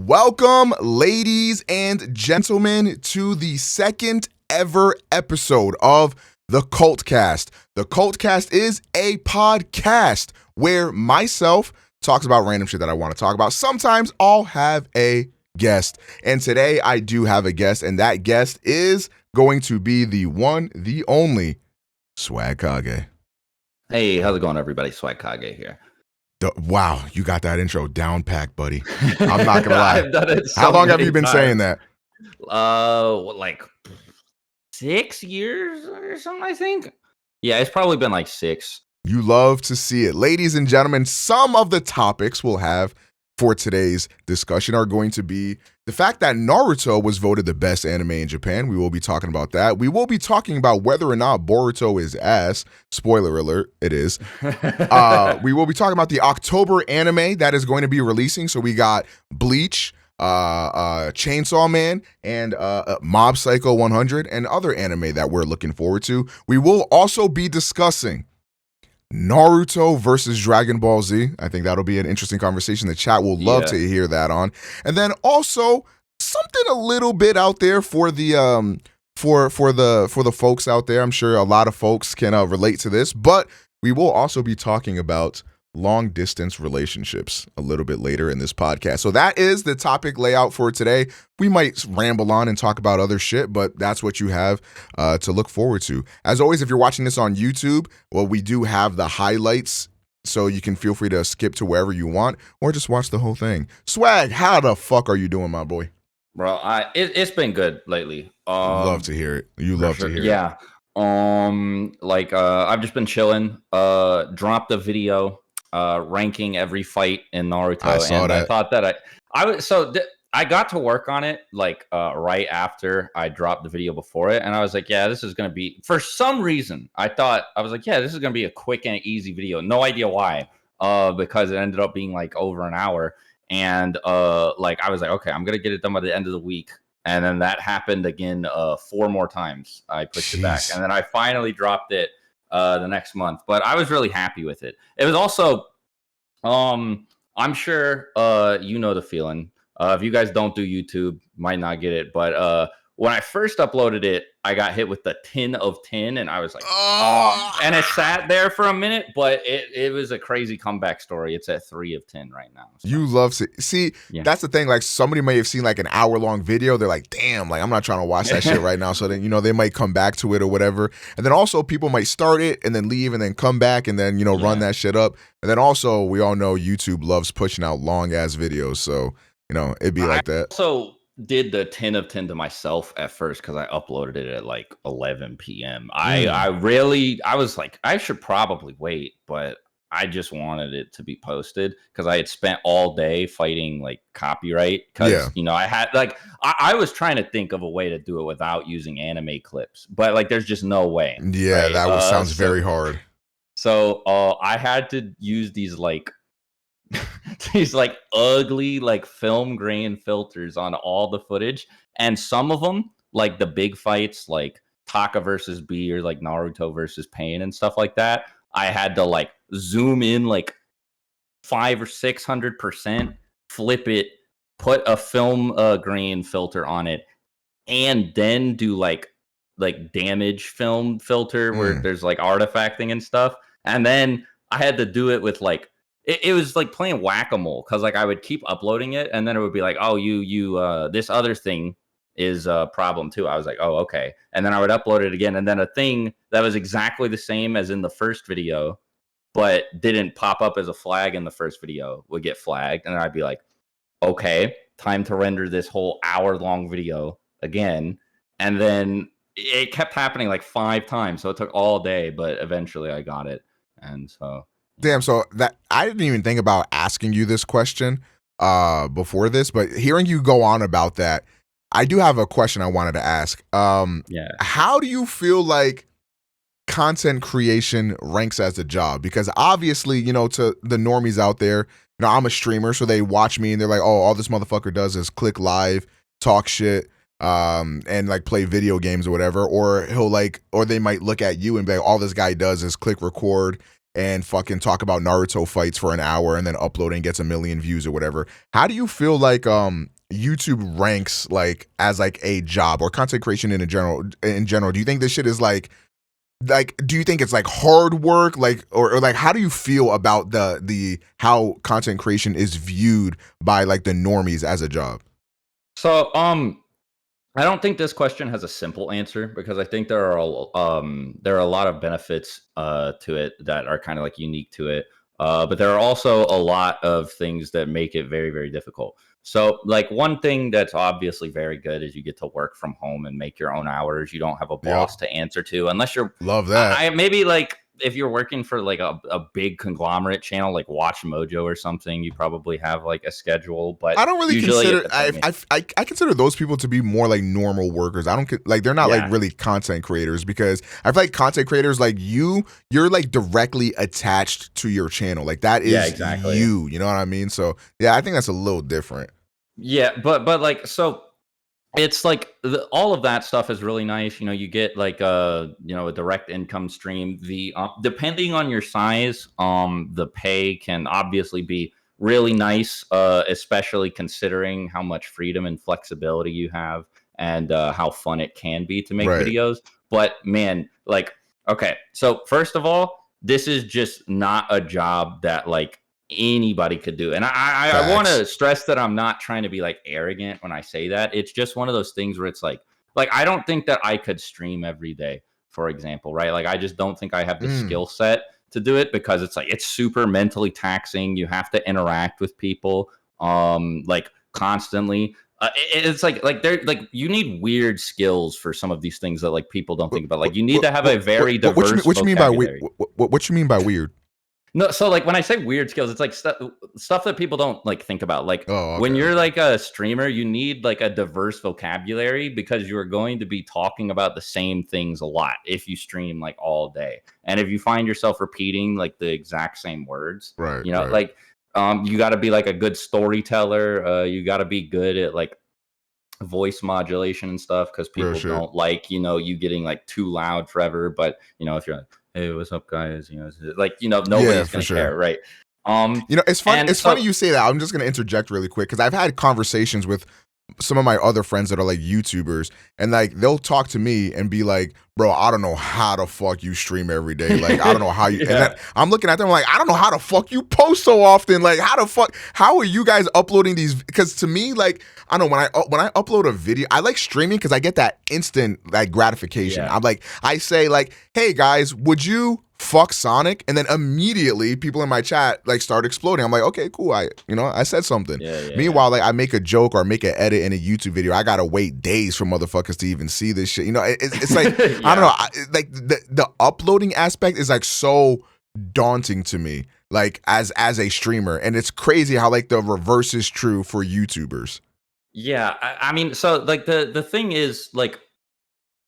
Welcome, ladies and gentlemen, to the second ever episode of the Cultcast. The Cultcast is a podcast where myself talks about random shit that I want to talk about. Sometimes I'll have a guest, and today I do have a guest, and that guest is going to be the one, the only, Swag Kage. Hey, how's it going, everybody? Swag Kage here. Wow, you got that intro down packed, buddy. I'm not gonna lie. I've done it so How long have you been many saying times. that? Like 6 years or something, I think. Yeah, it's probably been like 6. You love to see it. Ladies and gentlemen, some of the topics we'll have for today's discussion are going to be the fact that Naruto was voted the best anime in Japan. We will be talking about that. We will be talking about whether or not Boruto is ass. Spoiler alert, it is. We will be talking about the October anime that is going to be releasing. So we got Bleach, Chainsaw Man, and Mob Psycho 100, and other anime that we're looking forward to. We will also be discussing Naruto versus Dragon Ball Z. I think that'll be an interesting conversation. The chat will love to hear that on. And then also something a little bit out there for the for the folks out there. I'm sure a lot of folks can relate to this, but we will also be talking about long distance relationships a little bit later in this podcast. So that is the topic layout for today. We might ramble on and talk about other shit, but that's what you have to look forward to. As always, if you're watching this on YouTube, well, we do have the highlights, so you can feel free to skip to wherever you want or just watch the whole thing. Swag, how the fuck are you doing, my boy? Bro, it's been good lately. Love to hear it. You love to hear it. Yeah. I've just been chilling. Dropped a video ranking every fight in Naruto. I saw that. I thought that I got to work on it right after I dropped the video before it, and I was like, yeah, this is gonna be, for some reason I was like, yeah, this is gonna be a quick and easy video. No idea why, because it ended up being like over an hour, and I was like, okay, I'm gonna get it done by the end of the week. And then that happened again 4 more times. I pushed it back, and then I finally dropped it the next month. But I was really happy with it. It was also, I'm sure you know the feeling. If you guys don't do YouTube, might not get it. But when I first uploaded it, I got hit with the 10 of 10, and I was like, oh. And it sat there for a minute, but it was a crazy comeback story. It's at 3 of 10 right now. So. You love to see. Yeah. That's the thing. Like, somebody may have seen like an hour-long video. They're like, damn, like I'm not trying to watch that shit right now. So then, they might come back to it or whatever. And then also people might start it and then leave and then come back and then, run that shit up. And then also we all know YouTube loves pushing out long-ass videos. So, it'd be like that. So did the 10 of 10 to myself at first because I uploaded it at like 11 p.m. I was like, I should probably wait, but I just wanted it to be posted because I had spent all day fighting like copyright because I had I was trying to think of a way to do it without using anime clips, but like there's just no way. Yeah, right? That sounds very hard. So I had to use these these ugly film grain filters on all the footage, and some of them, like the big fights like Taka versus B or like Naruto versus Pain and stuff like that, I had to zoom in 500 or 600%, flip it, put a film grain filter on it, and then do like damage film filter where there's artifacting and stuff, and then I had to do it with it was like playing whack-a-mole because I would keep uploading it and then it would be like, oh, you this other thing is a problem too. I was like, oh, okay. And then I would upload it again, and then a thing that was exactly the same as in the first video but didn't pop up as a flag in the first video would get flagged, and I'd be like, okay, time to render this whole hour-long video again. And then it kept happening 5 times, so it took all day, but eventually I got it. And so damn, so that I didn't even think about asking you this question before this, but hearing you go on about that, I do have a question I wanted to ask. How do you feel like content creation ranks as a job? Because obviously, to the normies out there, I'm a streamer, so they watch me and they're like, oh, all this motherfucker does is click live, talk shit, and play video games or whatever, or or they might look at you and be like, all this guy does is click record and fucking talk about Naruto fights for an hour and then upload and gets a million views or whatever. How do you feel like YouTube ranks like as like a job or content creation in general? In general, do you think this shit is like do you think it's like hard work, like or like how do you feel about the how content creation is viewed by like the normies as a job? So, I don't think this question has a simple answer because I think there are a lot of benefits to it that are kind of like unique to it. But there are also a lot of things that make it very, very difficult. So, like one thing that's obviously very good is you get to work from home and make your own hours. You don't have a Yep, boss to answer to unless you're love that. I maybe like if you're working for like a big conglomerate channel like Watch Mojo or something, you probably have like a schedule. But I don't really usually, if consider it's like me, I consider those people to be more like normal workers. I don't like they're not like yeah, really content creators because I feel like content creators like you're like directly attached to your channel. Like that yeah, is exactly. you know what I mean? So yeah, I think that's a little different. Yeah, but like so it's like all of that stuff is really nice. You know, you get like a direct income stream. The depending on your size, the pay can obviously be really nice, especially considering how much freedom and flexibility you have and how fun it can be to make Right. videos. But man, like okay, so first of all, this is just not a job that like anybody could do. And I want Facts. to stress that I'm not trying to be like arrogant when I say that. It's just one of those things where it's like I don't think that I could stream every day, for example, right? Like I just don't think I have the Mm. skill set to do it because it's like it's super mentally taxing. You have to interact with people like constantly. It's like they're like you need weird skills for some of these things that like people don't What, think about. Like you need to have a very diverse what you mean by vocabulary. what you mean by weird? No, so like when I say weird skills, it's like stuff that people don't like think about. Like Oh, okay, when you're okay. like a streamer, you need like a diverse vocabulary because you're going to be talking about the same things a lot if you stream like all day. And if you find yourself repeating like the exact same words, Right, right. like you got to be like a good storyteller. You got to be good at like voice modulation and stuff because Real people shit. don't like you getting like too loud forever. But if you're like, hey, what's up guys, like Yeah, nobody's for gonna sure. care, right? It's funny. And It's funny so you say that. I'm just gonna interject really quick because I've had conversations with some of my other friends that are like YouTubers, and like they'll talk to me and be like, "Bro, I don't know how the fuck you stream every day. Like, I don't know how you." And then yeah, I'm looking at them like, "I don't know how the fuck you post so often. Like, how are you guys uploading these?" Because to me, like, I don't know when I upload a video, I like streaming because I get that instant like gratification. yeah, I'm like, I say like, "Hey guys, would you?" Fuck Sonic, and then immediately people in my chat like start exploding. I'm like, okay, cool. I said something. yeah, yeah, yeah. Meanwhile, like I make a joke or make an edit in a YouTube video, I gotta wait days for motherfuckers to even see this shit. It's like I don't know. Yeah. Like the uploading aspect is like so daunting to me, like as a streamer, and it's crazy how like the reverse is true for YouTubers. Yeah, I mean, so like the thing is like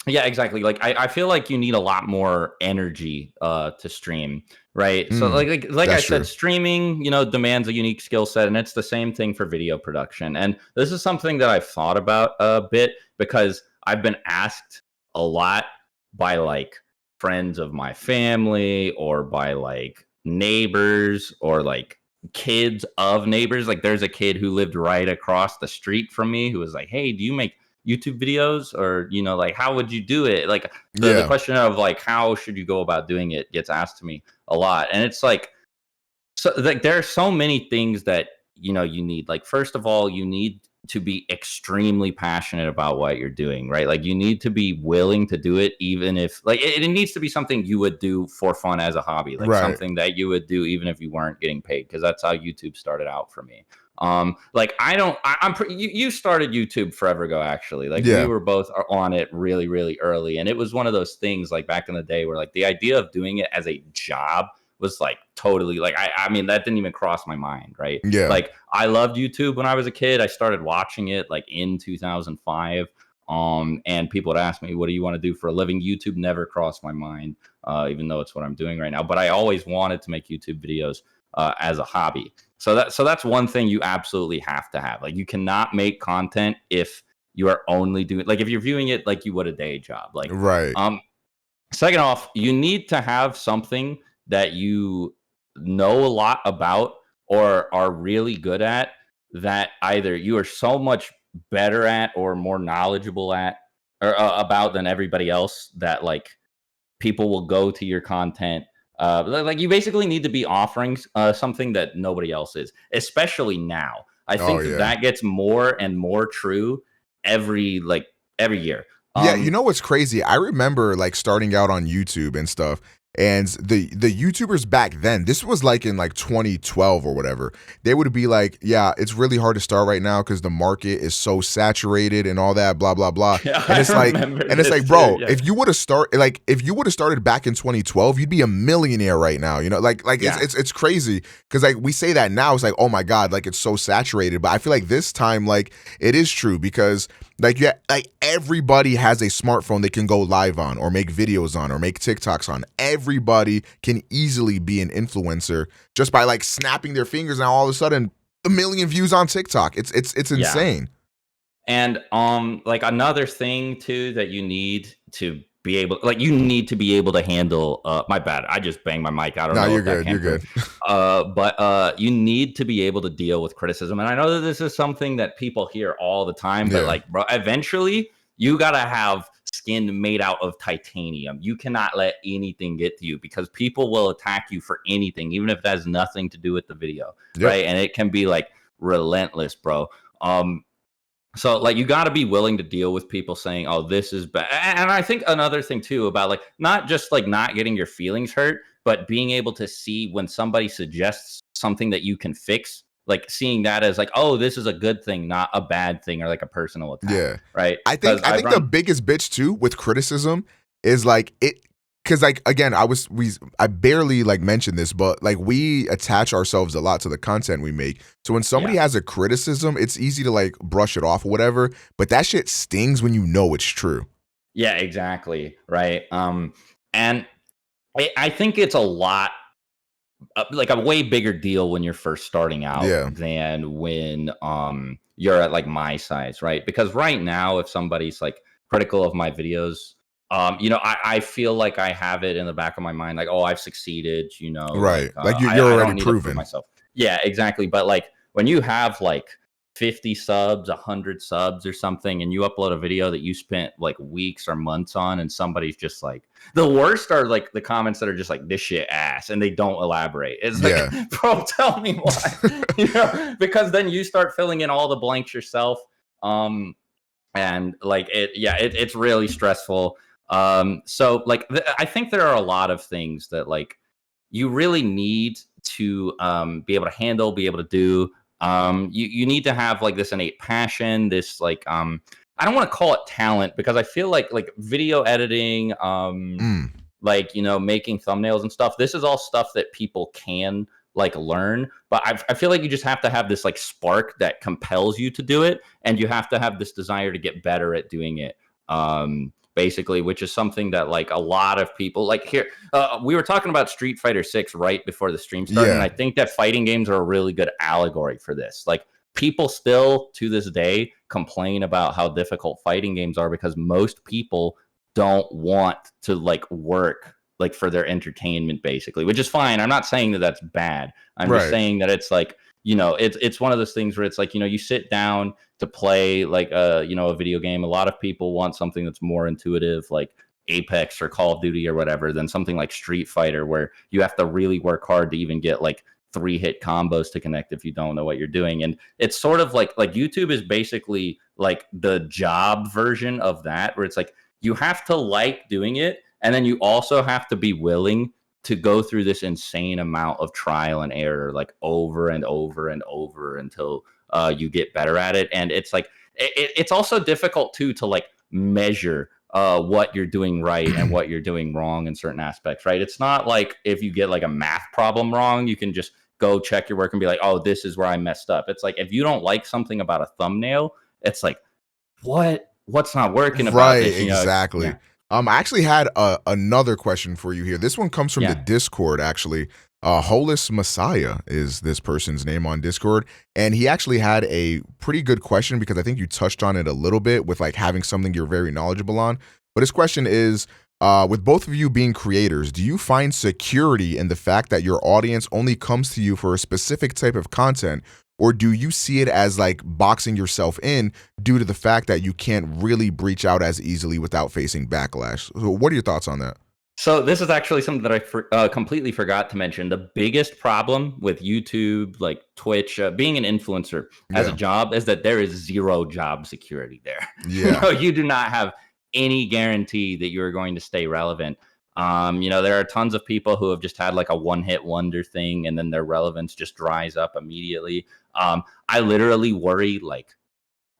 yeah, exactly. Like I feel like you need a lot more energy to stream, right? So Mm, like I that's said, true. streaming, demands a unique skill set, and it's the same thing for video production. And this is something that I've thought about a bit because I've been asked a lot by like friends of my family or by like neighbors or like kids of neighbors. Like there's a kid who lived right across the street from me who was like, "Hey, do you make YouTube videos or like how would you do it?" Like the Yeah, question of like how should you go about doing it gets asked to me a lot. And it's like so like there are so many things that you need. Like first of all, you need to be extremely passionate about what you're doing, right? Like you need to be willing to do it even if like it needs to be something you would do for fun as a hobby, like right. something that you would do even if you weren't getting paid, because that's how YouTube started out for me. Like I don't I'm you started YouTube forever ago, actually. Like we Yeah, were both on it really really early, and it was one of those things like back in the day where like the idea of doing it as a job was like totally like I mean that didn't even cross my mind, right? yeah. Like I loved YouTube when I was a kid. I started watching it like in 2005. And people would ask me, "What do you want to do for a living?" YouTube never crossed my mind, even though it's what I'm doing right now. But I always wanted to make YouTube videos as a hobby. So that's one thing you absolutely have to have. Like you cannot make content if you are only doing like if you're viewing it like you would a day job. Like Right. um second off, you need to have something that you know a lot about or are really good at, that either you are so much better at or more knowledgeable at or about than everybody else, that like people will go to your content. Like you basically need to be offering something that nobody else is, especially now. I Oh think that yeah. that gets more and more true every year. Yeah, you Um, know what's crazy? I remember like starting out on YouTube and stuff, and the YouTubers back then, this was like in like 2012 or whatever. They would be like, "Yeah, it's really hard to start right now because the market is so saturated and all that, blah blah blah." yeah, And I it's like, remember this too. bro, Yeah, if you would have started back in 2012, you'd be a millionaire right now. You know, like yeah, it's crazy because like we say that now, it's like, oh my god, like it's so saturated. But I feel like this time, like it is true because like yeah, like everybody has a smartphone they can go live on or make videos on or make TikToks on. Everybody can easily be an influencer just by like snapping their fingers and all of a sudden a million views on TikTok. It's yeah. insane. And like another thing too that you need to be able, like you need to be able to handle my bad, I just banged my mic, I don't No, know you're if that good. You're came through. good. But you need to be able to deal with criticism. And I know that this is something that people hear all the time, but Yeah. like bro, eventually you gotta have skin made out of titanium. You cannot let anything get to you because people will attack you for anything, even if that has nothing to do with the video, Yep. right? And it can be like relentless, bro. So like you got to be willing to deal with people saying, "Oh, this is bad." And I think another thing too about like not just like not getting your feelings hurt, but being able to see when somebody suggests something that you can fix, like seeing that as like, "Oh, this is a good thing, not a bad thing or like a personal attack." Yeah. Right? I think Because I I've think the run biggest bitch too with criticism is like it because like again I barely like mentioned this, but like we attach ourselves a lot to the content we make. So when somebody yeah. has a criticism, it's easy to like brush it off or whatever, but that shit stings when you know it's true. Yeah, exactly, right? And I think it's a lot like a way bigger deal when you're first starting out Yeah. than when you're at like my size, right? Because right now if somebody's like critical of my videos, I feel like I have it in the back of my mind like, oh, I've succeeded, Right. like Like you're I already don't need to prove proven. myself. Yeah, exactly. But like when you have like 50 subs, 100 subs or something, and you upload a video that you spent like weeks or months on, and somebody's just like, the worst are like the comments that are just like, this shit ass, and they don't elaborate. It's like, Yeah. bro, tell me why. Because then you start filling in all the blanks yourself. Um, and like it's really stressful. So like I think there are a lot of things that like you really need to be able to handle, be able to do. You need to have like this innate passion, this like I don't want to call it talent because I feel like video editing, Mm. like making thumbnails and stuff. This is all stuff that people can like learn, but I feel like you just have to have this like spark that compels you to do it, and you have to have this desire to get better at doing it. Basically, which is something that like a lot of people like here. We were talking about Street Fighter 6 right before the stream started, and Yeah. I think that fighting games are a really good allegory for this. Like people still to this day complain about how difficult fighting games are because most people don't want to like work like for their entertainment basically, which is fine. I'm not saying that that's bad. I'm just Right. saying that it's like it's one of those things where it's like you sit down to play like a video game. A lot of people want something that's more intuitive, like Apex or Call of Duty or whatever, than something like Street Fighter where you have to really work hard to even get like 3-hit combos to connect if you don't know what you're doing. And it's sort of like YouTube is basically like the job version of that, where it's like you have to like doing it, and then you also have to be willing to go through this insane amount of trial and error like over and over and over until you get better at it. And it's like it's also difficult too to like measure what you're doing right and what you're doing wrong in certain aspects, right? It's not like if you get like a math problem wrong, you can just go check your work and be like, oh, this is where I messed up. It's like if you don't like something about a thumbnail, it's like what's not working about Right, this, exactly. yeah. I actually had another question for you here. This one comes from the Yeah. Discord, actually. Holus Messiah is this person's name on Discord, and he actually had a pretty good question because I think you touched on it a little bit with like having something you're very knowledgeable on. But his question is, with both of you being creators, do you find security in the fact that your audience only comes to you for a specific type of content, or do you see it as like boxing yourself in due to the fact that you can't really breach out as easily without facing backlash? So what are your thoughts on that? So this is actually something that I completely forgot to mention. The biggest problem with YouTube, like Twitch, being an influencer as a Yeah. job is that there is zero job security there. Yeah. You do not have any guarantee that you're going to stay relevant. There are tons of people who have just had like a one-hit wonder thing, and then their relevance just dries up immediately. I literally worry like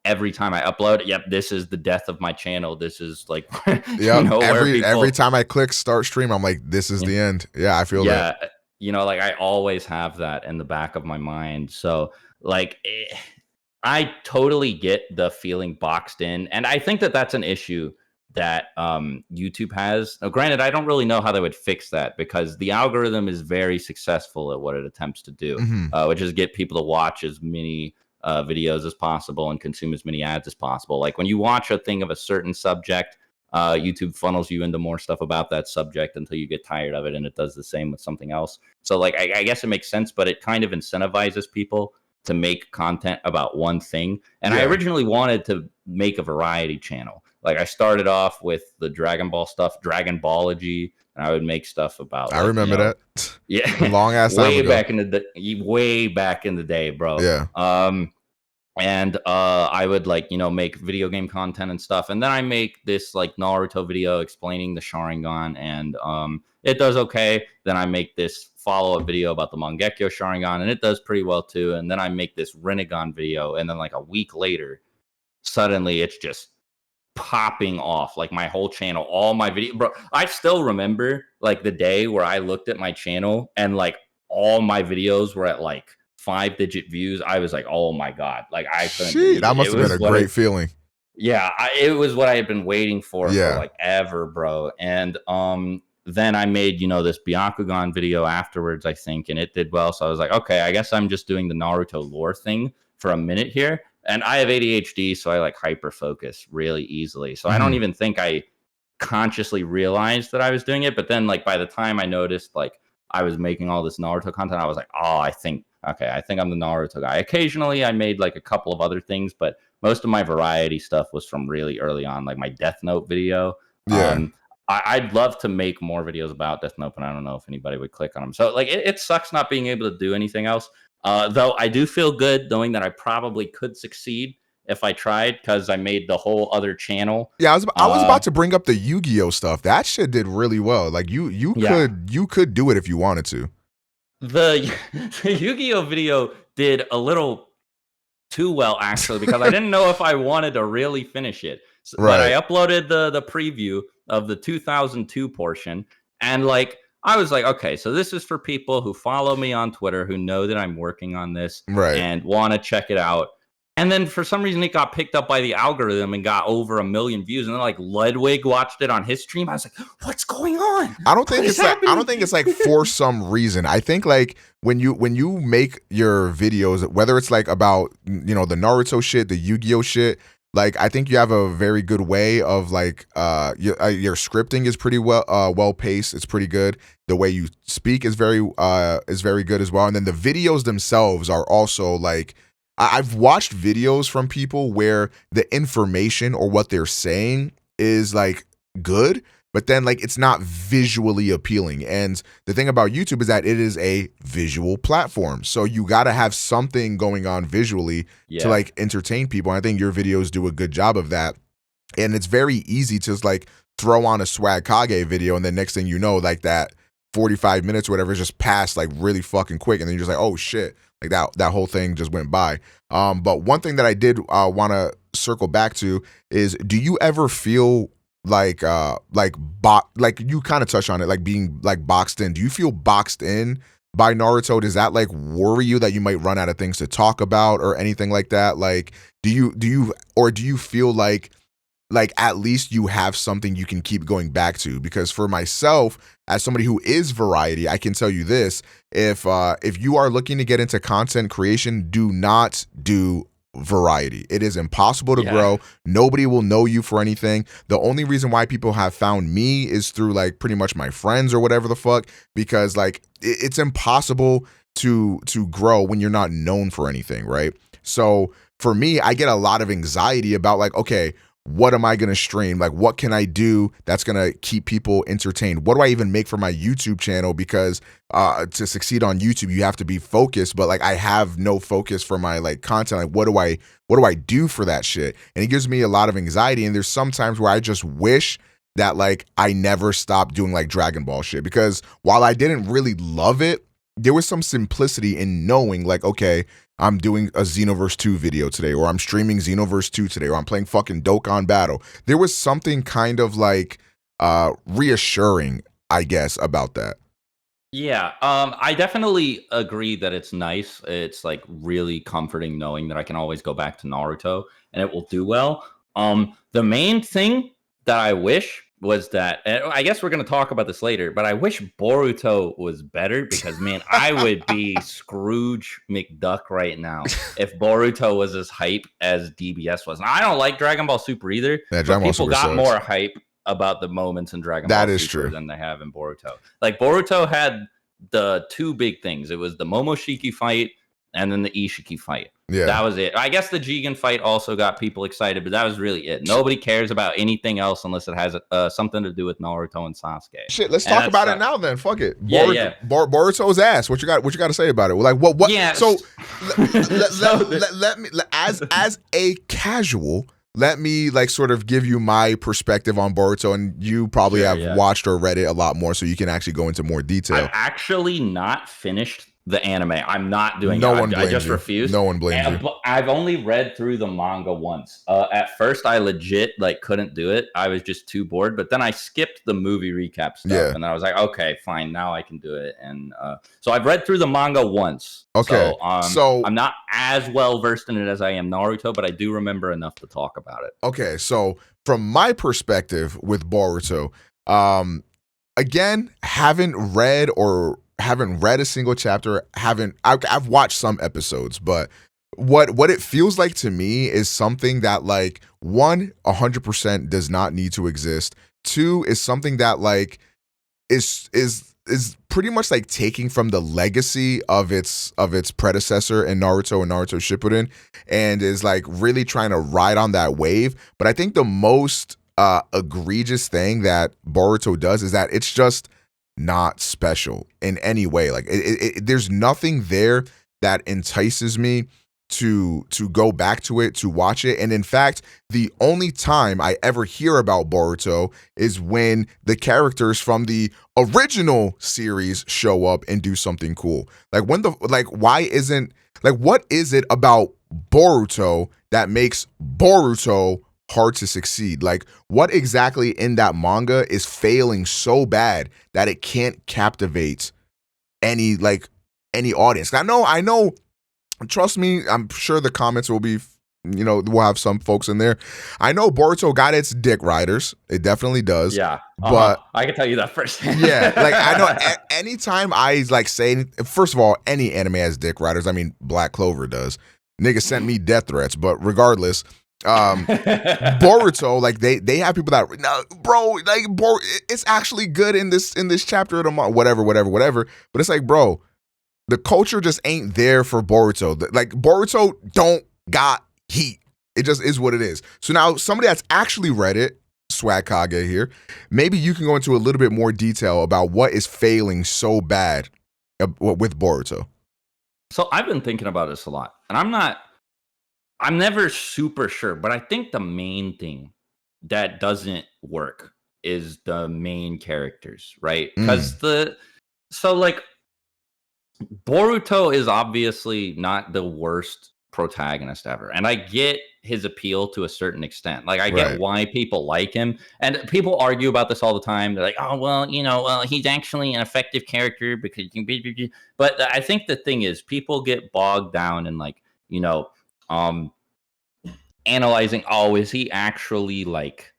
every time I upload, yep, this is the death of my channel. This is like, Yep. where Every people, time I click start stream, I'm like, this is the end. Yeah, I feel that. yeah, like I always have that in the back of my mind. So, like, I totally get the feeling boxed in, and I think that that's an issue that YouTube has. Now, granted, I don't really know how they would fix that because the algorithm is very successful at what it attempts to do, Hmm. which is get people to watch as many videos as possible and consume as many ads as possible. Like when you watch a thing of a certain subject, YouTube funnels you into more stuff about that subject until you get tired of it, and it does the same with something else. So, like, I guess it makes sense, but it kind of incentivizes people to make content about one thing. And I Yeah. originally wanted to make a variety channel. Like I started off with the Dragon Ball stuff, Dragon Ballology, and I would make stuff about I like, remember that. yeah, Long ass time ago. way back in the day, bro. Yeah. And I would like make video game content and stuff, and then I make this like Naruto video explaining the Sharingan, and it does okay. Then I make this follow-up video about the Mangekyo Sharingan, and it does pretty well too. And then I make this Rinnegan video, and then like a week later, suddenly it's just popping off, like my whole channel, all my video, bro. I still remember like the day where I looked at my channel and like all my videos were at like 5-digit views. I was like, oh my god, like I couldn't Shit, believe that it. must It have been was a what great feeling. yeah, it was what I had been waiting for Yeah. like ever, bro. And then I made this Byakugan video afterwards, I think, and it did well. So I was like, okay, I guess I'm just doing the Naruto lore thing for a minute here. And I have ADHD, so I like hyper focus really easily. So I don't even think I consciously realized that I was doing it. But then like by the time I noticed like I was making all this Naruto content, I was like, oh, I think I'm the Naruto guy. Occasionally I made like a couple of other things, but most of my variety stuff was from really early on, like my Death Note video. Yeah. I'd love to make more videos about Death Note, but I don't know if anybody would click on them. So like it sucks not being able to do anything else. Though I do feel good knowing that I probably could succeed if I tried, because I made the whole other channel. Yeah, I was about to bring up the Yu-Gi-Oh stuff. That shit did really well. Like you Yeah. could do it if you wanted to. The Yu-Gi-Oh video did a little too well actually, because I didn't know if I wanted to really finish it. But I Right. uploaded the preview of the 2002 portion, and like I was like, okay, so this is for people who follow me on Twitter, who know that I'm working on this Right. and want to check it out. And then for some reason it got picked up by the algorithm and got over 1 million views. And then like Ludwig watched it on his stream. I was like, what's going on? I don't think What it's is like I don't happening? think it's like for some reason. I think like when you make your videos, whether it's like about the Naruto shit, the Yu-Gi-Oh shit, like I think you have a very good way of like your scripting is pretty well paced. It's pretty good. The way you speak is very good as well. And then the videos themselves are also like I've watched videos from people where the information or what they're saying is like good, but then like it's not visually appealing. And the thing about YouTube is that it is a visual platform. So you got to have something going on visually to like entertain people. And I think your videos do a good job of that. And it's very easy to just like throw on a Swag Kage video, and then next thing you know, like that 45 minutes or whatever is just passed like really fucking quick, and then you're just like, oh shit, like that whole thing just went by. But one thing that I did want to circle back to is, do you ever feel like you kind of touched on it, like being like boxed in? Do you feel boxed in by Naruto? Does that like worry you that you might run out of things to talk about or anything like that? Like, do you feel like at least you have something you can keep going back to? Because for myself, as somebody who is variety, I can tell you this: if you are looking to get into content creation, do not do variety. It is impossible to Yeah. grow. Nobody will know you for anything. The only reason why people have found me is through like pretty much my friends or whatever the fuck, because like it's impossible to grow when you're not known for anything, right? So for me, I get a lot of anxiety about like, okay, what am I going to stream? Like, what can I do that's going to keep people entertained? What do I even make for my YouTube channel? Because to succeed on YouTube, you have to be focused, but like I have no focus for my like content. Like, what do I do for that shit? And it gives me a lot of anxiety. And there's some times where I just wish that like I never stopped doing like Dragon Ball shit, because while I didn't really love it, there was some simplicity in knowing like, okay, I'm doing a Xenoverse 2 video today, or I'm streaming Xenoverse 2 today, or I'm playing fucking Dokkan Battle. There was something kind of like reassuring, I guess, about that. Yeah, I definitely agree that it's nice. It's like really comforting knowing that I can always go back to Naruto and it will do well. The main thing that I wish was that, and I guess we're gonna talk about this later, but I wish Boruto was better, because man, I would be Scrooge McDuck right now if Boruto was as hype as DBS was. Now, I don't like Dragon Ball Super either, Yeah, but Dragon Ball people Super got sucks. more hype about the moments in Dragon That Ball is Super true. than they have in Boruto. Like Boruto had the two big things. It was the Momoshiki fight and then the Ishiki fight. Yeah. That was it. I guess the Jigen fight also got people excited, but that was really it. Nobody cares about anything else unless it has something to do with Naruto and Sasuke. Shit, let's talk about it now then. Fuck it. Yeah. Boruto's ass. What you got to say about it? Like what? Yeah. So let me as a casual, let me like sort of give you my perspective on Boruto, and you probably have watched or read it a lot more, so you can actually go into more detail. I've actually not finished the anime. I'm not doing no it. One blames I just you. refuse. No one blames you. I've only read through the manga once. At first, I legit like couldn't do it. I was just too bored. But then I skipped the movie recap stuff, and I was like, okay, fine, now I can do it. And so I've read through the manga once. Okay, so I'm not as well versed in it as I am Naruto, but I do remember enough to talk about it. Okay, so from my perspective with Boruto, again, haven't read a single chapter. I've watched some episodes, but what it feels like to me is something that like 100% does not need to exist. 2 is something that like is pretty much like taking from the legacy of its predecessor in Naruto and Naruto Shippuden, and is like really trying to ride on that wave. But I think the most egregious thing that Boruto does is that it's just not special in any way. Like there's nothing there that entices me to go back to it, to watch it. And in fact, the only time I ever hear about Boruto is when the characters from the original series show up and do something cool. Like why isn't, like, what is it about Boruto that makes Boruto hard to succeed? Like, what exactly in that manga is failing so bad that it can't captivate any audience? I know, trust me, I'm sure the comments will be, we'll have some folks in there. I know Boruto got its dick riders. It definitely does. Yeah. But I can tell you that first. Yeah. Like, I know anytime I like say, first of all, any anime has dick riders. I mean, Black Clover does. Nigga sent me death threats, but regardless, Boruto, like they have people that, no, bro, like it's actually good in this chapter of the month, whatever. But it's like, bro, the culture just ain't there for Boruto. Like, Boruto don't got heat. It just is what it is. So now somebody that's actually read it, Swag Kage here, maybe you can go into a little bit more detail about what is failing so bad with Boruto. So I've been thinking about this a lot, and I'm never super sure, but I think the main thing that doesn't work is the main characters, right? Because Boruto is obviously not the worst protagonist ever. And I get his appeal to a certain extent. Like, I get why people like him. And people argue about this all the time. They're like, oh, well, he's actually an effective character because you can. But I think the thing is, people get bogged down in, like, analyzing, oh, is he actually like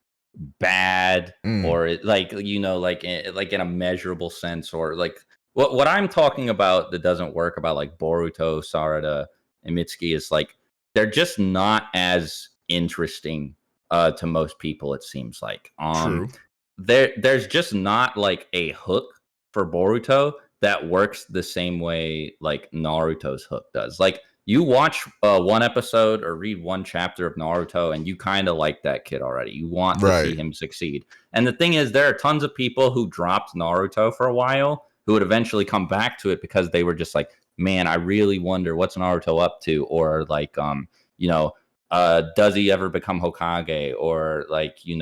bad or like, like in a measurable sense, or like what I'm talking about that doesn't work about like Boruto, Sarada, and Mitsuki is like they're just not as interesting to most people, it seems like. True. There's just not like a hook for Boruto that works the same way like Naruto's hook does. Like you watch one episode or read one chapter of Naruto and you kind of like that kid already. You want to see Right. him succeed. And the thing is, there are tons of people who dropped Naruto for a while who would eventually come back to it because they were just like, man, I really wonder what's Naruto up to, or like, does he ever become Hokage, or like, is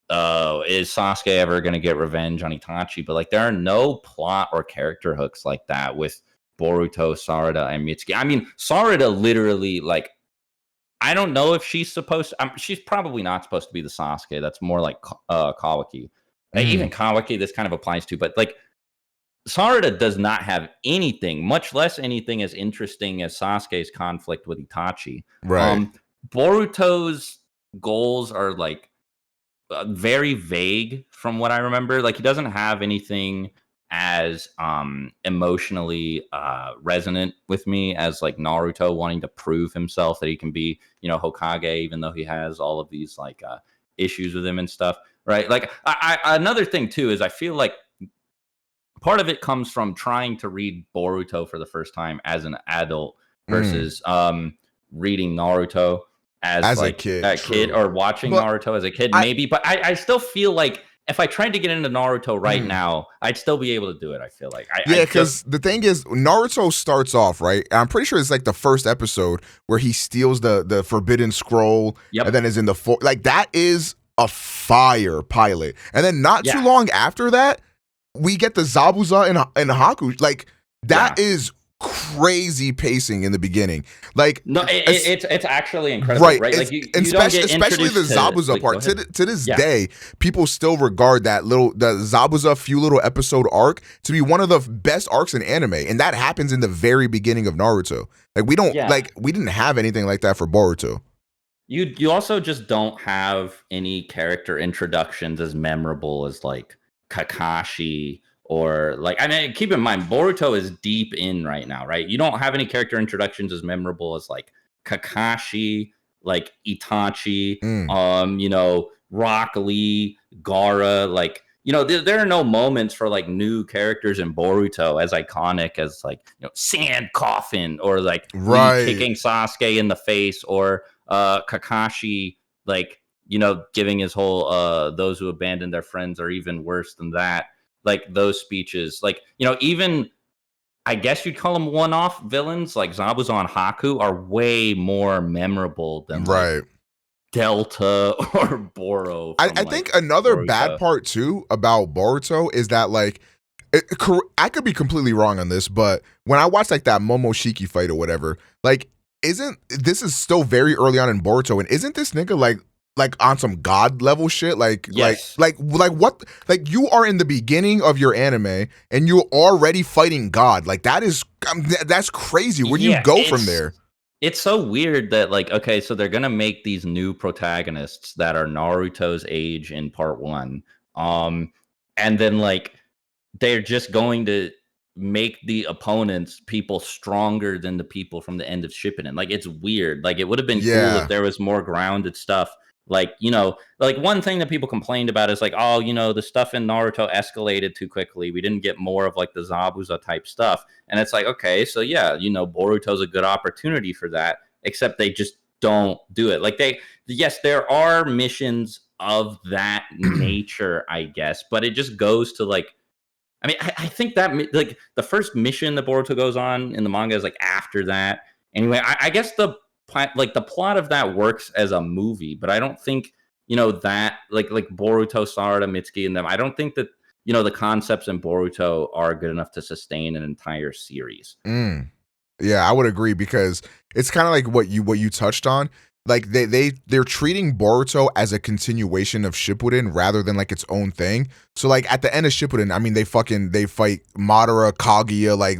Sasuke ever going to get revenge on Itachi? But like, there are no plot or character hooks like that with Boruto, Sarada, and Mitsuki. I mean, Sarada literally, like, I don't know if she's supposed to, she's probably not supposed to be the Sasuke. That's more like Kawaki. Even Kawaki, this kind of applies to, but like, Sarada does not have anything, much less anything as interesting as Sasuke's conflict with Itachi. Right. Boruto's goals are like very vague from what I remember. Like he doesn't have anything as emotionally resonant with me as like Naruto wanting to prove himself that he can be, Hokage, even though he has all of these like issues with him and stuff. Right. Like another thing too is I feel like part of it comes from trying to read Boruto for the first time as an adult versus reading Naruto as like a kid, or watching Naruto as a kid, maybe. But I still feel like if I tried to get into Naruto right now, I'd still be able to do it. I feel like. Because the thing is, Naruto starts off, right? I'm pretty sure it's like the first episode where he steals the Forbidden Scroll and then is in the like that is a fire pilot. And then not too long after that, we get the Zabuza and Haku. Like that is crazy pacing in the beginning. Like no, it's actually incredible, right? Like you especially the Zabuza part. To this day, people still regard the Zabuza few little episode arc to be one of the best arcs in anime, and that happens in the very beginning of Naruto. Like we didn't have anything like that for Boruto. You also just don't have any character introductions as memorable as like Kakashi, or like, I mean, keep in mind Boruto is deep in right now, right? You don't have any character introductions as memorable as like Kakashi, like Itachi, Rock Lee, Gaara, like, there are no moments for like new characters in Boruto as iconic as like, Sand Coffin, or like Lee kicking Sasuke in the face, or Kakashi like giving his whole those who abandon their friends are even worse than that, like those speeches, like even I guess you'd call them one-off villains like Zabuza and Haku are way more memorable than like Delta or Boro. I think another bad part too about Boruto is that like I could be completely wrong on this, but when I watched like that Momoshiki fight or whatever, like this is still very early on in Boruto, and isn't this nigga like on some god level shit? Like what? Like you are in the beginning of your anime and you're already fighting God. Like that's crazy. Where do you go from there? It's so weird that like, okay, so they're gonna make these new protagonists that are Naruto's age in part 1, and then like they're just going to make the opponents people stronger than the people from the end of Shippuden. Like it's weird. Like it would have been cool if there was more grounded stuff. Like, like one thing that people complained about is like, oh, the stuff in Naruto escalated too quickly. We didn't get more of like the Zabuza type stuff. And it's like, okay, so yeah, Boruto's a good opportunity for that, except they just don't do it. Like there are missions of that nature, I guess, but it just goes to like, I mean, I think that like the first mission that Boruto goes on in the manga is like after that. Anyway, I guess the plot of that works as a movie, but I don't think that like Boruto, Sarada, Mitsuki, and them. I don't think that the concepts in Boruto are good enough to sustain an entire series. Yeah, I would agree, because it's kind of like what you touched on. Like they're treating Boruto as a continuation of Shippuden rather than like its own thing. So like at the end of Shippuden, I mean they fight Madara, Kaguya, like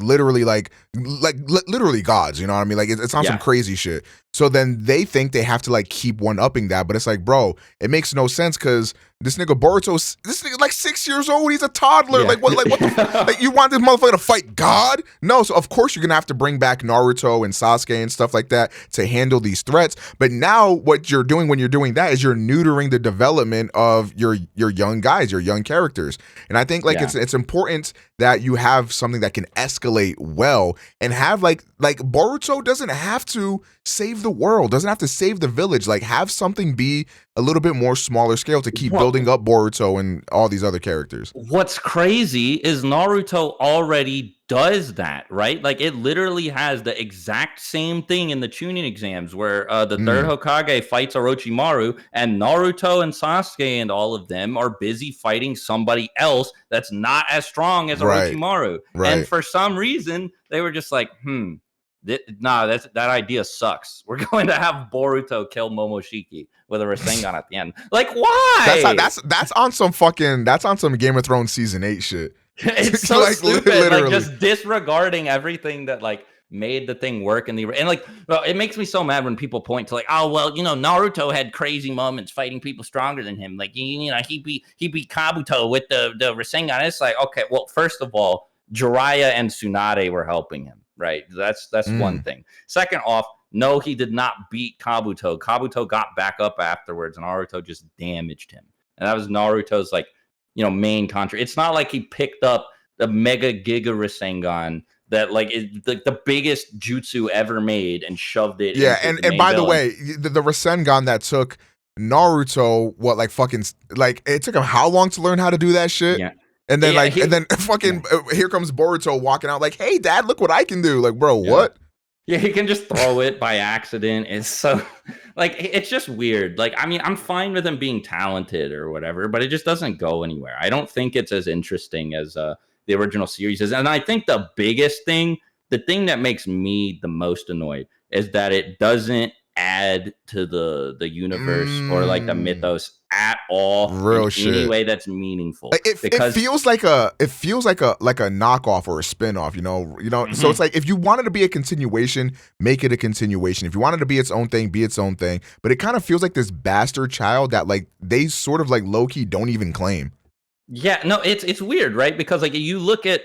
literally gods, you know what I mean? Like it's on some crazy shit. So then they think they have to like keep one upping that, but it's like, bro, it makes no sense because this nigga Boruto, this nigga like 6 years old. He's a toddler. Yeah. Like what? Like what the? Like you want this motherfucker to fight God? No. So of course you're gonna have to bring back Naruto and Sasuke and stuff like that to handle these threats. But now what you're doing when you're doing that is you're neutering the development of your young guys, your young characters. And I think like it's important that you have something that can escalate well and have like Boruto doesn't have to save the world, doesn't have to save the village. Like have something be a little bit more smaller scale to keep building up Boruto and all these other characters. What's crazy is Naruto already does that, right? Like it literally has the exact same thing in the tuning exams where the third Hokage fights Orochimaru and Naruto and Sasuke and all of them are busy fighting somebody else that's not as strong as Orochimaru. Right. And for some reason, they were just like, that idea sucks. We're going to have Boruto kill Momoshiki with a Rasengan at the end. Like, why? That's on some Game of Thrones season 8 shit. It's so like, stupid. literally. Like just disregarding everything that like made the thing work and like, well, it makes me so mad when people point to like, oh well, Naruto had crazy moments fighting people stronger than him. Like he beat Kabuto with the Rasengan. It's like, okay, well, first of all, Jiraiya and Tsunade were helping him. Right. That's one thing. Second off, no, he did not beat Kabuto. Kabuto got back up afterwards and Naruto just damaged him. And that was Naruto's like, main contra. It's not like he picked up the Mega Giga Rasengan that like is the biggest jutsu ever made and shoved it. Yeah, and by the way, the Rasengan that took Naruto, it took him how long to learn how to do that shit? Yeah. And then here comes Boruto walking out like, hey dad, look what I can do. Like, bro, what? Yeah, he can just throw it by accident. It's so like it's just weird. Like, I mean, I'm fine with him being talented or whatever, but it just doesn't go anywhere. I don't think it's as interesting as the original series is. And I think the biggest thing, the thing that makes me the most annoyed is that it doesn't add to the universe or like the mythos at all in any way that's meaningful. Like it feels like a knockoff or a spin-off, So it's like if you wanted to be a continuation, make it a continuation. If you wanted to be its own thing, be its own thing. But it kind of feels like this bastard child that like they sort of like low-key don't even claim. Yeah, no, it's weird, right? Because like you look at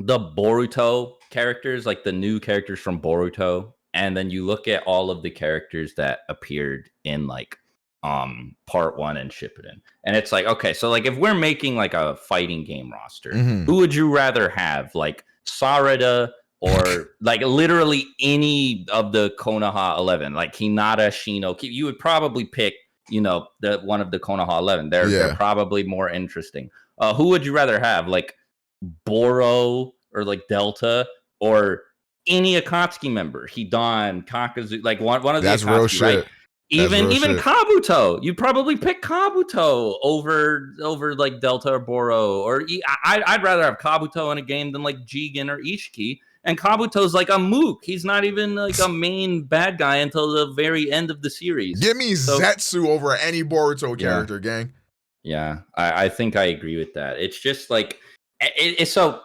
the Boruto characters, like the new characters from Boruto, and then you look at all of the characters that appeared in like part 1 and Shippuden. And it's like, okay, so like if we're making like a fighting game roster, who would you rather have? Like Sarada or like literally any of the Konoha 11, like Hinata, Shino. You would probably pick, the one of the Konoha 11. They're probably more interesting. Who would you rather have? Like Boro or like Delta or any Akatsuki member, Hidan, Kakazu, like one of the That's Akatsuki, real shit. right? Even Kabuto, you'd probably pick Kabuto over like Delta or Boro, or I'd rather have Kabuto in a game than like Jigen or Ishiki. And Kabuto's like a mook. He's not even like a main bad guy until the very end of the series. Give me Zetsu over any Boruto character, gang. Yeah, I think I agree with that. It's just like it's so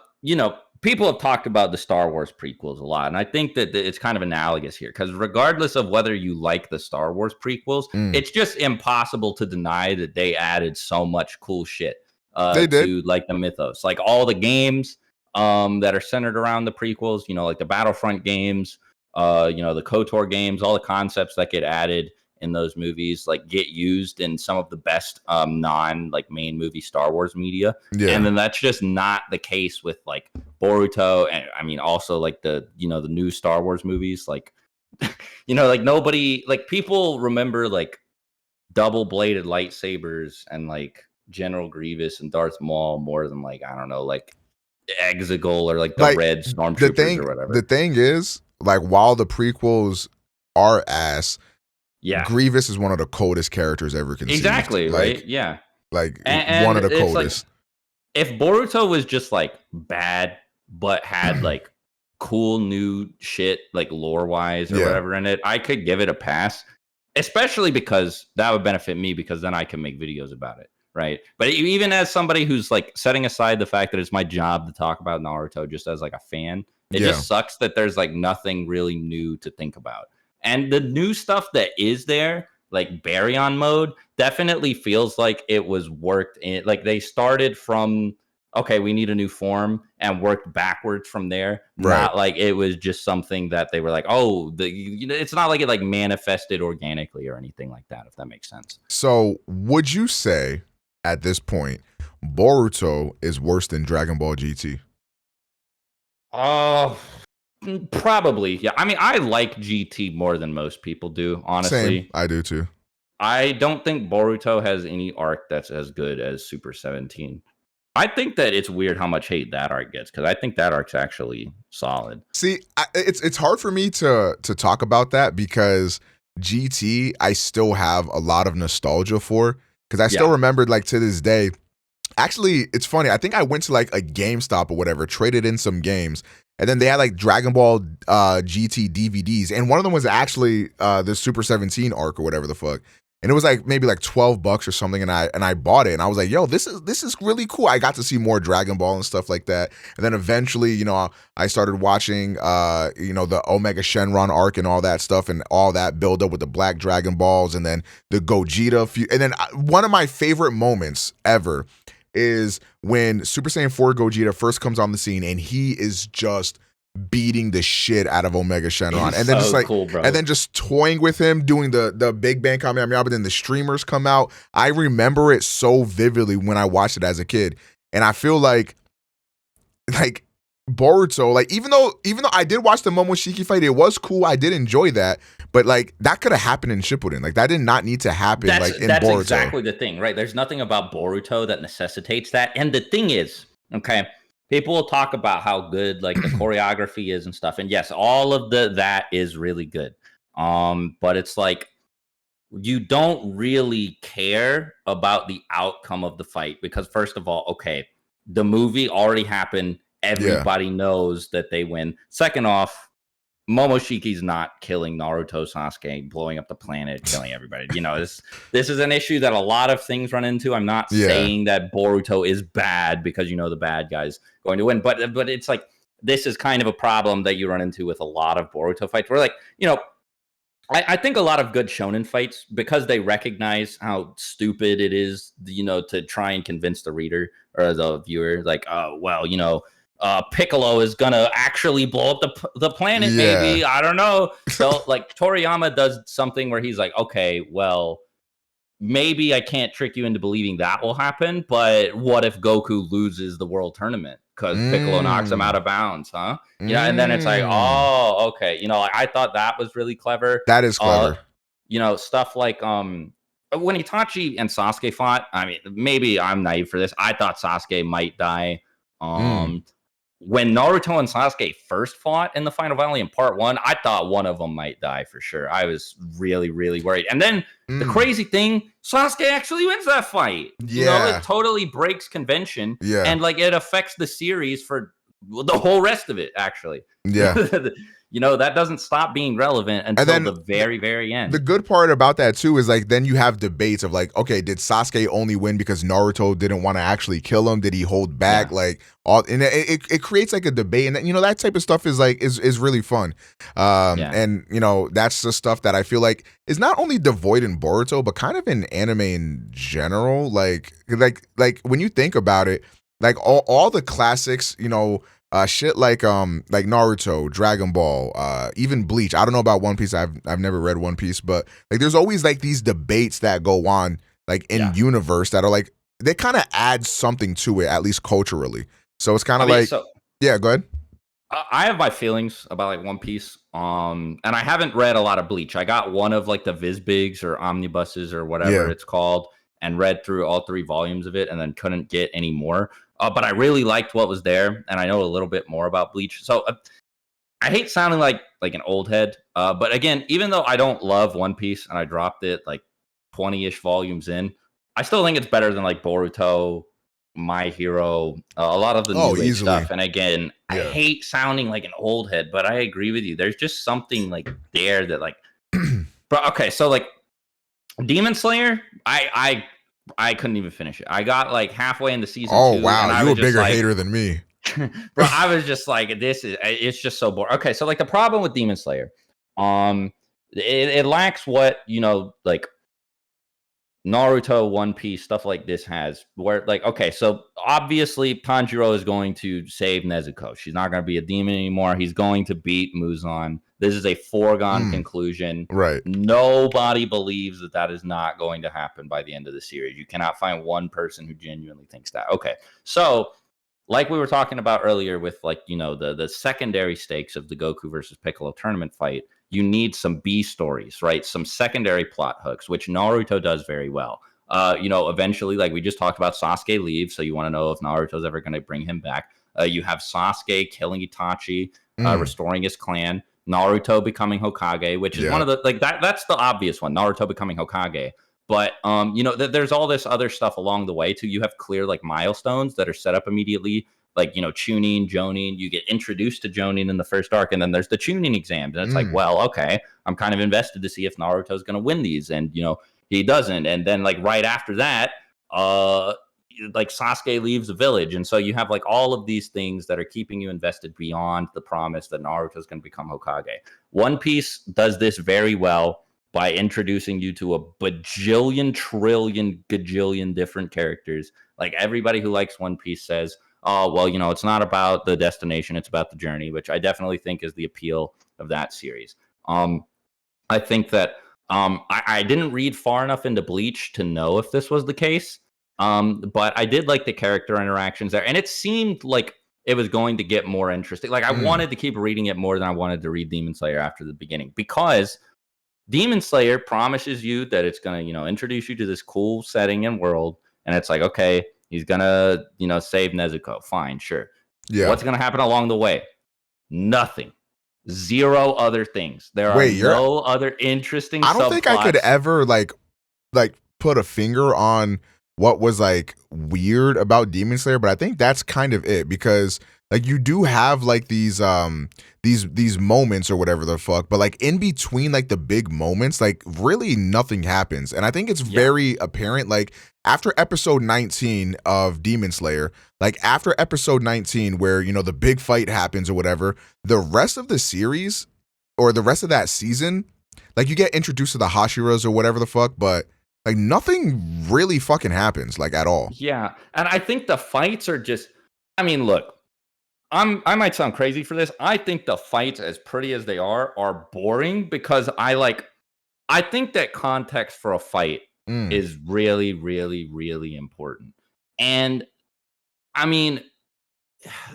people have talked about the Star Wars prequels a lot, and I think that it's kind of analogous here because regardless of whether you like the Star Wars prequels, it's just impossible to deny that they added so much cool shit to like the mythos, like all the games that are centered around the prequels, like the Battlefront games, the KOTOR games, all the concepts that get added in those movies like get used in some of the best non like main movie Star Wars media. And then that's just not the case with like Boruto, and I mean also like the the new Star Wars movies, like like nobody, like people remember like double bladed lightsabers and like General Grievous and Darth Maul more than like I don't know, like Exegol or like the red stormtroopers or whatever. The thing is, like while the prequels are ass, Grievous is one of the coldest characters ever conceived. Exactly, like, right? Yeah. Like and one of the coldest. Like, if Boruto was just like bad, but had like cool new shit, like lore wise or whatever in it, I could give it a pass. Especially because that would benefit me because then I can make videos about it. Right. But even as somebody who's like setting aside the fact that it's my job to talk about Naruto just as like a fan, it just sucks that there's like nothing really new to think about. And the new stuff that is there, like Baryon mode, definitely feels like it was worked in. Like they started from, okay, we need a new form and worked backwards from there. Right. Not like it was just something that they were like, oh, it's not like it like manifested organically or anything like that, if that makes sense. So would you say at this point, Boruto is worse than Dragon Ball GT? Oh, probably. Yeah. I mean, I like GT more than most people do, honestly. Same, I do too. I don't think Boruto has any arc that's as good as Super 17. I think that it's weird how much hate that arc gets because I think that arc's actually solid. See, it's hard for me to talk about that because GT I still have a lot of nostalgia for because I still remembered like to this day. Actually, it's funny. I think I went to like a GameStop or whatever, traded in some games, and then they had like Dragon Ball GT DVDs, and one of them was actually the Super 17 arc or whatever the fuck. And it was like maybe like $12 or something, and I bought it, and I was like, "Yo, this is really cool." I got to see more Dragon Ball and stuff like that, and then eventually, I started watching, the Omega Shenron arc and all that stuff, and all that build up with the Black Dragon Balls, and then the Gogeta. And then one of my favorite moments ever is when Super Saiyan 4 Gogeta first comes on the scene, and he is just beating the shit out of Omega Shenron, and then just like cool, bro. And then just toying with him, doing the Big Bang Kamehameha, but then the streamers come out. I remember it so vividly when I watched it as a kid, and I feel like Boruto, like even though I did watch the Momoshiki fight, it was cool. I did enjoy that, but like that could have happened in Shippuden. Like that did not need to happen. In Boruto. That's exactly the thing, right? There's nothing about Boruto that necessitates that. And the thing is, okay, people will talk about how good like the choreography is and stuff. And yes, all of that is really good. But it's like you don't really care about the outcome of the fight because first of all, okay, the movie already happened. Everybody knows that they win. Second off, Momoshiki's not killing Naruto, Sasuke, blowing up the planet, killing everybody. This is an issue that a lot of things run into. I'm not saying that Boruto is bad because the bad guy's going to win, but it's like this is kind of a problem that you run into with a lot of Boruto fights. Where like I think a lot of good shonen fights, because they recognize how stupid it is, to try and convince the reader or the viewer, like, Piccolo is gonna actually blow up the planet. Maybe, I don't know. So like Toriyama does something where he's like, okay, well, maybe I can't trick you into believing that will happen, but what if Goku loses the world tournament because Piccolo knocks him out of bounds, huh? And then it's like, oh, okay. I thought that was really clever. That is clever. Stuff like when Itachi and Sasuke fought, I mean, maybe I'm naive for this. I thought Sasuke might die. When Naruto and Sasuke first fought in the Final Valley in Part 1, I thought one of them might die for sure. I was really, really worried. And then the crazy thing, Sasuke actually wins that fight. It totally breaks convention. Yeah. And like it affects the series for the whole rest of it, actually. Yeah. That doesn't stop being relevant until the very, very end. The good part about that too is like then you have debates of like, okay, did Sasuke only win because Naruto didn't want to actually kill him? Did he hold back? And it creates like a debate, and that type of stuff is like is really fun. And that's the stuff that I feel like is not only devoid in Boruto, but kind of in anime in general. Like when you think about it, like all the classics, shit like Naruto, Dragon Ball, even Bleach. I don't know about One Piece. I've never read One Piece, but like there's always like these debates that go on like in universe that are like they kind of add something to it, at least culturally. So it's kind of go ahead. I have my feelings about like One Piece. And I haven't read a lot of Bleach. I got one of like the Vizbigs or omnibuses or whatever it's called, and read through all 3 volumes of it, and then couldn't get any more. But I really liked what was there, and I know a little bit more about Bleach. So I hate sounding like an old head. But again, even though I don't love One Piece and I dropped it like 20-ish volumes in, I still think it's better than like Boruto, My Hero, a lot of the new age stuff. And again, I hate sounding like an old head, but I agree with you. There's just something like there that like, but okay. So like Demon Slayer, I couldn't even finish it. I got like halfway into season 2. Oh wow, you're a bigger hater than me. Bro, I was just like, it's just so boring. Okay, so like the problem with Demon Slayer, it lacks what, like Naruto, One Piece, stuff like this has, where like, okay, so obviously Tanjiro is going to save Nezuko. She's not going to be a demon anymore. He's going to beat Muzan. This is a foregone conclusion. Right. Nobody believes that that is not going to happen by the end of the series. You cannot find one person who genuinely thinks that. Okay, so like we were talking about earlier with like, the secondary stakes of the Goku versus Piccolo tournament fight, you need some B stories, right? Some secondary plot hooks, which Naruto does very well. Eventually, like we just talked about, Sasuke leaves, so you want to know if Naruto's ever going to bring him back. You have Sasuke killing Itachi, restoring his clan. Naruto becoming Hokage, which is one of the like that's the obvious one. Naruto becoming Hokage. But there's all this other stuff along the way too. You have clear like milestones that are set up immediately, like Chunin, Jonin. You get introduced to Jonin in the first arc, and then there's the Chunin exams, and it's like, well, okay, I'm kind of invested to see if Naruto's going to win these, and he doesn't. And then like right after that, like Sasuke leaves the village, and so you have like all of these things that are keeping you invested beyond the promise that Naruto's going to become Hokage. One Piece does this very well by introducing you to a bajillion, trillion, gajillion different characters. Like everybody who likes One Piece says, oh, well, it's not about the destination, it's about the journey, which I definitely think is the appeal of that series. I think that I didn't read far enough into Bleach to know if this was the case, but I did like the character interactions there, and it seemed like it was going to get more interesting. Like I wanted to keep reading it more than I wanted to read Demon Slayer after the beginning, because Demon Slayer promises you that it's going to, introduce you to this cool setting and world. And it's like, okay, he's going to, save Nezuko. Fine, sure. Yeah. What's going to happen along the way? Nothing. Zero other things. There are no other interesting I don't think I could ever like put a finger on what was like weird about Demon Slayer, but I think that's kind of it, because like you do have like these moments or whatever the fuck, but like in between like the big moments, like really nothing happens. And I think it's very apparent, like after episode 19 of Demon Slayer, like after episode 19 where, the big fight happens or whatever, the rest of the series or the rest of that season, like you get introduced to the Hashiras or whatever the fuck, but like nothing really fucking happens like at all. Yeah. And I think the fights are just, I mean, look, I might sound crazy for this. I think the fights, as pretty as they are boring, because I think that context for a fight is really, really, really important. And I mean,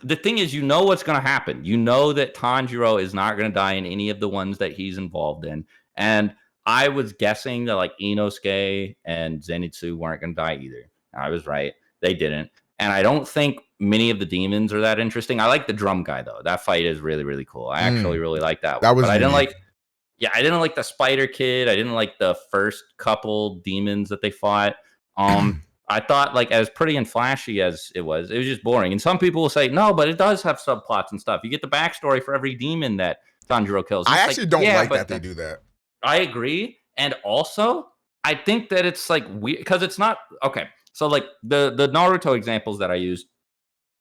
the thing is, what's going to happen. You know that Tanjiro is not going to die in any of the ones that he's involved in. And I was guessing that like Inosuke and Zenitsu weren't going to die either. I was right. They didn't. And I don't think many of the demons are that interesting. I like the drum guy though. That fight is really, really cool. I actually really like that one. But I didn't like the Spider Kid. I didn't like the first couple demons that they fought. I thought like as pretty and flashy as it was just boring. And some people will say, no, but it does have subplots and stuff. You get the backstory for every demon that Tanjiro kills. I actually don't like that they do that. I agree. And also, I think that it's like weird because it's not okay. So like the Naruto examples that I used,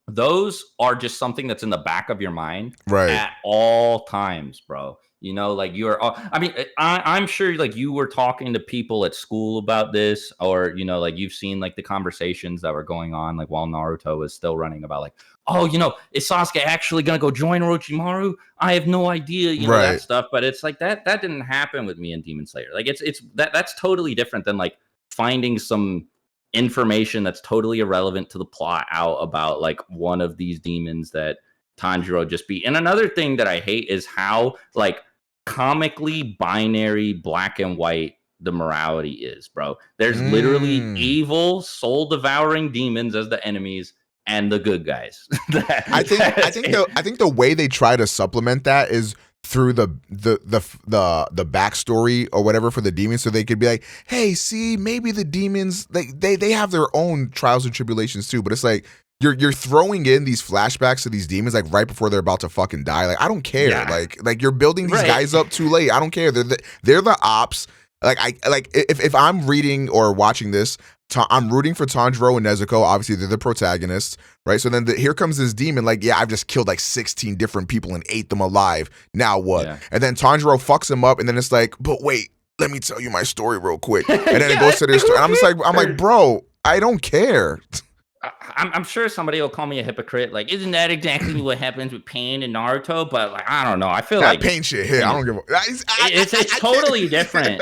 those are just something that's in the back of your mind at all times, bro. Like I'm sure like you were talking to people at school about this, or, like you've seen like the conversations that were going on like while Naruto was still running about like, oh, is Sasuke actually going to go join Orochimaru? I have no idea, that stuff. But it's like that didn't happen with me in Demon Slayer. Like that's totally different than like finding some information that's totally irrelevant to the plot out about like one of these demons that Tanjiro just beat. And another thing that I hate is how like comically binary black and white the morality is, bro. There's literally evil soul devouring demons as the enemies and the good guys. I think the way they try to supplement that is through the backstory or whatever for the demons, so they could be like, hey, see, maybe the demons they have their own trials and tribulations too, but it's like you're throwing in these flashbacks to these demons like right before they're about to fucking die. Like I don't care. Yeah. Like you're building these guys up too late. I don't care. They're the ops. Like if I'm reading or watching this, I'm rooting for Tanjiro and Nezuko. Obviously, they're the protagonists, right? So then here comes this demon, like, yeah, I've just killed like 16 different people and ate them alive. Now what? Yeah. And then Tanjiro fucks him up, and then it's like, but wait, let me tell you my story real quick. And then Yeah, it goes to their story. I'm just like, bro, I don't care. I'm sure somebody will call me a hypocrite. Like, isn't that exactly what happens with Pain and Naruto? But like, I don't know. I feel That like Pain shit here. I don't give a. it's totally different.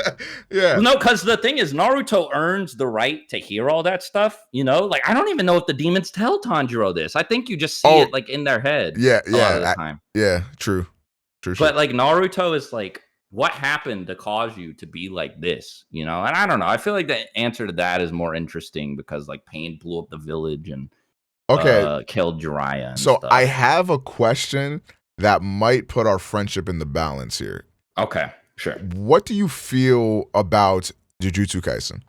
Yeah. No, because the thing is, Naruto earns the right to hear all that stuff. You know, like I don't even know if the demons tell Tanjiro this. I think you just see it like in their head. Yeah, a lot of the time. Yeah, true. But like Naruto is like, what happened to cause you to be like this? You know, and I don't know. I feel like the answer to that is more interesting because like Pain blew up the village and killed Jiraiya. And so stuff. I have a question that might put our friendship in the balance here. Okay, sure. What do you feel about Jujutsu Kaisen?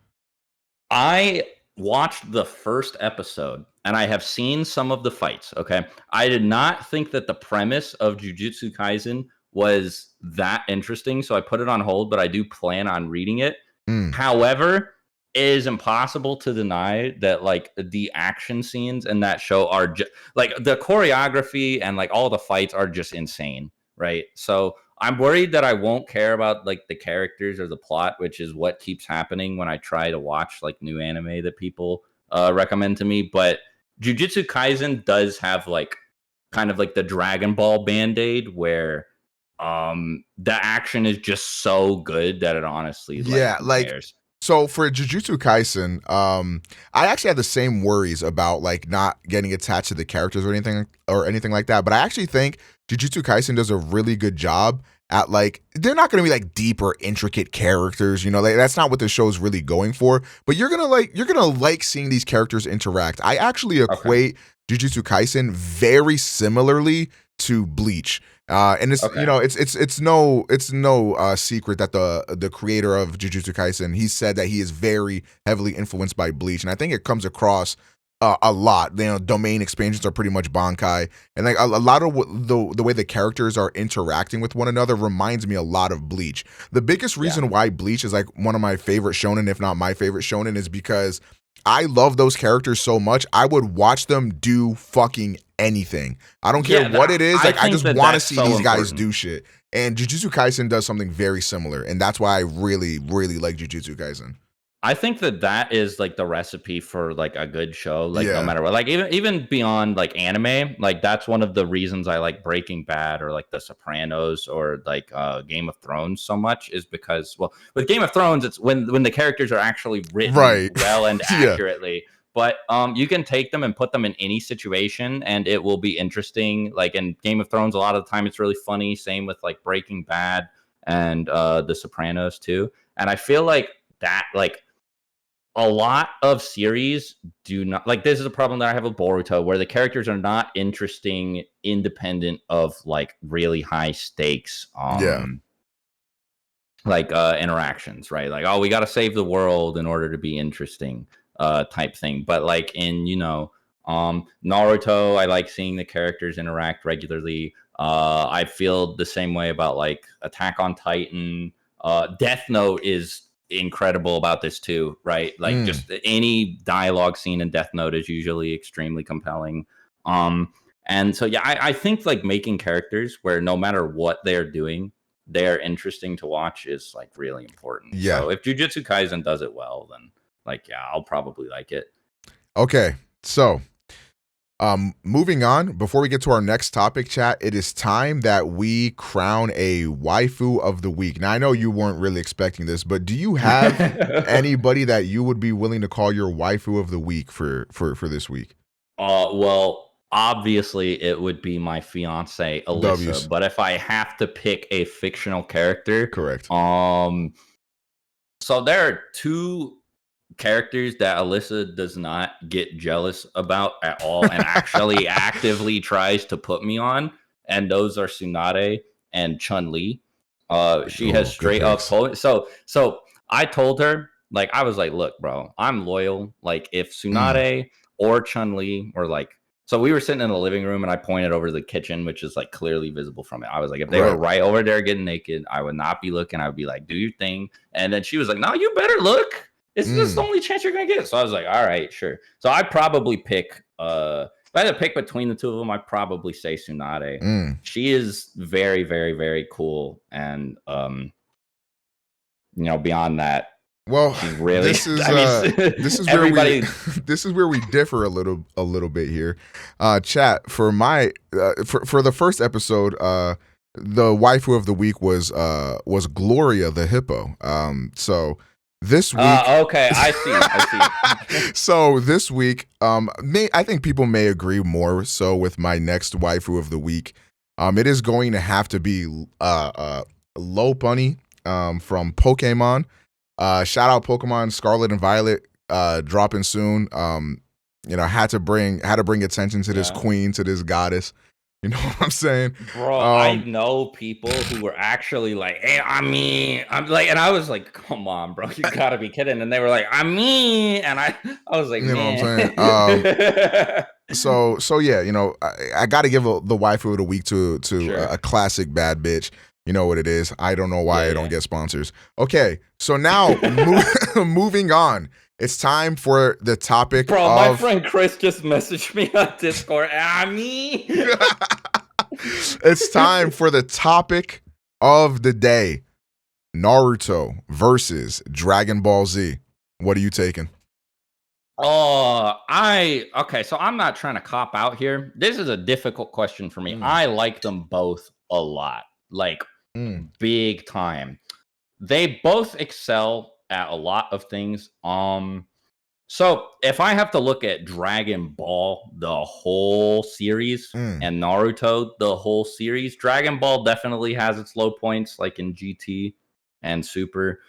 I watched the first episode and I have seen some of the fights. Okay. I did not think that the premise of Jujutsu Kaisen was that interesting. So I put it on hold, but I do plan on reading it. However, it is impossible to deny that like the action scenes in that show are like the choreography and like all the fights are just insane. Right. So I'm worried that I won't care about like the characters or the plot, which is what keeps happening when I try to watch like new anime that people recommend to me. But Jujutsu Kaisen does have like kind of like the Dragon Ball Band-Aid where the action is just so good that it honestly cares. So for Jujutsu Kaisen, I actually had the same worries about like not getting attached to the characters or anything like that. But I actually think Jujutsu Kaisen does a really good job at like they're not going to be like deep or intricate characters, you know, like that's not what the show's really going for. But you're gonna like seeing these characters interact. I actually equate Jujutsu Kaisen very similarly to Bleach. And it's you know it's no secret that the creator of Jujutsu Kaisen, he said that he is very heavily influenced by Bleach, and I think it comes across a lot. You know, domain expansions are pretty much Bankai, and like a lot of the way the characters are interacting with one another reminds me a lot of Bleach. The biggest reason why Bleach is like one of my favorite shonen, if not my favorite shonen, is because I love those characters so much. I would watch them do fucking anything. I don't care what it is. Like I just want to see these guys do shit. And Jujutsu Kaisen does something very similar, and that's why I really, really like Jujutsu Kaisen. I think that is like the recipe for like a good show, like no matter what, like even beyond like anime, like that's one of the reasons I like Breaking Bad or like The Sopranos or like Game of Thrones so much is because, well, with Game of Thrones, it's when the characters are actually written well and accurately. But you can take them and put them in any situation and it will be interesting. Like in Game of Thrones, a lot of the time it's really funny. Same with like Breaking Bad and The Sopranos too. And I feel like that like a lot of series do not like this is a problem that I have with Boruto where the characters are not interesting independent of like really high stakes like interactions, right? Like, oh, we got to save the world in order to be interesting type thing. But like in, you know, Naruto, I like seeing the characters interact regularly. I feel the same way about like Attack on Titan. Death Note is incredible about this too, right? Like just any dialogue scene in Death Note is usually extremely compelling. And so yeah, I think like making characters where no matter what they're doing, they're interesting to watch is like really important. Yeah. So if Jujutsu Kaisen does it well, then like yeah, I'll probably like it. Okay, so moving on, before we get to our next topic, chat, it is time that we crown a waifu of the week. Now, I know you weren't really expecting this, but do you have anybody that you would be willing to call your waifu of the week for this week? Well, obviously it would be my fiance Alyssa, W's. but if I have to pick a fictional character, Correct. So there are two characters that Alyssa does not get jealous about at all and actually actively tries to put me on, and those are Tsunade and Chun-Li. She has straight up told me. So I told her, like, I was like, look, bro, I'm loyal. Like, if Tsunade or Chun-Li were like, so we were sitting in the living room and I pointed over to the kitchen, which is like clearly visible from it. I was like, if they were right over there getting naked, I would not be looking. I would be like, do your thing. And then she was like, no, you better look. This is the only chance you're gonna get. So I was like, all right, sure. So I probably pick if I had to pick between the two of them, I'd probably say Tsunade. She is very, very, very cool. And beyond that, well, she's really this is this is everybody. where we this is where we differ a little bit here. Chat, for my for the first episode, the waifu of the week was Gloria the hippo. So this week, okay, I see. So this week, I think people may agree more so with my next waifu of the week. It is going to have to be Low Bunny from Pokemon. Shout out Pokemon Scarlet and Violet dropping soon. Had to bring attention to this queen, to this goddess. You know what I'm saying? Bro, I know people who were actually like, hey, I'm like, and I was like, come on, bro, you gotta be kidding. And they were like, and I was like, you know what I'm saying? So yeah, I gotta give the waifu of the week to Sure. a classic bad bitch. You know what it is. I don't know why I don't get sponsors. Okay, so now moving on. It's time for the topic. Bro, my friend Chris just messaged me on Discord. It's time for the topic of the day. Naruto versus Dragon Ball Z. What are you taking? Okay, so I'm not trying to cop out here. This is a difficult question for me. I like them both a lot. Like, big time. They both excel at a lot of things. So if I have to look at Dragon Ball, the whole series, and Naruto, the whole series, Dragon Ball definitely has its low points, like in GT and Super.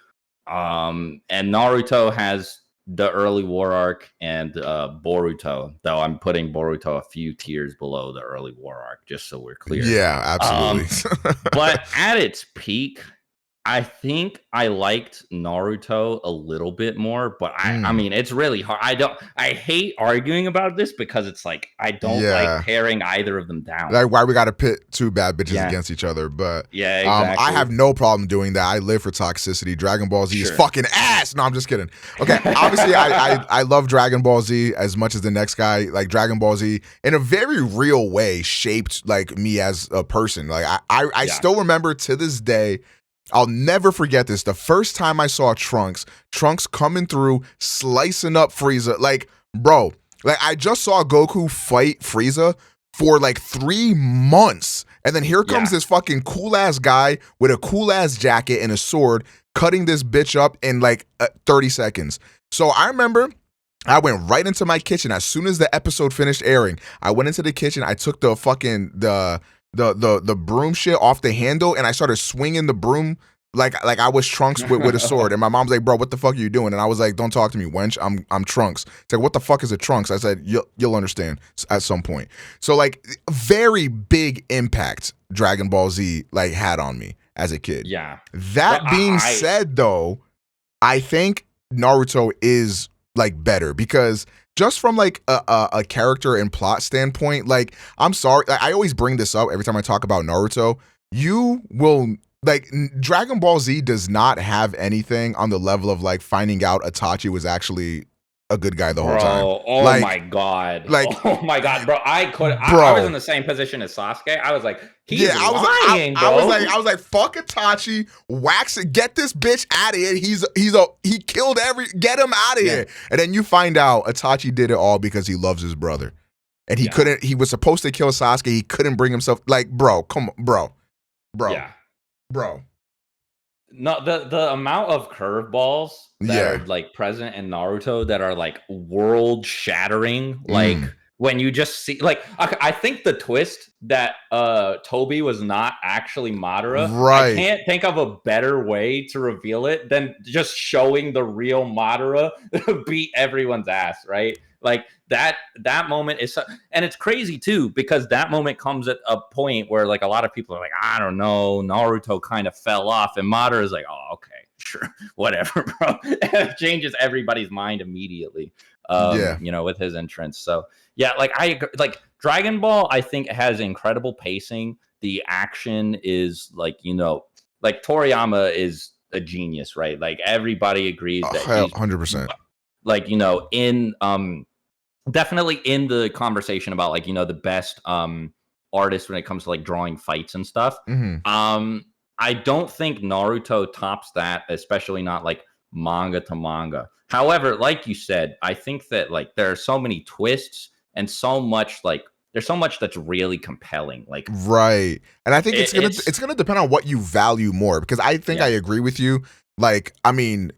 And Naruto has the early war arc and Boruto, though I'm putting Boruto a few tiers below the early war arc, just so we're clear. Yeah, absolutely. But at its peak, I think I liked Naruto a little bit more, but I mean, it's really hard. I hate arguing about this because it's like, I don't like tearing either of them down. Like, why we got to pit two bad bitches against each other. But exactly. I have no problem doing that. I live for toxicity. Dragon Ball Z is fucking ass. No, I'm just kidding. Okay, obviously, I love Dragon Ball Z as much as the next guy. Like, Dragon Ball Z, in a very real way, shaped, like, me as a person. Like, I still remember to this day, I'll never forget this. The first time I saw Trunks coming through, slicing up Frieza. Like, bro, like, I just saw Goku fight Frieza for like 3 months. And then here comes this fucking cool ass guy with a cool ass jacket and a sword cutting this bitch up in like 30 seconds. So I remember I went right into my kitchen as soon as the episode finished airing. I went into the kitchen. I took the fucking the broom shit off the handle and I started swinging the broom like I was Trunks with a sword. And my mom's like, bro, what the fuck are you doing? And I was like, don't talk to me, wench. I'm Trunks. It's like, what the fuck is a Trunks? I said, you'll understand at some point. So like, very big impact Dragon Ball Z like had on me as a kid. Yeah. That being said, though, I think Naruto is like better because just from like a character and plot standpoint, like, I'm sorry, I always bring this up every time I talk about Naruto. You will, like, Dragon Ball Z does not have anything on the level of like finding out Itachi was actually a good guy the whole time. Oh like, my god! Like, oh my god, bro! I was in the same position as Sasuke. I was like, he's lying, bro. I was like, fuck Itachi, wax it, get this bitch out of here. He killed get him out of here. And then you find out Itachi did it all because he loves his brother, and he couldn't. He was supposed to kill Sasuke. He couldn't bring himself. Like, bro, come on, bro. No, the amount of curveballs that are like present in Naruto that are like world shattering, like when you just see, like, I think the twist that Toby was not actually Madara, I can't think of a better way to reveal it than just showing the real Madara beat everyone's ass, right? Like that moment is, and it's crazy too, because that moment comes at a point where like a lot of people are like, I don't know, Naruto kind of fell off, and Madara is like, oh, okay, sure, whatever, bro. And it changes everybody's mind immediately, with his entrance. So yeah, like Dragon Ball, I think has incredible pacing. The action is like, like Toriyama is a genius, right? Like everybody agrees that Hell, he's 100%. like, in definitely in the conversation about like, the best artist when it comes to like drawing fights and stuff. Hmm. Um I don't think Naruto tops that, especially not like manga to manga. However, like you said, I think that like there are so many twists and so much like there's so much that's really compelling. Like Right. And I think it's it's gonna depend on what you value more, because I think I yeah, agree with you. Like, I mean,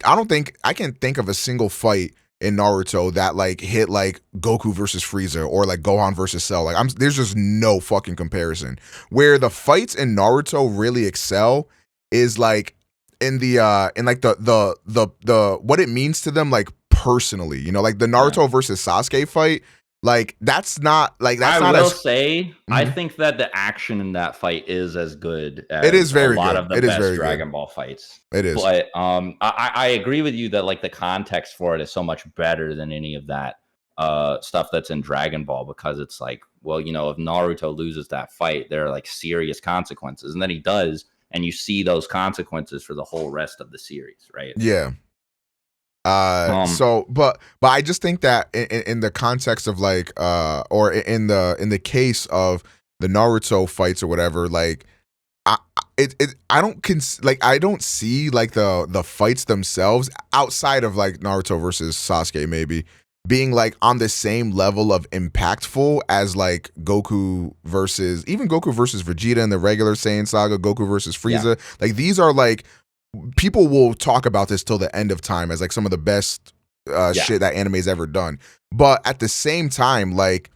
I don't think I can think of a single fight in Naruto that like hit like Goku versus Frieza or like Gohan versus Cell. Like, there's just no fucking comparison. Where the fights in Naruto really excel is like in like the what it means to them, like personally, like the yeah. Naruto versus Sasuke fight. Like that's I not will as. say, I Mhm. think that the action in that fight is as good It is as a very lot good. of the It is best very good. Dragon Ball fights. It is. But I agree with you that like the context for it is so much better than any of that stuff that's in Dragon Ball, because it's like, well, if Naruto loses that fight, there are like serious consequences, and then he does, and you see those consequences for the whole rest of the series, right? Yeah. Um, So but I just think that in the context of like or in the case of the Naruto fights or whatever, like I don't like I don't see like the fights themselves outside of like Naruto versus Sasuke maybe being like on the same level of impactful as like Goku versus Vegeta in the regular Saiyan saga, Goku versus yeah, Frieza. Like, these are like, people will talk about this till the end of time as like some of the best yeah, shit that anime's ever done. But at the same time, like,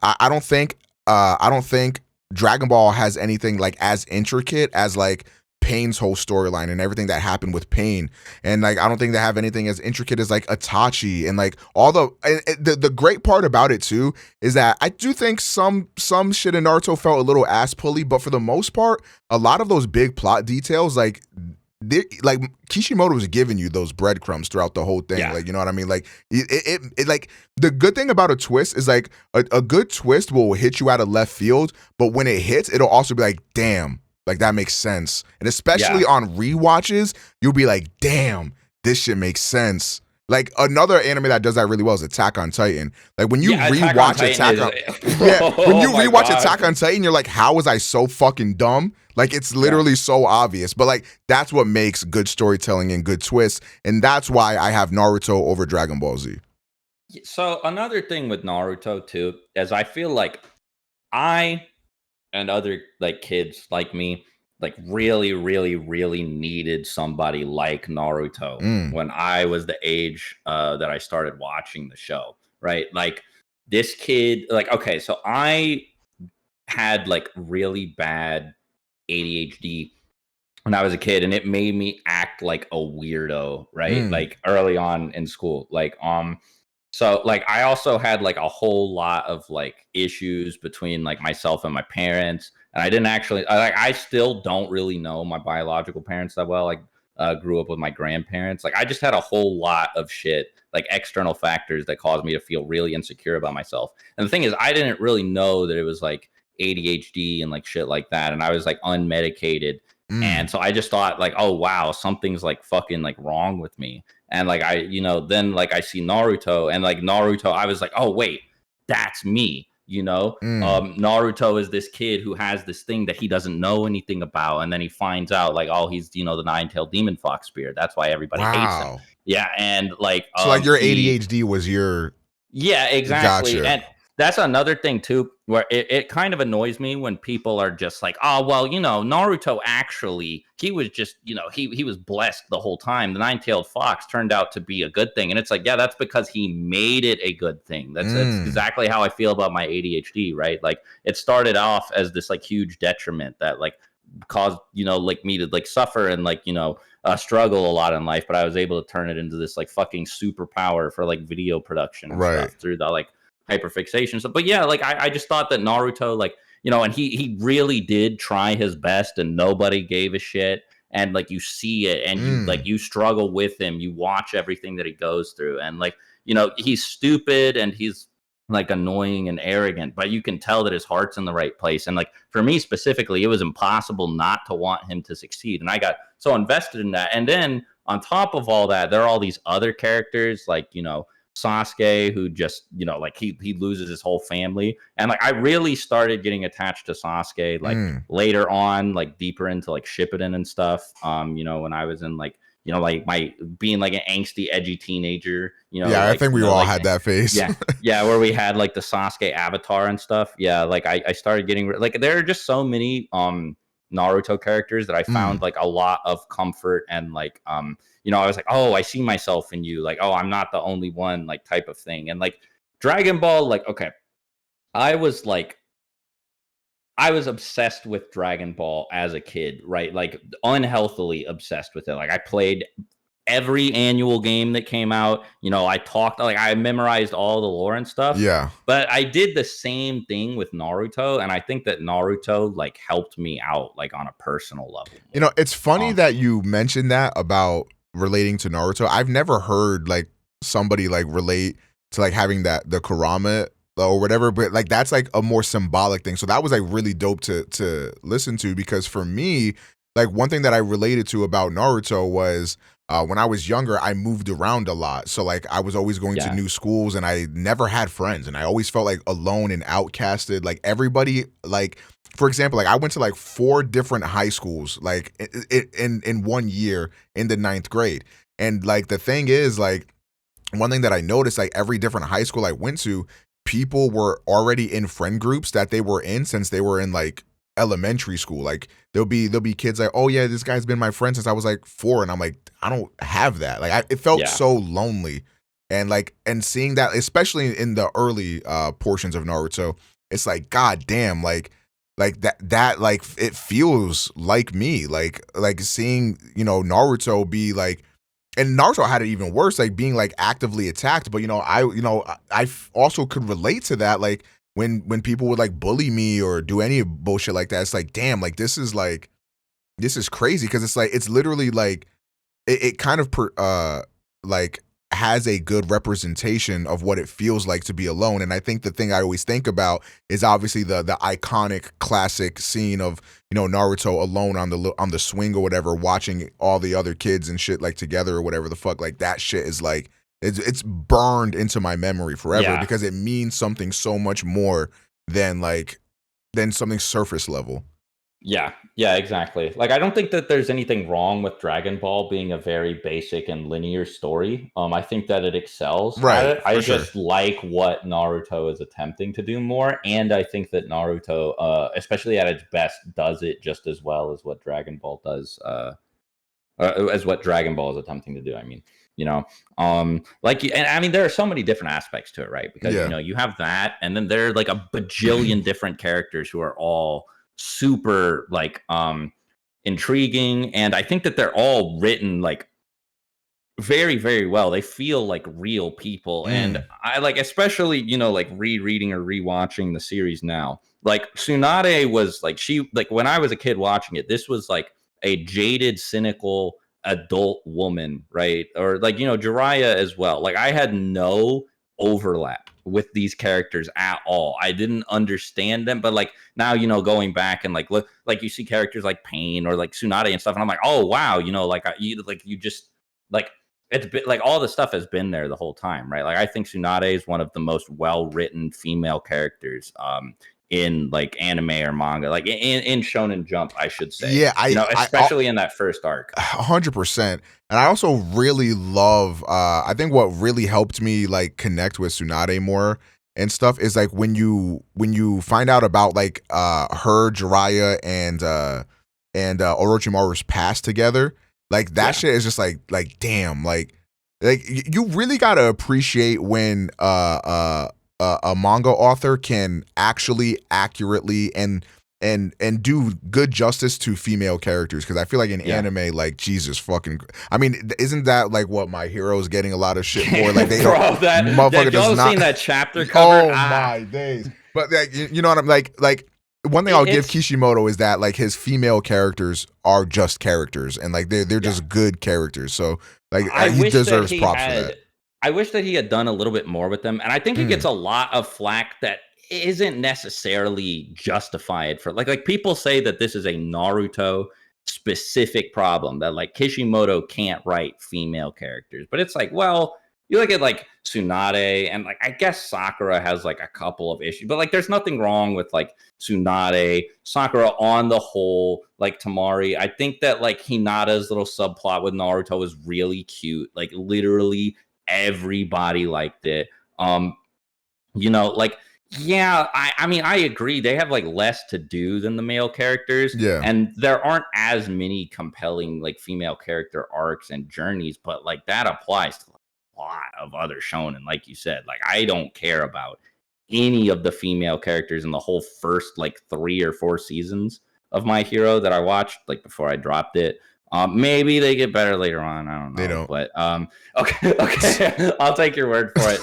I don't think Dragon Ball has anything like as intricate as like Pain's whole storyline and everything that happened with Pain. And like, I don't think they have anything as intricate as like Itachi and like all the great part about it too is that I do think some shit in Naruto felt a little ass pulley, but for the most part, a lot of those big plot details, like Kishimoto was giving you those breadcrumbs throughout the whole thing. yeah, Like, you know what I mean? Like, it like, the good thing about a twist is like a good twist will hit you out of left field, but when it hits, it'll also be like, damn, like that makes sense. And especially yeah, on rewatches, you'll be like, damn, this shit makes sense. Like, another anime that does that really well is Attack on Titan. Like, when you yeah. Attack on rewatch Titan Attack is on yeah, when oh you my rewatch god. Attack on Titan, you're like, how was I so fucking dumb? Like, it's Yeah. literally so obvious. But like, that's what makes good storytelling and good twists. And that's why I have Naruto over Dragon Ball Z. So another thing with Naruto too is I feel like I and other like kids like me like really really really needed somebody like Naruto Mm. when I was the age that I started watching the show, right? Like this kid, like, okay, so I had like really bad ADHD when I was a kid, and it made me act like a weirdo, right? Mm. Like early on in school. So like I also had like a whole lot of like issues between like myself and my parents. And I didn't actually I still don't really know my biological parents that well. Like grew up with my grandparents. Like I just had a whole lot of shit, like external factors that caused me to feel really insecure about myself. And the thing is, I didn't really know that it was like ADHD and like shit like that. And I was like unmedicated. Mm. And so I just thought like, oh wow, something's like fucking like wrong with me. And like then like I see Naruto, and like Naruto, I was like, oh wait, that's me. Mm. Naruto is this kid who has this thing that he doesn't know anything about, and then he finds out like, oh, he's the nine-tailed demon fox spirit. That's why everybody hates him. Wow. Yeah, and like So like, your he ADHD was your. yeah, exactly. Gotcha. And that's another thing too, where it kind of annoys me when people are just like, oh, well, Naruto actually, he was just, he was blessed the whole time. The nine-tailed fox turned out to be a good thing. And it's like, yeah, that's because he made it a good thing. That's Mm. exactly how I feel about my ADHD, right? Like it started off as this like huge detriment that like caused, like me to like suffer and like, struggle a lot in life, but I was able to turn it into this like fucking superpower for like video production and Right. stuff through the like hyperfixation stuff. But yeah, like I just thought that Naruto, like, and he really did try his best and nobody gave a shit. And like you see it and Mm. you struggle with him, you watch everything that he goes through, and like, he's stupid and he's like annoying and arrogant, but you can tell that his heart's in the right place. And like for me specifically, it was impossible not to want him to succeed. And I got so invested in that. And then on top of all that, there are all these other characters like, you know, Sasuke, who just, you know, like he loses his whole family. And like I really started getting attached to Sasuke like later on, like deeper into like Shippuden and stuff. You know, when I was in like, you know, like my being like an angsty, edgy teenager, you know. Yeah, like, I think we you know, all like, had that phase. Yeah. Yeah. Where we had like the Sasuke avatar and stuff. Yeah. Like I started getting like, there are just so many Naruto characters that I found like a lot of comfort and like, you know, I was like, oh, I see myself in you. Like, oh, I'm not the only one, like type of thing. And like Dragon Ball, like, okay, I was obsessed with Dragon Ball as a kid, right? Like unhealthily obsessed with it. Like I played every annual game that came out. You know, I memorized all the lore and stuff. Yeah. But I did the same thing with Naruto, and I think that Naruto like helped me out like on a personal level. You know, it's funny that you mentioned that about relating to Naruto. I've never heard like somebody like relate to like having the Kurama or whatever, but like that's like a more symbolic thing. So that was like really dope to listen to, because for me, like one thing that I related to about Naruto was when I was younger, I moved around a lot. So like I was always going to new schools and I never had friends, and I always felt like alone and outcasted. Like everybody, like for example, like I went to like 4 different high schools like in 1 year in the 9th grade. And like the thing is, like one thing that I noticed, like every different high school I went to, people were already in friend groups that they were in since they were in like elementary school. Like there'll be kids like, oh yeah, this guy's been my friend since I was like 4, and I'm like, I don't have that. Like it felt so lonely, and like seeing that, especially in the early portions of Naruto, it's like, god damn, like that like it feels like me, like seeing, you know, Naruto be like. And Naruto had it even worse, like being like actively attacked. But I also could relate to that, like when people would like bully me or do any bullshit like that. It's like, damn, like this is crazy, because it's like it's literally like it kind of like has a good representation of what it feels like to be alone. And I think the thing I always think about is obviously the iconic classic scene of, you know, Naruto alone on the swing or whatever, watching all the other kids and shit like together or whatever the fuck. Like that shit is like it's burned into my memory forever, because it means something so much more than something surface level. Yeah, exactly. Like I don't think that there's anything wrong with Dragon Ball being a very basic and linear story. I think that it excels at it. I just like what Naruto is attempting to do more, and I think that Naruto, especially at its best, does it just as well as what Dragon Ball does. As what Dragon Ball is attempting to do. I mean, you know, like, and I mean, there are so many different aspects to it, right? Because you know, you have that, and then there are like a bajillion different characters who are all super like intriguing, and I think that they're all written like very, very well. They feel like real people, and I like, especially, you know, like rereading or rewatching the series now. Like Tsunade was like, she like when I was a kid watching it, this was like a jaded, cynical adult woman, right? Or like, you know, Jiraiya as well. Like I had no overlap with these characters at all. I didn't understand them, but like now, you know, going back and like look, like you see characters like Pain or like Tsunade and stuff, and I'm like, oh wow, you know, like you just like, it's been like all the stuff has been there the whole time, right? Like I think Tsunade is one of the most well-written female characters in like anime or manga, like in Shonen Jump, I should say. Yeah, you know, especially in that first arc. 100%. And I also really love, I think what really helped me like connect with Tsunade more and stuff is like when you find out about like her, Jiraiya, and Orochimaru's past together, like that shit is just like damn, like you really gotta appreciate when a manga author can actually accurately and do good justice to female characters, because I feel like in anime, like Jesus fucking, I mean, isn't that like what My Hero is getting a lot of shit for? Like they Bro, that motherfucker does not seen that chapter cover. Oh my days! But like, you know what I'm like one thing I'll give Kishimoto is that like his female characters are just characters, and like they're just good characters. So like he deserves props for that. I wish that he had done a little bit more with them. And I think he gets Mm, a lot of flack that isn't necessarily justified for like people say that this is a Naruto specific problem, that like Kishimoto can't write female characters. But it's like, well, you look at like Tsunade and like I guess Sakura has like a couple of issues, but like there's nothing wrong with like Tsunade, Sakura on the whole, like Tamari. I think that like Hinata's little subplot with Naruto was really cute. Like literally everybody liked it. Um, like yeah, I mean I agree. They have like less to do than the male characters, yeah. and there aren't as many compelling like female character arcs and journeys, but like that applies to a lot of other shonen. Like you said, like I don't care about any of the female characters in the whole first like 3 or 4 seasons of My Hero that I watched like before I dropped it. Maybe they get better later on. I don't They know, don't. but okay, okay, I'll take your word for it.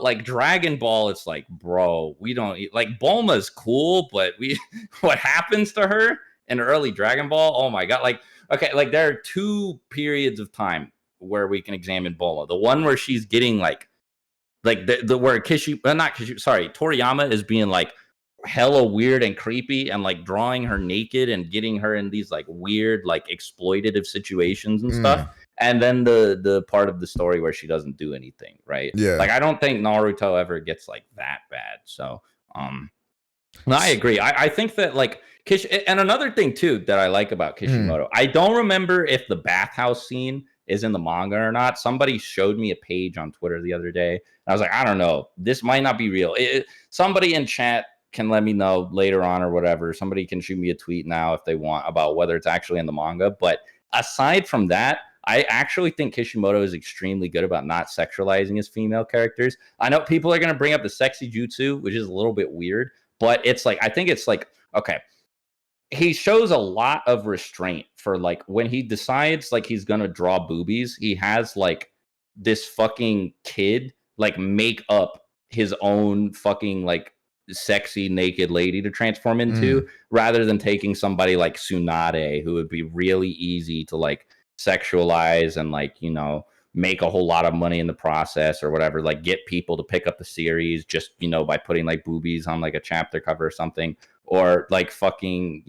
Like Dragon Ball, it's like, bro, we don't like Bulma's cool, but we what happens to her in early Dragon Ball? Oh my god! Like, okay, like there are 2 periods of time where we can examine Bulma. The one where she's getting like the where not Kishi, sorry, Toriyama is being like hella weird and creepy and like drawing her naked and getting her in these like weird like exploitative situations and stuff. Mm, And then the part of the story where she doesn't do anything, right? yeah. Like I don't think Naruto ever gets like that bad. So no, I agree. I think that like and another thing too that I like about Mm, Kishimoto, I don't remember if the bathhouse scene is in the manga or not. Somebody showed me a page on Twitter the other day. And I was like, I don't know. This might not be real. Somebody in chat can let me know later on or whatever. Somebody can shoot me a tweet now if they want about whether it's actually in the manga. But aside from that, I actually think Kishimoto is extremely good about not sexualizing his female characters. I know people are going to bring up the sexy jutsu, which is a little bit weird, but it's like, I think it's like, okay, he shows a lot of restraint for like when he decides like he's gonna draw boobies, he has like this fucking kid like make up his own fucking like sexy naked lady to transform mm, into, rather than taking somebody like Tsunade, who would be really easy to like sexualize and like make a whole lot of money in the process or whatever, like get people to pick up the series just by putting like boobies on like a chapter cover or something, or like fucking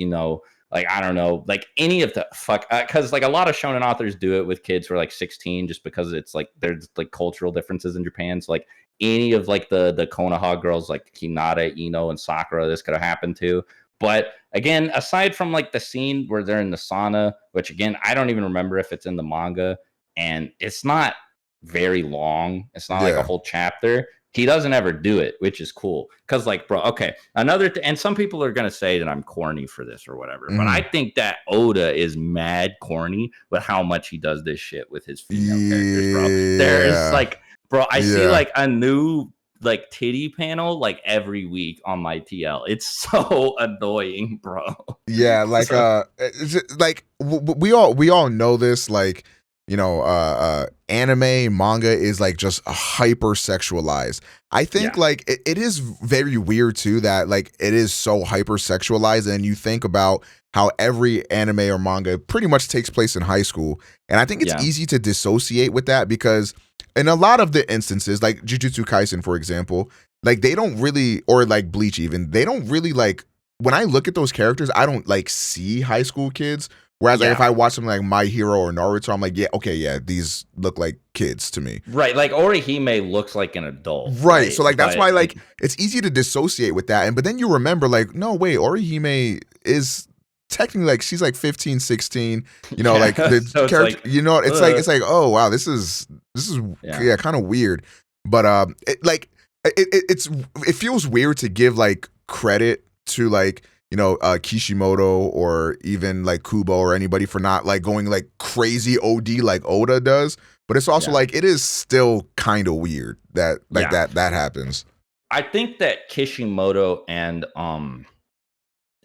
like I don't know, like any of the fuck, because like a lot of shonen authors do it with kids who are like 16 just because it's like there's like cultural differences in Japan. So like any of like the Konoha girls like Hinata, Ino, and Sakura, this could have happened to. But again, aside from like the scene where they're in the sauna, which again I don't even remember if it's in the manga, and it's not very long, it's not like a yeah. whole chapter, he doesn't ever do it, which is cool. Because like, bro, okay, and some people are gonna say that I'm corny for this or whatever, but I Mm, think that Oda is mad corny with how much he does this shit with his female characters, bro. There's yeah. like, bro, I see Yeah. like a new like titty panel like every week on my TL. It's so annoying, bro. Yeah, like So like we all know this, like anime manga is like just hyper sexualized. I think yeah, like it is very weird too that like it is so hyper sexualized, and you think about how every anime or manga pretty much takes place in high school, and I think it's yeah, easy to dissociate with that because in a lot of the instances, like Jujutsu Kaisen for example, like they don't really, or like Bleach even, they don't really like, when I look at those characters, I don't like see high school kids. Whereas like if yeah. I watch something like My Hero or Naruto, I'm like, yeah, okay, yeah, these look like kids to me. Right, like Orihime looks like an adult, Right. right? So like that's But why like, like it's easy to dissociate with that. And but then you remember like, no, wait, Orihime is technically like she's like 15, 16, like yeah. the So it's character, like, it's like, oh wow, this is yeah, yeah, kind of weird. But it feels weird to give like credit to like Kishimoto or even like Kubo or anybody for not like going like crazy OD like Oda does, but it's also yeah, like it is still kind of weird that like yeah. that happens. I think that Kishimoto and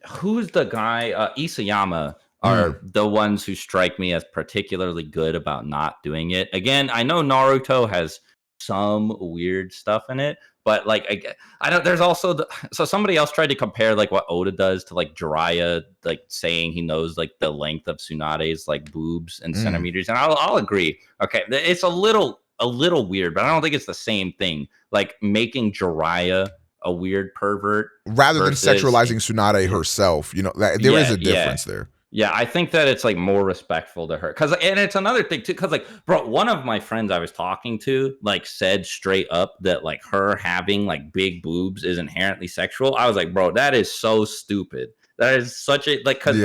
who's the guy? Isayama Mm, are the ones who strike me as particularly good about not doing it. Again, I know Naruto has some weird stuff in it, but like I don't. There's also so somebody else tried to compare like what Oda does to like Jiraiya, like saying he knows like the length of Tsunade's like boobs and mm, centimeters, and I'll agree. Okay, it's a little a little weird, but I don't think it's the same thing. Like making Jiraiya a weird pervert Rather than versus sexualizing Tsunade herself, there is a difference there. Yeah, I think that it's like more respectful to her. And it's another thing too, because like, bro, one of my friends I was talking to like said straight up that like her having like big boobs is inherently sexual. I was like, bro, that is so stupid. That is such a like, because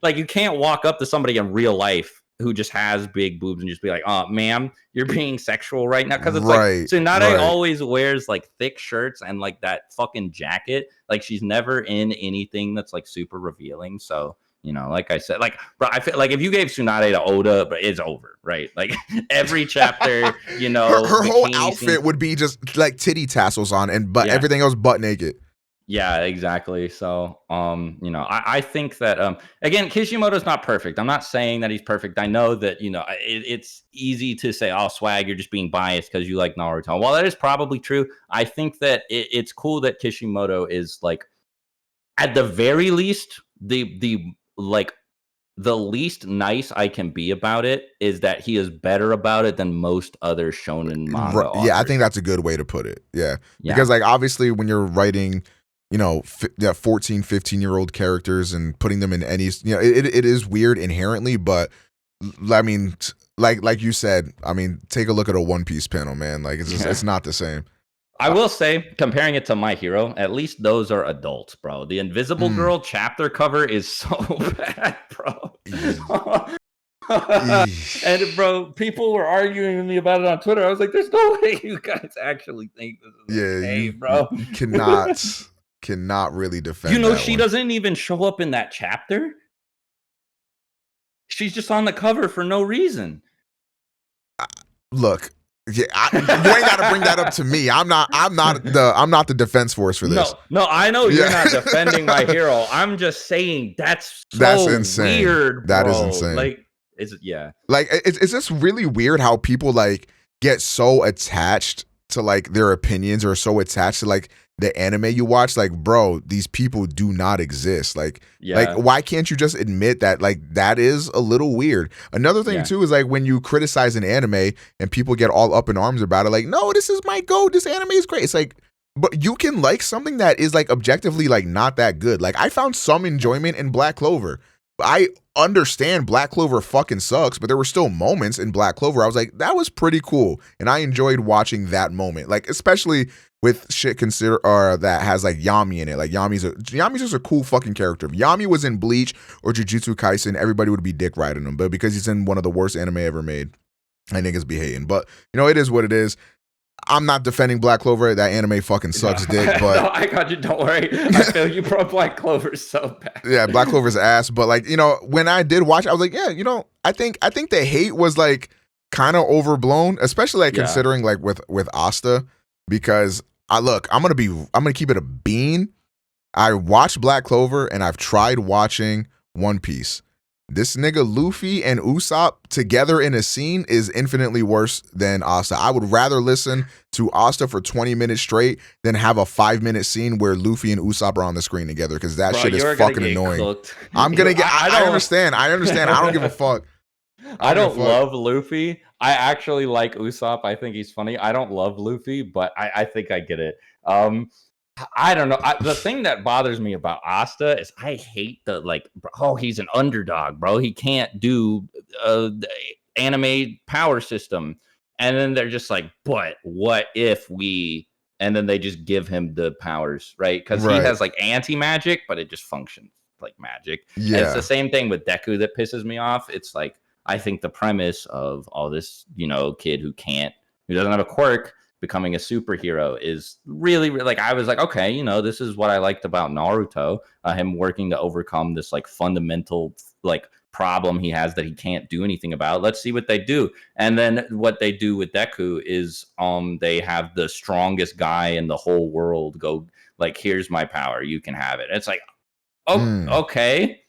like you can't walk up to somebody in real life who just has big boobs and just be like, "Oh, ma'am, you're being sexual right now." Because it's like Tsunade always wears like thick shirts and like that fucking jacket. Like she's never in anything that's like super revealing. So like I said, like, bro, I feel like if you gave Tsunade to Oda, but it's over, right? Like every chapter, her whole outfit would be just like titty tassels on, but everything else butt naked. Yeah, exactly. So, I think that again, Kishimoto's not perfect. I'm not saying that he's perfect. I know that it's easy to say, "Oh, swag, you're just being biased because you like Naruto." Well, that is probably true. I think that it's cool that Kishimoto is like, at the very least, the least nice I can be about it is that he is better about it than most other shonen manga authors. Yeah, I think that's a good way to put it. Yeah. Because like obviously when you're writing 14, 15-year-old characters and putting them in any, it is weird inherently, but I mean, like you said, I mean, take a look at a One Piece panel, man. Like it's just, it's not the same. I will say, comparing it to My Hero, at least those are adults, bro. The Invisible Girl chapter cover is so bad, bro. And bro, people were arguing with me about it on Twitter. I was like, "There's no way you guys actually think this is okay, bro." You cannot really defend. She doesn't even show up in that chapter. She's just on the cover for no reason. Look, you ain't got to bring that up to me. I'm not the defense force for this. No, I know you're not defending My Hero. I'm just saying that's insane. Weird, bro. That is insane. Like it's just really weird how people like get so attached to like their opinions or so attached to like the anime you watch. Like, bro, these people do not exist. Like why can't you just admit that like that is a little weird? Another thing too is like when you criticize an anime and people get all up in arms about it, like, no, this is my goat, this anime is great. It's like, but you can like something that is like objectively like not that good. Like I found some enjoyment in Black Clover. I understand Black Clover fucking sucks, but there were still moments in Black Clover I was like, that was pretty cool, and I enjoyed watching that moment. Like especially with shit that has like Yami in it. Like Yami's just a cool fucking character. If Yami was in Bleach or Jujutsu Kaisen, everybody would be dick riding him. But because he's in one of the worst anime ever made, I niggas be hating. But it is what it is. I'm not defending Black Clover. That anime fucking sucks dick. But no, I got you. Don't worry. I feel you, bro. Black Clover is so bad. Yeah, Black Clover's ass. But like, when I did watch, I was like, yeah, I think the hate was like kind of overblown, especially like considering like with Asta, because I'm gonna keep it a bean. I watched Black Clover and I've tried watching One Piece. This nigga Luffy and Usopp together in a scene is infinitely worse than Asta. I would rather listen to Asta for 20 minutes straight than have a 5-minute scene where Luffy and Usopp are on the screen together, because that shit is fucking annoying. Cooked. I'm gonna get. I understand. I don't give a fuck. I don't love Luffy. I actually like Usopp. I think he's funny. I don't love Luffy, but I think I get it. I don't know. The thing that bothers me about Asta is I hate the like, he's an underdog, bro. He can't do the anime power system. And then they're just like, but what if we, and then they just give him the powers, right? Because he has like anti-magic, but it just functions like magic. Yeah. And it's the same thing with Deku that pisses me off. It's like, I think the premise of all this, kid who doesn't have a quirk, becoming a superhero is really like, I was like, okay, this is what I liked about Naruto, him working to overcome this like fundamental like problem he has that he can't do anything about. Let's see what they do. And then what they do with Deku is they have the strongest guy in the whole world go like, here's my power, you can have it. It's like, okay.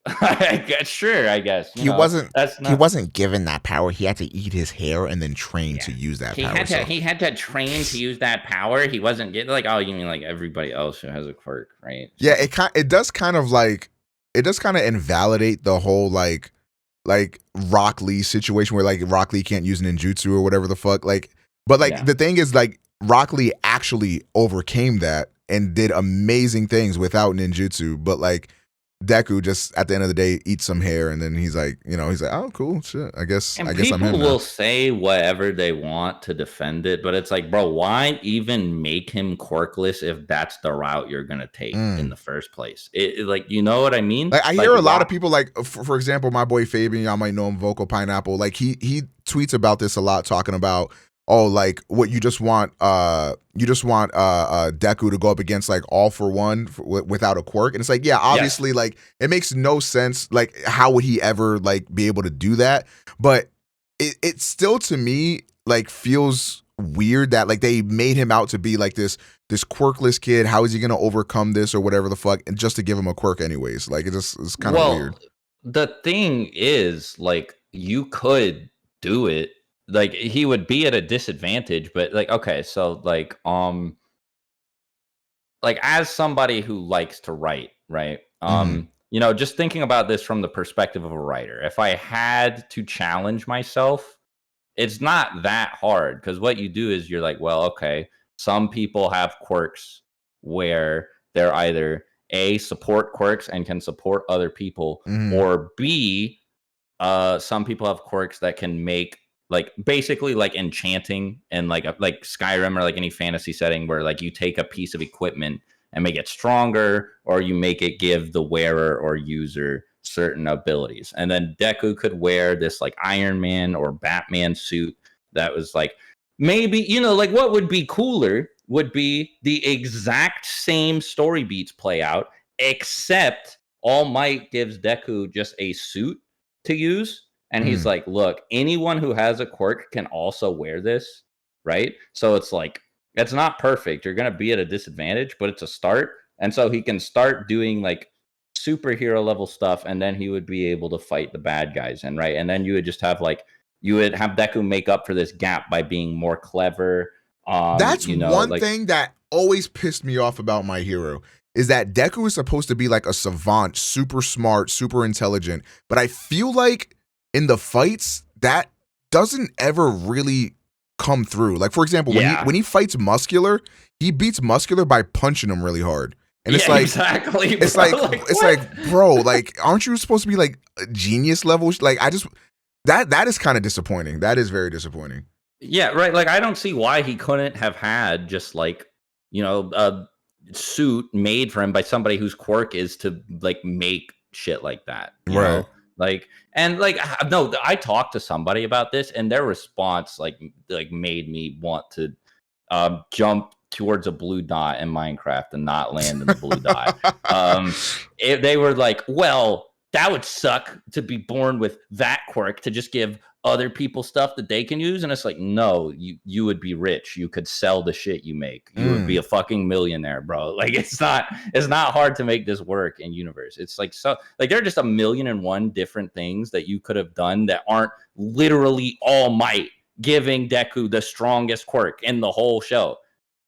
I guess he wasn't given that power. He had to eat his hair and then train to use that power. He had to train to use that power. He wasn't getting like, oh, you mean like everybody else who has a quirk, right? Yeah, it does kind of invalidate the whole like like Rock Lee situation where like Rock Lee can't use ninjutsu or whatever the fuck. Like, but like Yeah. the thing is like Rock Lee actually overcame that and did amazing things without ninjutsu. But like Deku just at the end of the day eats some hair and then he's like, oh cool, shit. I guess And I'm people him now. will say whatever they want to defend it, but it's like, bro, why even make him quirkless if that's the route you're gonna take in the first place? Like, you know what I mean? Like I hear a lot of people like, for example, my boy Fabian, y'all might know him, Vocal Pineapple. Like he tweets about this a lot, talking about like what you just want Deku to go up against like All for One without a quirk, and it's like, yeah, obviously, like it makes no sense. Like how would he ever like be able to do that? But it still to me like feels weird that like they made him out to be like this quirkless kid. How is he gonna overcome this or whatever the fuck, and just to give him a quirk anyways? Like it's kind of weird. The thing is, like, you could do it. Like he would be at a disadvantage, but like, okay, so like as somebody who likes to write, right? You know, just thinking about this from the perspective of a writer, if I had to challenge myself, it's not that hard, because what you do is you're like, well, okay, some people have quirks where they're either A, support quirks and can support other people, or B, some people have quirks that can make like basically like enchanting and like Skyrim or like any fantasy setting where like you take a piece of equipment and make it stronger, or you make it give the wearer or user certain abilities. And then Deku could wear this like Iron Man or Batman suit that was like, maybe, you know, like what would be cooler would be the exact same story beats play out, except All Might gives Deku just a suit to use. And he's like, look, anyone who has a quirk can also wear this, right? So it's like, it's not perfect. You're going to be at a disadvantage, but it's a start. And so he can start doing like superhero level stuff, and then he would be able to fight the bad guys. And right. And then you would just have like, you would have Deku make up for this gap by being more clever. That's you know, one like, thing that always pissed me off about My Hero is that Deku is supposed to be like a savant, super smart, super intelligent. But I feel like in the fights, that doesn't ever really come through. Like, for example, when he fights Muscular, he beats Muscular by punching him really hard. And it's like, exactly. It's bro. it's like, bro, like, aren't you supposed to be like genius level? Like, that is kind of disappointing. That is very disappointing. Yeah, right. Like, I don't see why he couldn't have had just like, you know, a suit made for him by somebody whose quirk is to like make shit like that. You know? Like, and like, no, I talked to somebody about this, and their response like made me want to jump towards a blue dot in Minecraft and not land in the blue dot. They were like, well, that would suck to be born with that quirk to just give other people stuff that they can use. And it's like, no, you would be rich. You could sell the shit you make. You would be a fucking millionaire, bro. Like, it's not hard to make this work in universe. It's like, so like, there are just 1,000,001 different things that you could have done that aren't literally All Might giving Deku the strongest quirk in the whole show.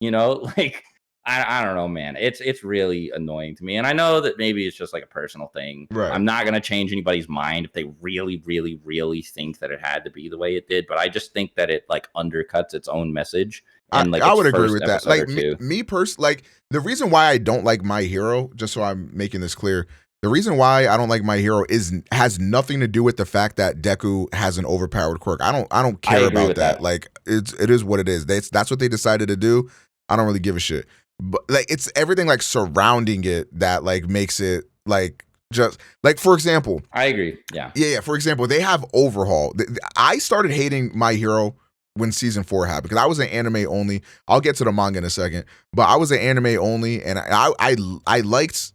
You know, like, I don't know, man. It's really annoying to me. And I know that maybe it's just like a personal thing. Right. I'm not going to change anybody's mind if they really, really, really think that it had to be the way it did. But I just think that it like undercuts its own message. And like, I would agree with that. Like me personally, like the reason why I don't like My Hero, just so I'm making this clear, the reason why I don't like My Hero has nothing to do with the fact that Deku has an overpowered quirk. I don't care about that. Like it is what it is. That's what they decided to do. I don't really give a shit. But like, it's everything like surrounding it that like makes it like, just like, for example, I agree. Yeah. For example, they have Overhaul. I started hating My Hero when season 4 happened because I was an anime only. I'll get to the manga in a second, but I was an anime only, and I liked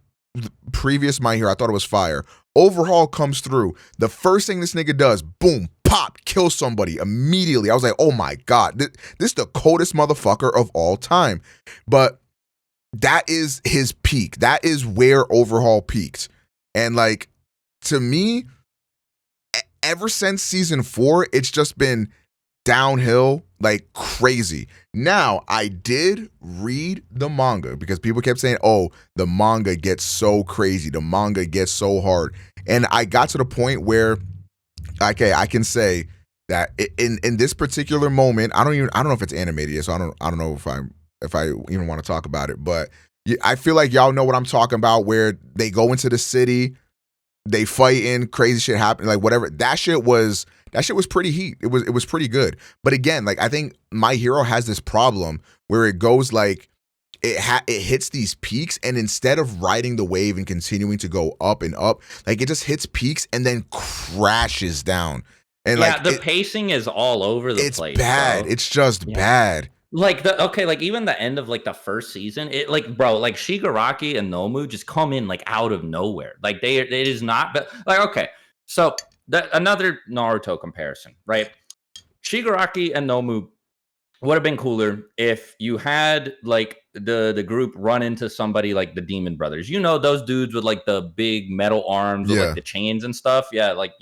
previous My Hero. I thought it was fire. Overhaul comes through. The first thing this nigga does, boom, pop, kill somebody immediately. I was like, oh my God, this is the coldest motherfucker of all time. But that is his peak. That is where Overhaul peaked. And like, to me, ever since season 4, it's just been downhill like crazy. Now, I did read the manga because people kept saying, oh, the manga gets so crazy. The manga gets so hard. And I got to the point where Okay, I can say that in this particular moment, I don't know if it's animated yet, so I don't know if I even want to talk about it, but I feel like y'all know what I'm talking about, where they go into the city, they fighting, crazy shit happening, like whatever. That shit was pretty heat. It was pretty good. But again, like I think My Hero has this problem where it goes like it hits these peaks, and instead of riding the wave and continuing to go up and up, like it just hits peaks and then crashes down. And Yeah, like the pacing is all over the it's place, bad. bro. It's just Yeah. bad. Like like even the end of like the first season, it like bro, like Shigaraki and Nomu just come in like out of nowhere. Like it is not, but like okay, so another Naruto comparison, right? Shigaraki and Nomu would have been cooler if you had like the group run into somebody like the Demon Brothers. You know those dudes with like the big metal arms with like Yeah. the chains and stuff. Yeah, like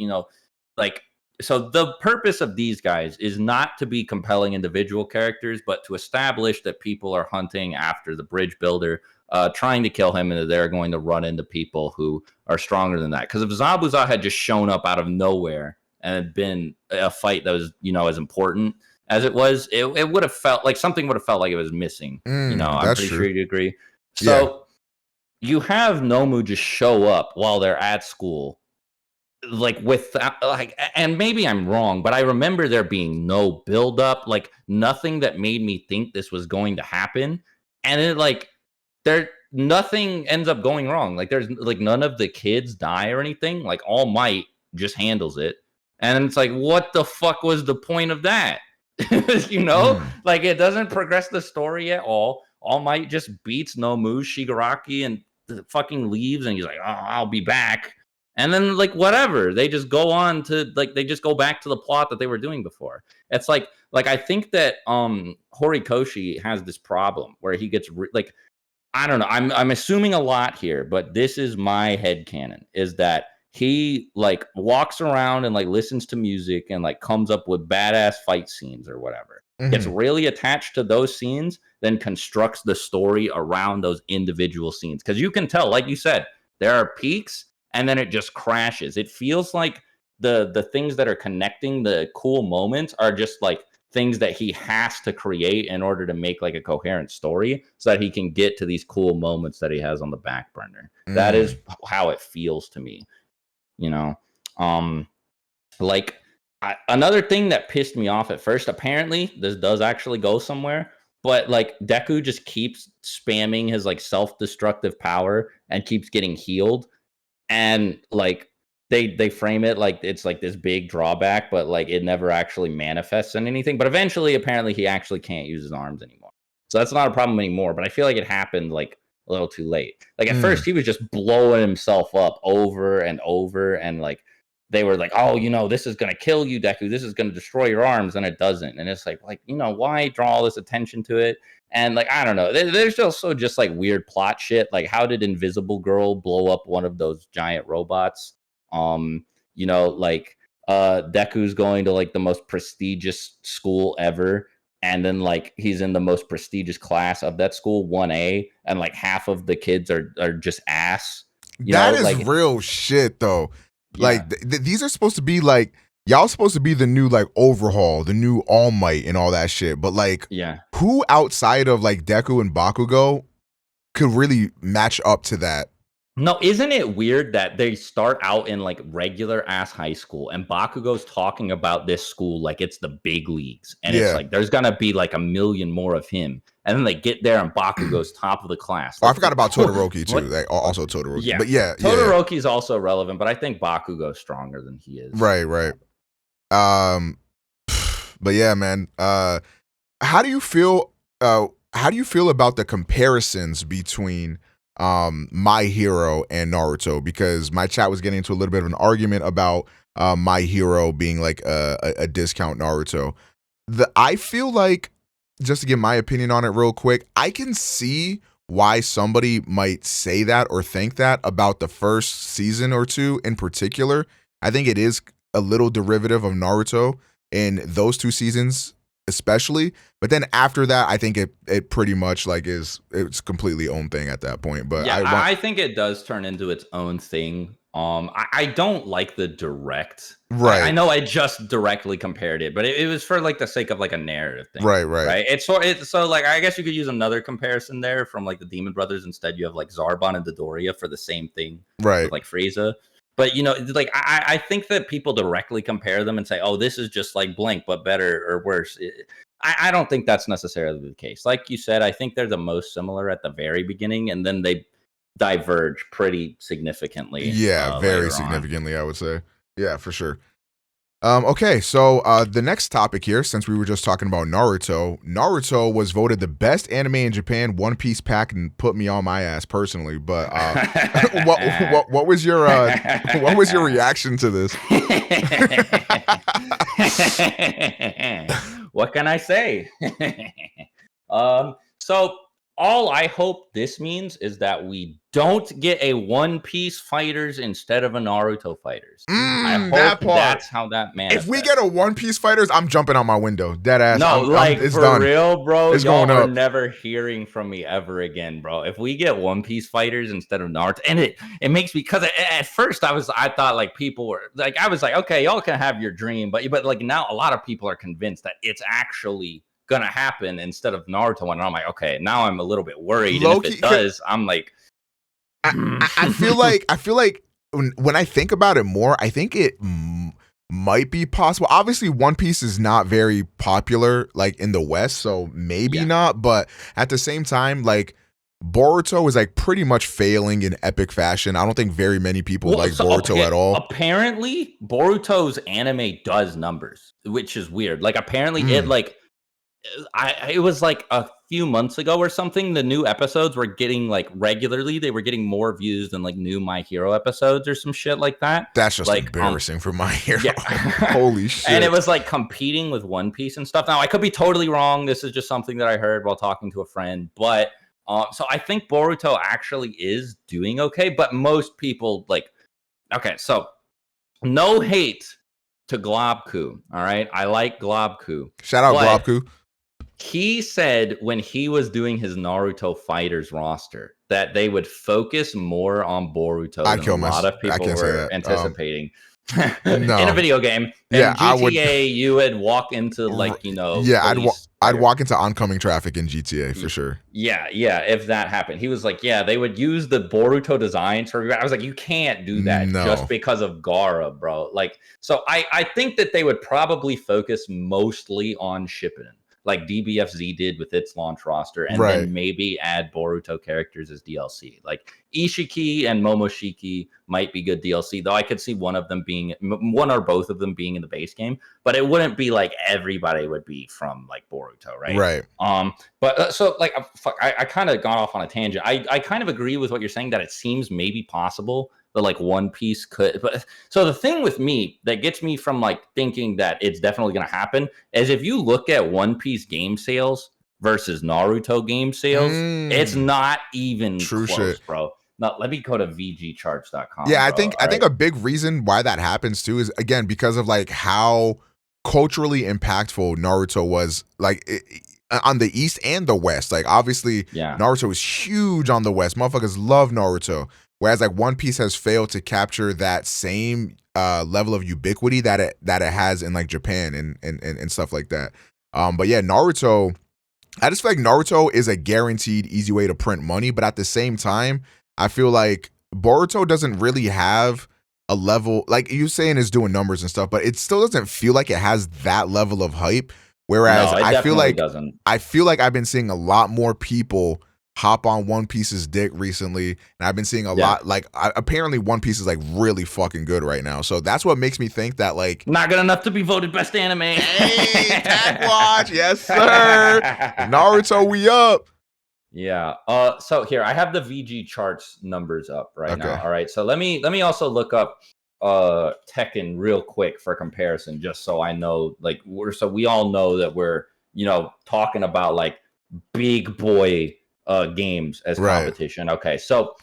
like so the purpose of these guys is not to be compelling individual characters, but to establish that people are hunting after the bridge builder, trying to kill him, and that they're going to run into people who are stronger than that. Because if Zabuza had just shown up out of nowhere and had been a fight that was as important as it was, it would have felt like something would have felt like it was missing. I'm That's pretty sure true. you agree. Yeah. So you have Nomu just show up while they're at school, like with like, and maybe I'm wrong, but I remember there being no build up, like nothing that made me think this was going to happen, and it like there nothing ends up going wrong. Like there's like none of the kids die or anything. Like All Might just handles it, and it's like, what the fuck was the point of that? Mm. Like it doesn't progress the story at all. All Might just beats Nomu Shigaraki and fucking leaves, and he's like, oh, I'll be back. And then like whatever, they just go on to like they just go back to the plot that they were doing before. It's like I think that Horikoshi has this problem where he gets like I don't know. I'm assuming a lot here, but this is my headcanon, is that he like walks around and like listens to music and like comes up with badass fight scenes or whatever. Gets Hmm. really attached to those scenes, then constructs the story around those individual scenes. Because you can tell, like you said, there are peaks and then it just crashes. It feels like the things that are connecting the cool moments are just like things that he has to create in order to make like a coherent story so that he can get to these cool moments that he has on the back burner. That is Mm. how it feels to me, you know. Um like another thing that pissed me off at first, apparently this does actually go somewhere, but like Deku just keeps spamming his like self-destructive power and keeps getting healed, and like they frame it like it's like this big drawback, but like it never actually manifests in anything. But eventually apparently he actually can't use his arms anymore, so that's not a problem anymore. But I feel like it happened like a little too late. Like at Mm. first he was just blowing himself up over and over, and like they were like, oh, this is gonna kill you, Deku, this is gonna destroy your arms, and it doesn't. And it's like why draw all this attention to it? And like I don't know, there's also just like weird plot shit. Like how did Invisible Girl blow up one of those giant robots? Um, like Deku's going to like the most prestigious school ever, and then like he's in the most prestigious class of that school, 1A, and like half of the kids are just ass. That is Like real shit though. yeah, Like these are supposed to be like y'all supposed to be the new like overhaul, the new All Might and all that shit. But like yeah. who outside of like Deku and Bakugo could really match up to that? No, isn't it weird that they start out in like regular ass high school and Bakugo's talking about this school like it's the big leagues, and it's Yeah. like there's gonna be like a million more of him, and then they get there and Bakugo's top of the class. Oh, I Like, forgot about Todoroki too. what? Like also Todoroki. Yeah, But yeah, yeah. Todoroki's also relevant, but I think Bakugo's stronger than he is. Right, right. Um but yeah, man. How do you feel how do you feel about the comparisons between My Hero and Naruto? Because my chat was getting into a little bit of an argument about My Hero being like a discount Naruto. I feel like, just to give my opinion on it real quick, I can see why somebody might say that or think that about the first season or two in particular. I think it is a little derivative of Naruto in those two seasons especially, but then after that I think it pretty much like it's completely own thing at that point. But Yeah, I want I think it does turn into its own thing I don't like the direct. I Right. know I just directly compared it, but it was for like the sake of like a narrative thing, Right. Right. right? It's so like I guess you could use another comparison there from like the Demon Brothers. Instead, you have like Zarbon and Dodoria for the same thing Right. with like Frieza. But like I think that people directly compare them and say, "Oh, this is just like Blink, but better or worse." I don't think that's necessarily the case. Like you said, I think they're the most similar at the very beginning, and then they diverge pretty significantly Yeah, very later on. significantly, I would say. Yeah, for sure. Okay, so the next topic here, since we were just talking about Naruto, Naruto was voted the best anime in Japan. One Piece pack and put me on my ass personally. But what was your what was your reaction to this? What can I say? So all I hope this means is that we don't get a One Piece fighters instead of a Naruto fighters. I That hope part. that's how that If we get manifests. a One Piece fighters, I'm jumping out my window. Dead ass. No, like It's for done. real, bro. It's Y'all going are up. never hearing from me ever again, bro. If we get One Piece fighters instead of Naruto, and it makes me because at first I thought like people were like I was like, okay, y'all can have your dream, but like now a lot of people are convinced that it's actually gonna happen instead of Naruto, and I'm like, okay, now I'm a little bit worried, and if Loki. it does, I'm like, I feel like when I think about it more, I think it might be possible. Obviously, One Piece is not very popular like in the West, so maybe yeah. not. But at the same time, like Boruto is like pretty much failing in epic fashion. I don't think very many people like Boruto at all. Apparently, Boruto's anime does numbers, which is weird. Like apparently, Mm. it was like a few months ago or something. The new episodes were getting like regularly. They were getting more views than like new My Hero episodes or some shit like that. That's just Like embarrassing for My Hero. yeah, Holy shit! and it was like competing with One Piece and stuff. Now I could be totally wrong. This is just something that I heard while talking to a friend, but so I think Boruto actually is doing okay. But most people like okay, so no hate to Globku. All right, I like Globku, Shout out but Globku. he said when he was doing his Naruto fighters roster that they would focus more on Boruto than a lot of I people can't say were that. anticipating. In a No. video game, Yeah, in I would. GTA, you would walk into like Yeah, police. I'd walk into oncoming traffic in GTA for sure. Yeah, if that happened. He was like, yeah, they would use the Boruto designs for. I was like, you can't do that just No. because of Gaara, bro. Like, so I think that they would probably focus mostly on Shippuden, like DBFZ did with its launch roster, and Right. then maybe add Boruto characters as DLC. Like Ishiki and Momoshiki might be good DLC, though I could see one or both of them being in the base game, but it wouldn't be like everybody would be from like Boruto, right? Right. But so like, fuck, I kind of got off on a tangent. I kind of agree with what you're saying that it seems maybe possible that like One Piece could. But so the thing with me that gets me from like thinking that it's definitely going to happen is if you look at One Piece game sales versus Naruto game sales, it's not even True close, shit. bro. Now, let me go to vgcharts.com. Yeah, bro. I think a big reason why that happens too is again because of like how culturally impactful Naruto was like on the East and the West. Like obviously Naruto is huge on the West. Motherfuckers love Naruto. Whereas like One Piece has failed to capture that same level of ubiquity that it has in like Japan and stuff like that. But yeah, Naruto, I just feel like Naruto is a guaranteed easy way to print money, but at the same time, I feel like Boruto doesn't really have a level like you saying is doing numbers and stuff, but it still doesn't feel like it has that level of hype. Whereas no, it definitely doesn't. I feel like I've been seeing a lot more people hop on One Piece's dick recently, and I've been seeing a lot like apparently One Piece is like really fucking good right now. So that's what makes me think that like not good enough to be voted best anime. Hey, Tech Watch, yes sir. Naruto, we up. Yeah. So here I have the VG charts numbers up right now. All right. So let me also look up Tekken real quick for comparison, just so I know like we all know that we're talking about like big boy games as competition. Okay. So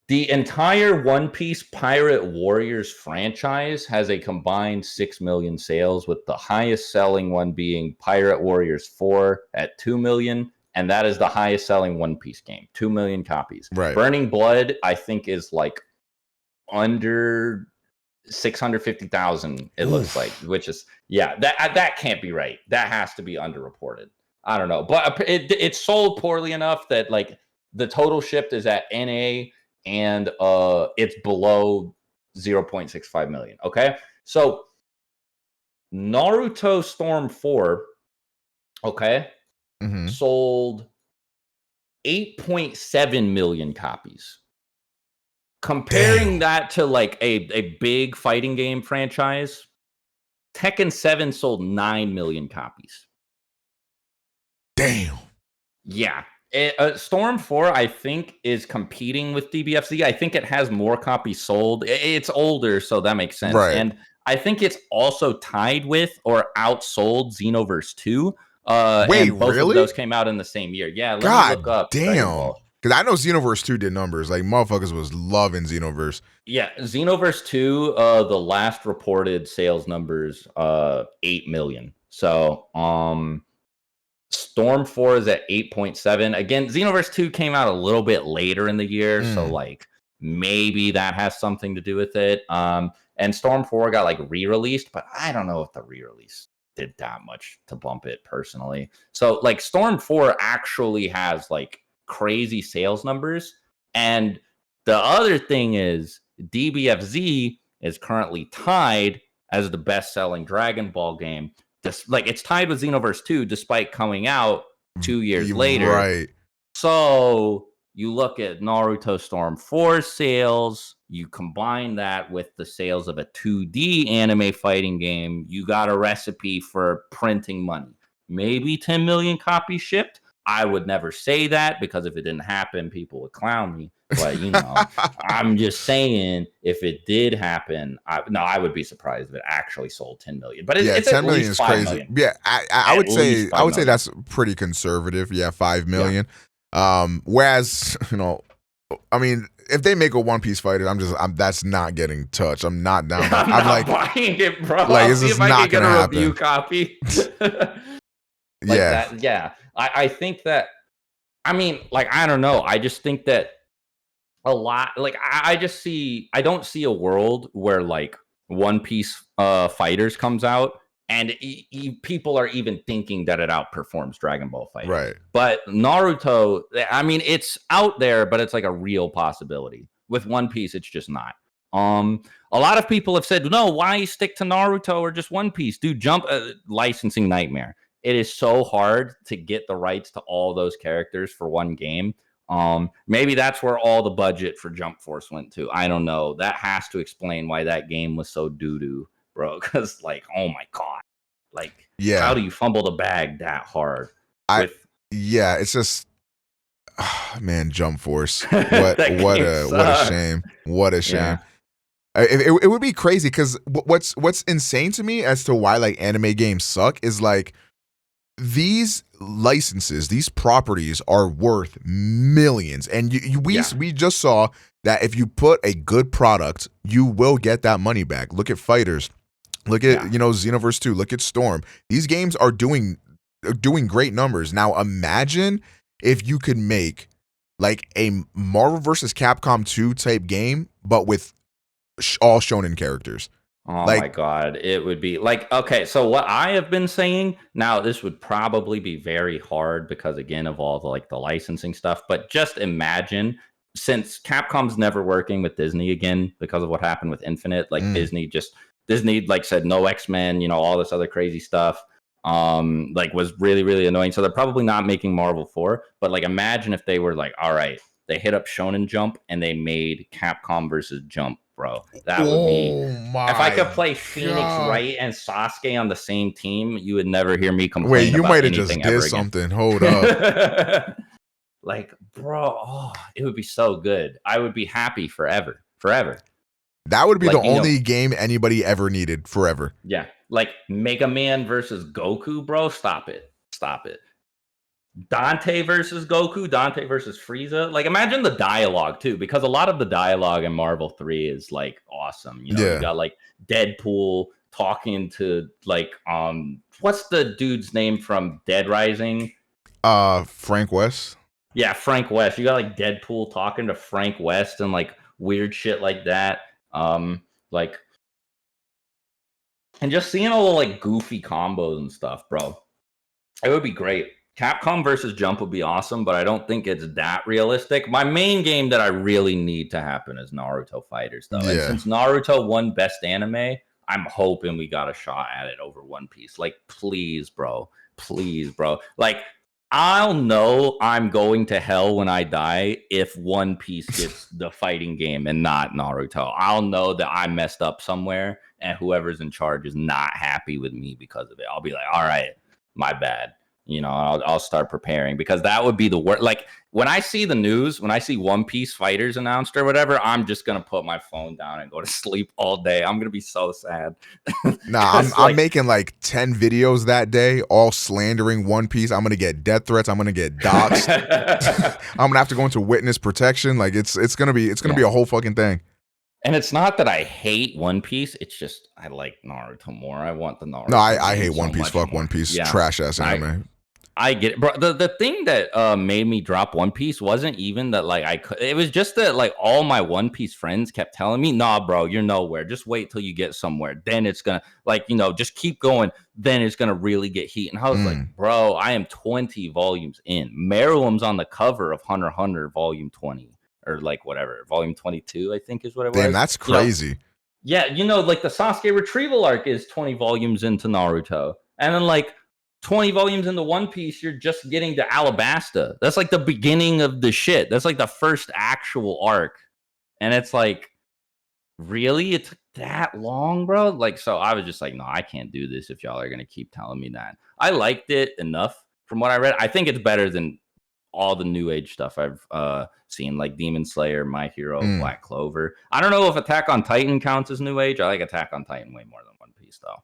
the entire One Piece Pirate Warriors franchise has a combined 6 million sales, with the highest selling one being Pirate Warriors 4 at 2 million. And that is the highest selling One Piece game, 2 million copies. Right. Burning Blood, I think, is like under 650,000. It looks like, which is that can't be right. That has to be underreported. I don't know, but it sold poorly enough that like the total shipped is at NA and it's below 0.65 million. Okay, so Naruto Storm 4, okay, sold 8.7 million copies. Comparing that to like a big fighting game franchise, Tekken 7 sold 9 million copies. Damn. Yeah. Storm 4, I think, is competing with DBFZ. I think it has more copies sold. It's older, so that makes sense. Right. And I think it's also tied with or outsold Xenoverse 2. Wait, and both really? of those came out in the same year. Yeah, let me look up Dragon damn. Ball. Because I know Xenoverse 2 did numbers. Like, motherfuckers was loving Xenoverse. Yeah, Xenoverse 2, the last reported sales numbers, 8 million. So, Storm 4 is at 8.7. Again, Xenoverse 2 came out a little bit later in the year, so like maybe that has something to do with it. And Storm 4 got like re-released, but I don't know if the re-release did that much to bump it personally. So like Storm 4 actually has like crazy sales numbers. And the other thing is DBFZ is currently tied as the best-selling Dragon Ball game. Like it's tied with Xenoverse 2 despite coming out 2 years later. Right. So you look at Naruto Storm 4 sales, you combine that with the sales of a 2D anime fighting game, you got a recipe for printing money. Maybe 10 million copies shipped. I would never say that because if it didn't happen, people would clown me. But, you know, I'm just saying if it did happen, I would be surprised if it actually sold 10 million. But it's 10 at million least is 5 crazy. million. Yeah, I would say that's pretty conservative. Yeah, 5 million. Yeah. Whereas, you know, I mean, if they make a One Piece fighter, that's not getting touched. I'm not down. I'm not like buying it, bro. Like, it's just not gonna happen. Review copy. Yeah. That, yeah. I think that. I mean, like, I don't know. I just think that a lot. Like, I don't see a world where like One Piece Fighters comes out and people are even thinking that it outperforms Dragon Ball Fighters. Right. But Naruto, I mean, it's out there, but it's like a real possibility. With One Piece, it's just not. A lot of people have said, no, why stick to Naruto or just One Piece? Dude, Jump licensing nightmare. It is so hard to get the rights to all those characters for one game. Maybe that's where all the budget for Jump Force went to. I don't know. That has to explain why that game was so doo-doo, bro. Because, like, oh my God. Like, how do you fumble the bag that hard? It's just, man, Jump Force. What a shame. What a shame. Yeah. It would be crazy because what's insane to me as to why like anime games suck is like these licenses, these properties are worth millions, and we just saw that if you put a good product, you will get that money back. Look at Fighters, look at Xenoverse 2, look at Storm. These games are doing great numbers. Now imagine if you could make like a Marvel vs. Capcom 2 type game, but with all shonen characters. Oh my God. It would be like, okay, so what I have been saying, now this would probably be very hard because again of all the like the licensing stuff, but just imagine since Capcom's never working with Disney again because of what happened with Infinite, like Disney like said no X-Men, all this other crazy stuff. Like was really, really annoying. So they're probably not making Marvel 4, but like imagine if they were like, all right, they hit up Shonen Jump and they made Capcom versus Jump. Bro, that would be if I could play Phoenix Wright and Sasuke on the same team, you would never hear me complain. Wait, you might have just did something. Hold up. Like, bro, it would be so good. I would be happy forever. That would be like, the only game anybody ever needed forever. Yeah, like Mega Man versus Goku, bro. Stop it. Dante versus Goku, Dante versus Frieza. Like, imagine the dialogue too, because a lot of the dialogue in Marvel 3 is like awesome. You got like Deadpool talking to like what's the dude's name from Dead Rising? Frank West. Yeah, Frank West. You got like Deadpool talking to Frank West and like weird shit like that. Like, and just seeing all the like goofy combos and stuff, bro. It would be great. Capcom versus Jump would be awesome, but I don't think it's that realistic. My main game that I really need to happen is Naruto Fighters, though. And Yeah. since Naruto won Best Anime, I'm hoping we got a shot at it over One Piece. Like, please, bro. Please, bro. Like, I'll know I'm going to hell when I die if One Piece gets the fighting game and not Naruto. I'll know that I messed up somewhere and whoever's in charge is not happy with me because of it. I'll be like, all right, my bad. You know, I'll start preparing because that would be the worst. Like when I see the news, when I see One Piece Fighters announced or whatever, I'm just gonna put my phone down and go to sleep all day. I'm gonna be so sad. Nah, I'm making like 10 videos that day, all slandering One Piece. I'm gonna get death threats. I'm gonna get doxxed. I'm gonna have to go into witness protection. Like it's gonna be a whole fucking thing. And it's not that I hate One Piece. It's just I like Naruto more. I want the Naruto. No, I hate so One Piece. Fuck more. One Piece. Yeah. Trash ass anime. I get it, bro. The thing that made me drop One Piece wasn't even that like I could. It was just that like all my One Piece friends kept telling me, "Nah, bro, you're nowhere. Just wait till you get somewhere. Then it's gonna just keep going. Then it's gonna really get heat." And I was like, "Bro, I am 20 volumes in. Meruem's on the cover of Hunter x Hunter Volume 20 or like whatever, Volume 22, I think is what it was." Damn, that's crazy. Yeah, like the Sasuke retrieval arc is 20 volumes into Naruto, and then like 20 volumes into One Piece, you're just getting to Alabasta. That's like the beginning of the shit. That's like the first actual arc. And it's like, really? It took that long, bro? Like, so I was just like, no, I can't do this if y'all are going to keep telling me that. I liked it enough from what I read. I think it's better than all the new age stuff I've seen, like Demon Slayer, My Hero, Black Clover. I don't know if Attack on Titan counts as new age. I like Attack on Titan way more than One Piece, though.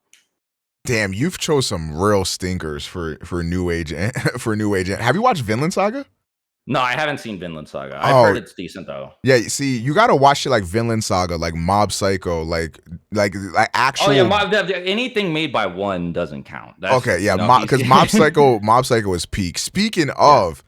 Damn, you've chose some real stinkers for new age. Have you watched Vinland Saga? No, I haven't seen Vinland Saga. I've heard it's decent though. Yeah, see, you gotta watch shit like Vinland Saga, like Mob Psycho, like actual. Oh yeah, anything made by one doesn't count. That's, okay, yeah, because Mob Psycho is peak. Speaking of,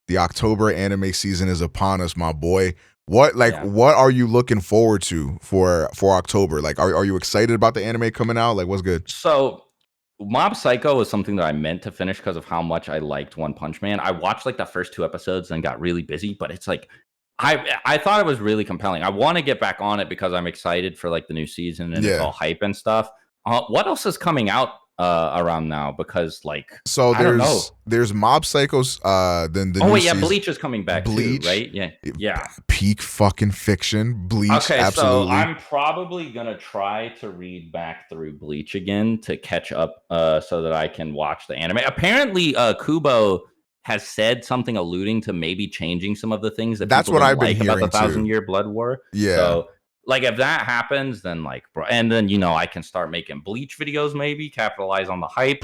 the October anime season is upon us, my boy. What are you looking forward to for October? Like, are you excited about the anime coming out? Like, what's good? So, Mob Psycho was something that I meant to finish because of how much I liked One Punch Man. I watched like the first 2 episodes and got really busy, but it's like I thought it was really compelling. I want to get back on it because I'm excited for like the new season and it's all hype and stuff. What else is coming out around now? Because like, so there's Mob Psychos. Then the new season. Bleach is coming back too, right? Yeah. Peak fucking fiction. Bleach. Okay, absolutely. so I'm probably gonna try to read back through Bleach again to catch up, so that I can watch the anime. Apparently, Kubo has said something alluding to maybe changing some of the things that's what I've been hearing about the 1,000-Year Blood War. Yeah. So, like, if that happens, then like, bro, and then I can start making Bleach videos, maybe capitalize on the hype.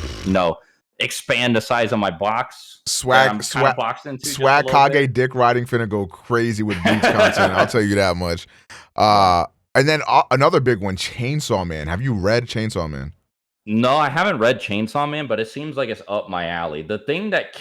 Expand the size of my box. Swag Kage dick riding finna go crazy with Bleach content. I'll tell you that much. And then another big one, Chainsaw Man. Have you read Chainsaw Man? No, I haven't read Chainsaw Man, but it seems like it's up my alley. The thing that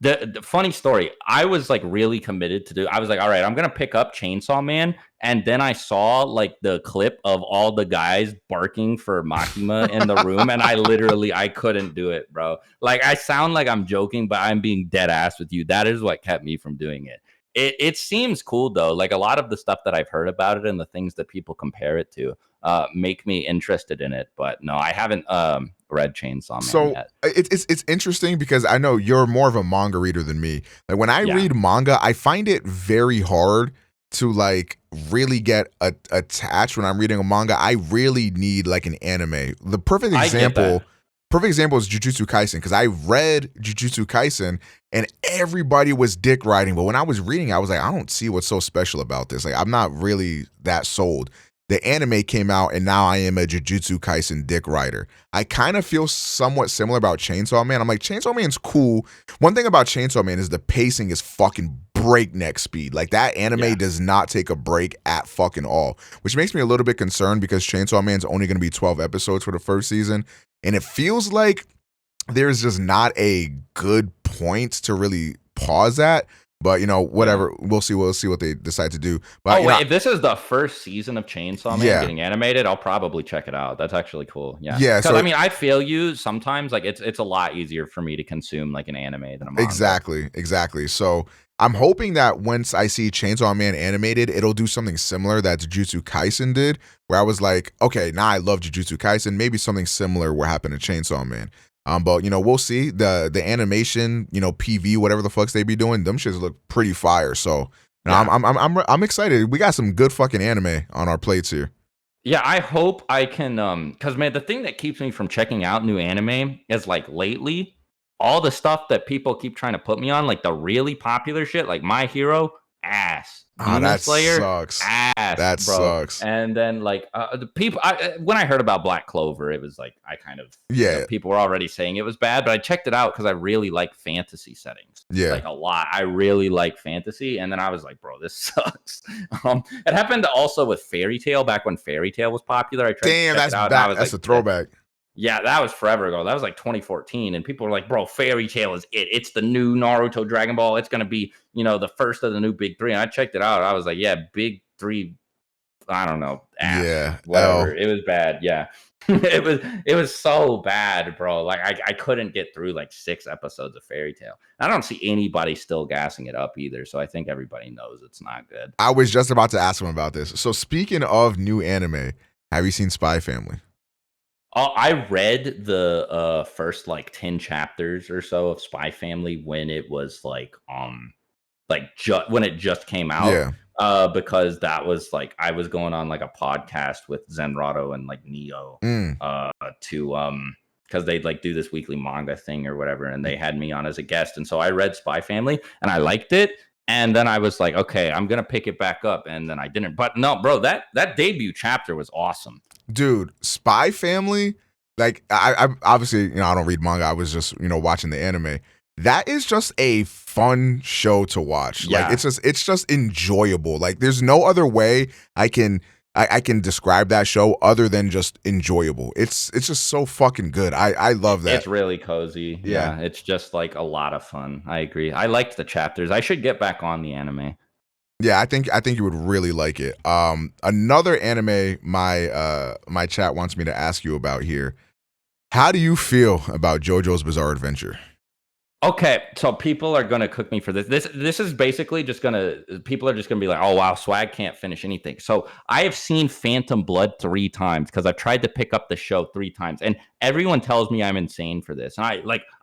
The funny story, I was like really committed to I was like, all right, I'm gonna pick up Chainsaw Man, and then I saw like the clip of all the guys barking for Makima in the room, and I couldn't do it, bro. Like, I sound like I'm joking, but I'm being dead ass with you. That is what kept me from doing it. It seems cool though. Like, a lot of the stuff that I've heard about it and the things that people compare it to make me interested in it. But no, I haven't read Chainsaw Man yet. It's interesting because I know you're more of a manga reader than me. Like, when I read manga, I find it very hard to like really get attached when I'm reading a manga. I really need like an anime. The perfect example is Jujutsu Kaisen, because I read Jujutsu Kaisen and everybody was dick riding, but when I was reading, I was like, I don't see what's so special about this. Like, I'm not really that sold. The anime came out and now I am a Jujutsu Kaisen dick rider. I kind of feel somewhat similar about Chainsaw Man. I'm like, Chainsaw Man's cool. One thing about Chainsaw Man is the pacing is fucking breakneck speed. Like, that anime does not take a break at fucking all, which makes me a little bit concerned because Chainsaw Man's only going to be 12 episodes for the first season. And it feels like there's just not a good point to really pause at. But Yeah. whatever. We'll see what they decide to do. But Oh wait, if this is the first season of Chainsaw Man yeah. getting animated, I'll probably check it out. That's actually cool. Yeah. Yeah, Because so I mean, I feel you sometimes. Like it's a lot easier for me to consume like an anime than a manga. exactly. So I'm hoping that once I see Chainsaw Man animated, it'll do something similar that Jujutsu Kaisen did, where I was like, okay, now I love Jujutsu Kaisen. Maybe something similar will happen to Chainsaw Man. But we'll see. The animation, PV, whatever the fucks they be doing, them shits look pretty fire. So Yeah. I'm excited. We got some good fucking anime on our plates here. Yeah, I hope I can because man, the thing that keeps me from checking out new anime is like lately, all the stuff that people keep trying to put me on, like the really popular shit, like My Hero, ass. Demon That Slayer, sucks. ass, That bro. sucks. And then like the people when I heard about Black Clover, it was like I kind of Yeah. people were already saying it was bad, but I checked it out because I really like fantasy settings. Yeah. Like a lot. I really like fantasy. And then I was like, bro, this sucks. It happened also with Fairy Tail back when Fairy Tail was popular. I tried Damn, to check that's it out. back. And I was That's like, a throwback. yeah, that was forever ago. That was like 2014. And people were like, bro, Fairy Tail is it. It's the new Naruto Dragon Ball. It's going to be, the first of the new big three. And I checked it out. I was like, yeah, big three. I don't know. Ass, Yeah. whatever. It was bad. Yeah. it was so bad, bro. Like I couldn't get through like 6 episodes of Fairy Tail. I don't see anybody still gassing it up either. So I think everybody knows it's not good. I was just about to ask him about this. So speaking of new anime, have you seen Spy Family? I read the first like 10 chapters or so of Spy Family when it was like when it just came out. Yeah. Because that was like I was going on like a podcast with Zenrato and like Neo to because they'd like do this weekly manga thing or whatever, and they had me on as a guest, and so I read Spy Family and I liked it, and then I was like, okay, I'm gonna pick it back up, and then I didn't. But no, bro, that debut chapter was awesome. Dude, Spy Family, like I obviously, I don't read manga. I was just, watching the anime. That is just a fun show to watch. Yeah. Like it's just enjoyable. Like there's no other way I can describe that show other than just enjoyable. It's just so fucking good. I love that. It's really cozy. Yeah. It's just like a lot of fun. I agree. I liked the chapters. I should get back on the anime. Yeah, I think you would really like it. Another anime my chat wants me to ask you about here. How do you feel about JoJo's Bizarre Adventure? Okay, so people are gonna cook me for this. This is basically people are just gonna be like, oh wow, Swag can't finish anything. So I have seen Phantom Blood 3 times because I've tried to pick up the show 3 times, and everyone tells me I'm insane for this. And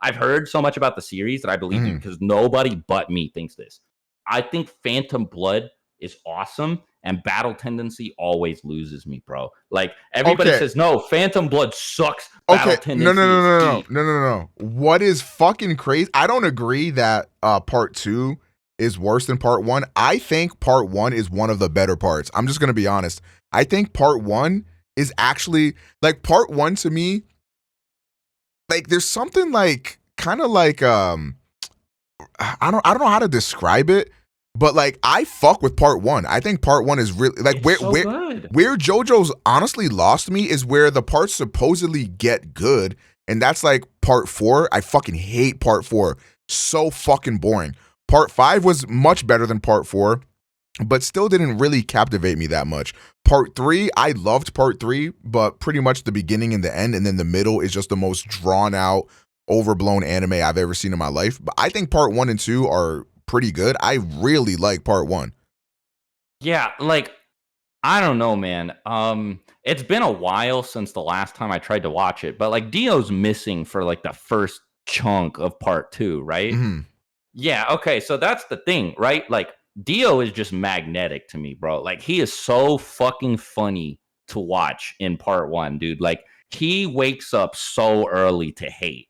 I've heard so much about the series that I believe you because nobody but me thinks this. I think Phantom Blood is awesome, and Battle Tendency always loses me, bro. Like everybody says, no, Phantom Blood sucks. Battle Tendency No. What is fucking crazy? I don't agree that part 2 is worse than part 1. I think part 1 is one of the better parts. I'm just gonna be honest. I think part 1 is actually like part 1 to me. Like there's something like kind of like I don't know how to describe it. But like I fuck with part 1. I think part 1 is really like where JoJo's honestly lost me is where the parts supposedly get good, and that's like part 4. I fucking hate part 4. So fucking boring. Part 5 was much better than part 4, but still didn't really captivate me that much. Part 3, I loved part 3, but pretty much the beginning and the end, and then the middle is just the most drawn out, overblown anime I've ever seen in my life. But I think part 1 and 2 are pretty good. I really like part 1. Yeah, like I don't know, man. It's been a while since the last time I tried to watch it, but like Dio's missing for like the first chunk of part 2, right? Mm-hmm. Yeah, okay, so that's the thing, right? Like Dio is just magnetic to me, bro. Like he is so fucking funny to watch in part 1, dude. Like he wakes up so early to hate.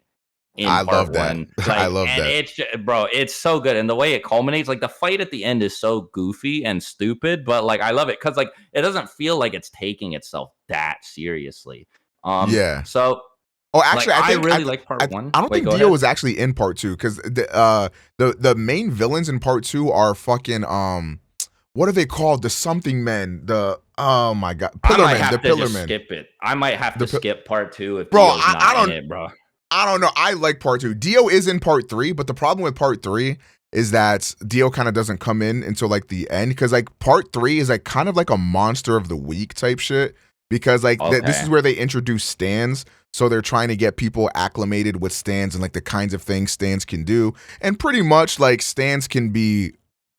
I love that. I love that. It's just, bro, it's so good, and the way it culminates, like the fight at the end is so goofy and stupid, but like I love it because like it doesn't feel like it's taking itself that seriously. Yeah. So, actually, like, I think I really like part 1. I don't think Dio was actually in part 2 because the main villains in part 2 are fucking what are they called? The something men. Oh my god, Pillar Men. The Pillar Men. Skip it. I might have to skip part 2 if bro. Dio's not in it, bro. I don't know. I like part 2. Dio is in part 3, but the problem with part 3 is that Dio kind of doesn't come in until like the end, because like part 3 is like kind of like a monster of the week type shit, because like this is Okay. where they introduce stands, so they're trying to get people acclimated with stands and like the kinds of things stands can do, and pretty much like stands can be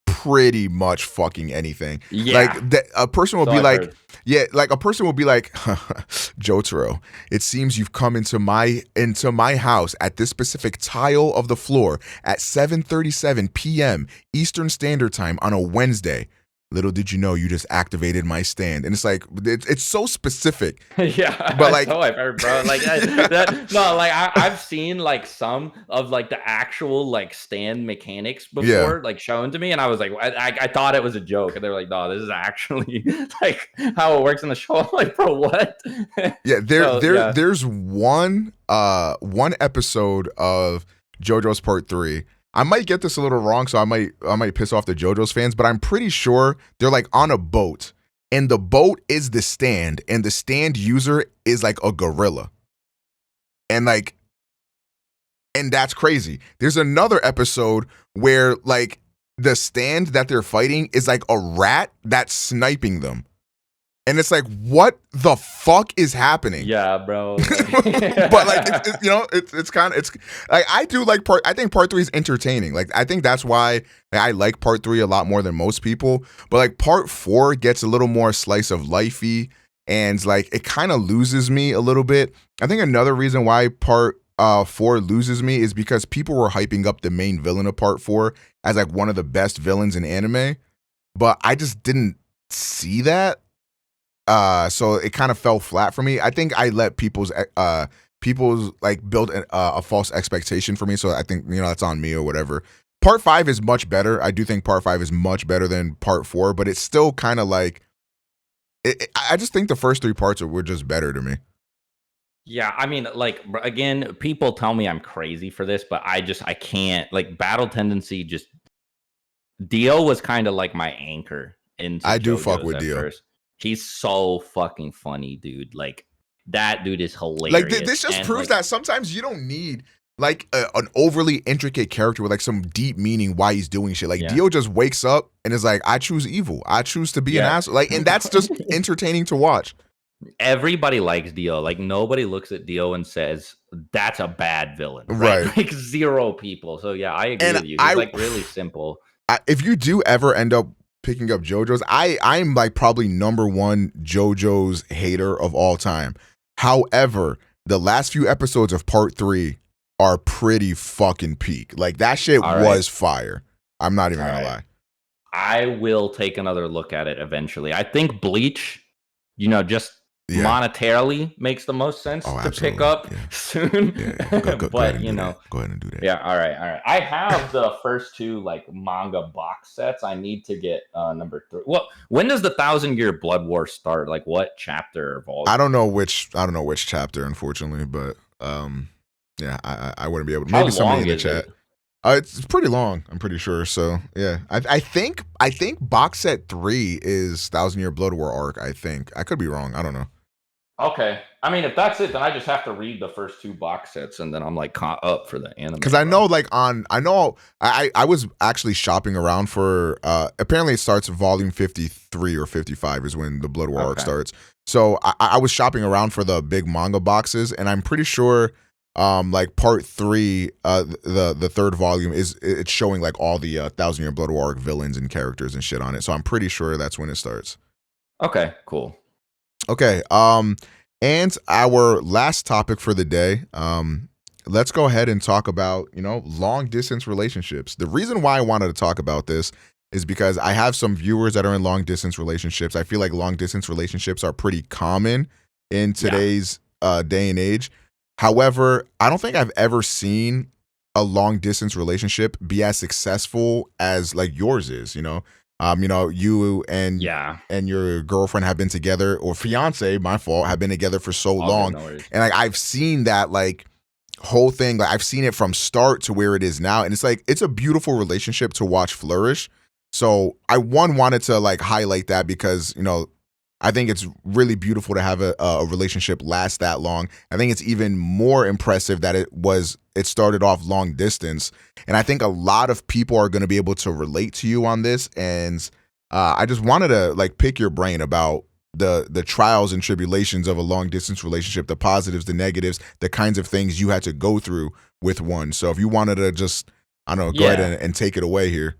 pretty much fucking anything. Like Yeah. a person will So be I've like, heard. yeah, like a person will be like, Jotaro, it seems you've come into my house at this specific tile of the floor at 7:37 p.m. Eastern Standard Time on a Wednesday. Little did you know you just activated my stand. And it's like it's so specific. But Yeah, like so I've heard, bro. Like no, like I've seen like some of like the actual like stand mechanics yeah. before, like shown to me, and I was like, I thought it was a joke, and they were like, no, this is actually like how it works in the show. I'm like, bro, what? Yeah, So yeah, there's one episode of JoJo's Part 3. I might get this a little wrong, so I might piss off the JoJo's fans, but I'm pretty sure they're like on a boat, and the boat is the stand, and the stand user is like a gorilla. And like, and that's crazy. There's another episode where like the stand that they're fighting is like a rat that's sniping them. And it's like, what the fuck is happening? yeah, bro. But like, it's kind of, it's like, I do like I think part 3 is entertaining. Like, I think that's why like, I like part 3 a lot more than most people. But like part 4 gets a little more slice of lifey, and like it kind of loses me a little bit. I think another reason why part 4 loses me is because people were hyping up the main villain of part 4 as like one of the best villains in anime, but I just didn't see that. So it kind of fell flat for me. I think I let people's like build a false expectation for me. So I think that's on me or whatever. Part 5 is much better. I do think part 5 is much better than part 4, but it's still kind of like I just think the first 3 parts were just better to me. Yeah, I mean, like again, people tell me I'm crazy for this, but I can't. Like battle tendency, just Dio was kind of like my anchor into I do fuck JoJo's with at Dio. first. He's so fucking funny, dude. Like that dude is Like hilarious. this just And proves that sometimes you don't need like an overly intricate character with like some deep meaning why he's doing shit. Like yeah, Dio just wakes up and is like, I choose evil. I choose to be an yeah. asshole. Like, and that's just entertaining to watch. Everybody likes Dio. Like nobody looks at Dio and says that's a bad villain, right? Right. Like zero people. So yeah, I agree And with you. He's like really simple. if you do ever end up picking up JoJo's, I'm like probably number 1 JoJo's hater of all time. However, the last few episodes of part 3 are pretty fucking peak. Like that shit All was right. fire. I'm not even All gonna right. lie. I will take another look at it eventually. I think Bleach, just Yeah. monetarily makes the most sense Oh, to absolutely. pick up Yeah. soon. Yeah. Go ahead But and do that. Go ahead and do that. yeah, all right. I have the first 2 like manga box sets. I need to get number 3. Well, when does the 1,000-Year Blood War start? Like what chapter or volume? I don't know which chapter, unfortunately, but yeah, I wouldn't be able to. How Maybe somebody long in the is chat. it? It's pretty long, I'm pretty sure. So yeah, I think box set 3 is 1,000-Year Blood War arc. I think I could be wrong. I don't know. Okay. I mean, if that's it, then I just have to read the first 2 box sets, and then I'm like caught up for the anime. Because I know, like I was actually shopping around for. Apparently, it starts volume 53 or 55 is when the Blood War arc starts. So I was shopping around for the big manga boxes, and I'm pretty sure, like part 3, the third volume it's showing like all the 1,000-Year Blood War arc villains and characters and shit on it. So I'm pretty sure that's when it starts. Okay, cool. Okay. And our last topic for the day, let's go ahead and talk about, long distance relationships. The reason why I wanted to talk about this is because I have some viewers that are in long distance relationships. I feel like long distance relationships are pretty common in today's day and age. However, I don't think I've ever seen a long distance relationship be as successful as like yours is, you and your girlfriend have been together, or fiance, my fault, have been together for so long. And like I've seen that like whole thing, like I've seen it from start to where it is now. And it's like it's a beautiful relationship to watch flourish. So I wanted to like highlight that because, I think it's really beautiful to have a relationship last that long. I think it's even more impressive that it started off long distance. And I think a lot of people are going to be able to relate to you on this. And I just wanted to like pick your brain about the trials and tribulations of a long distance relationship, the positives, the negatives, the kinds of things you had to go through with one. So if you wanted to just, I don't know, go ahead Yeah. and take it away here.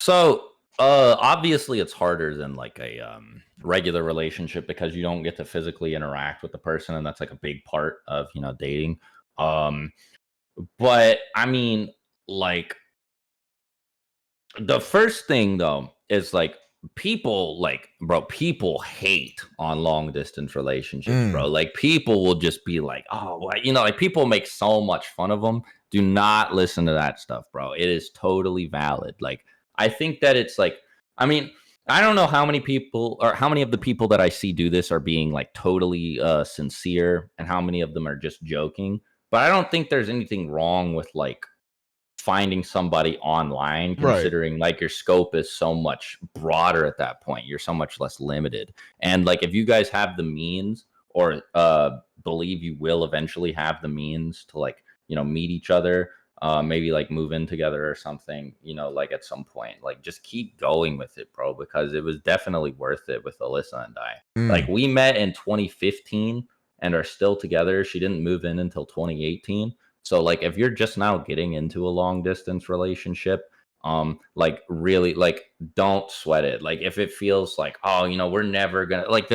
So, obviously, it's harder than like a regular relationship because you don't get to physically interact with the person, and that's like a big part of dating. Um, but I mean, like the first thing though is like people like bro, people hate on long distance relationships, bro. Mm, Like people will just be like, oh, well, like people make so much fun of them. Do not listen to that stuff, bro. It is totally valid. Like I think that it's like, I mean, I don't know how many people or how many of the people that I see do this are being like totally sincere and how many of them are just joking. But I don't think there's anything wrong with like finding somebody online, right. considering like your scope is so much broader at that point. You're so much less limited. And like if you guys have the means or believe you will eventually have the means to like meet each other, maybe like move in together or something, like at some point, like just keep going with it, bro, because it was definitely worth it with Alyssa and I. Like Mm, we met in 2015 and are still together. She didn't move in until 2018. So like if you're just now getting into a long distance relationship, like really like don't sweat it. Like if it feels like, oh, we're never gonna like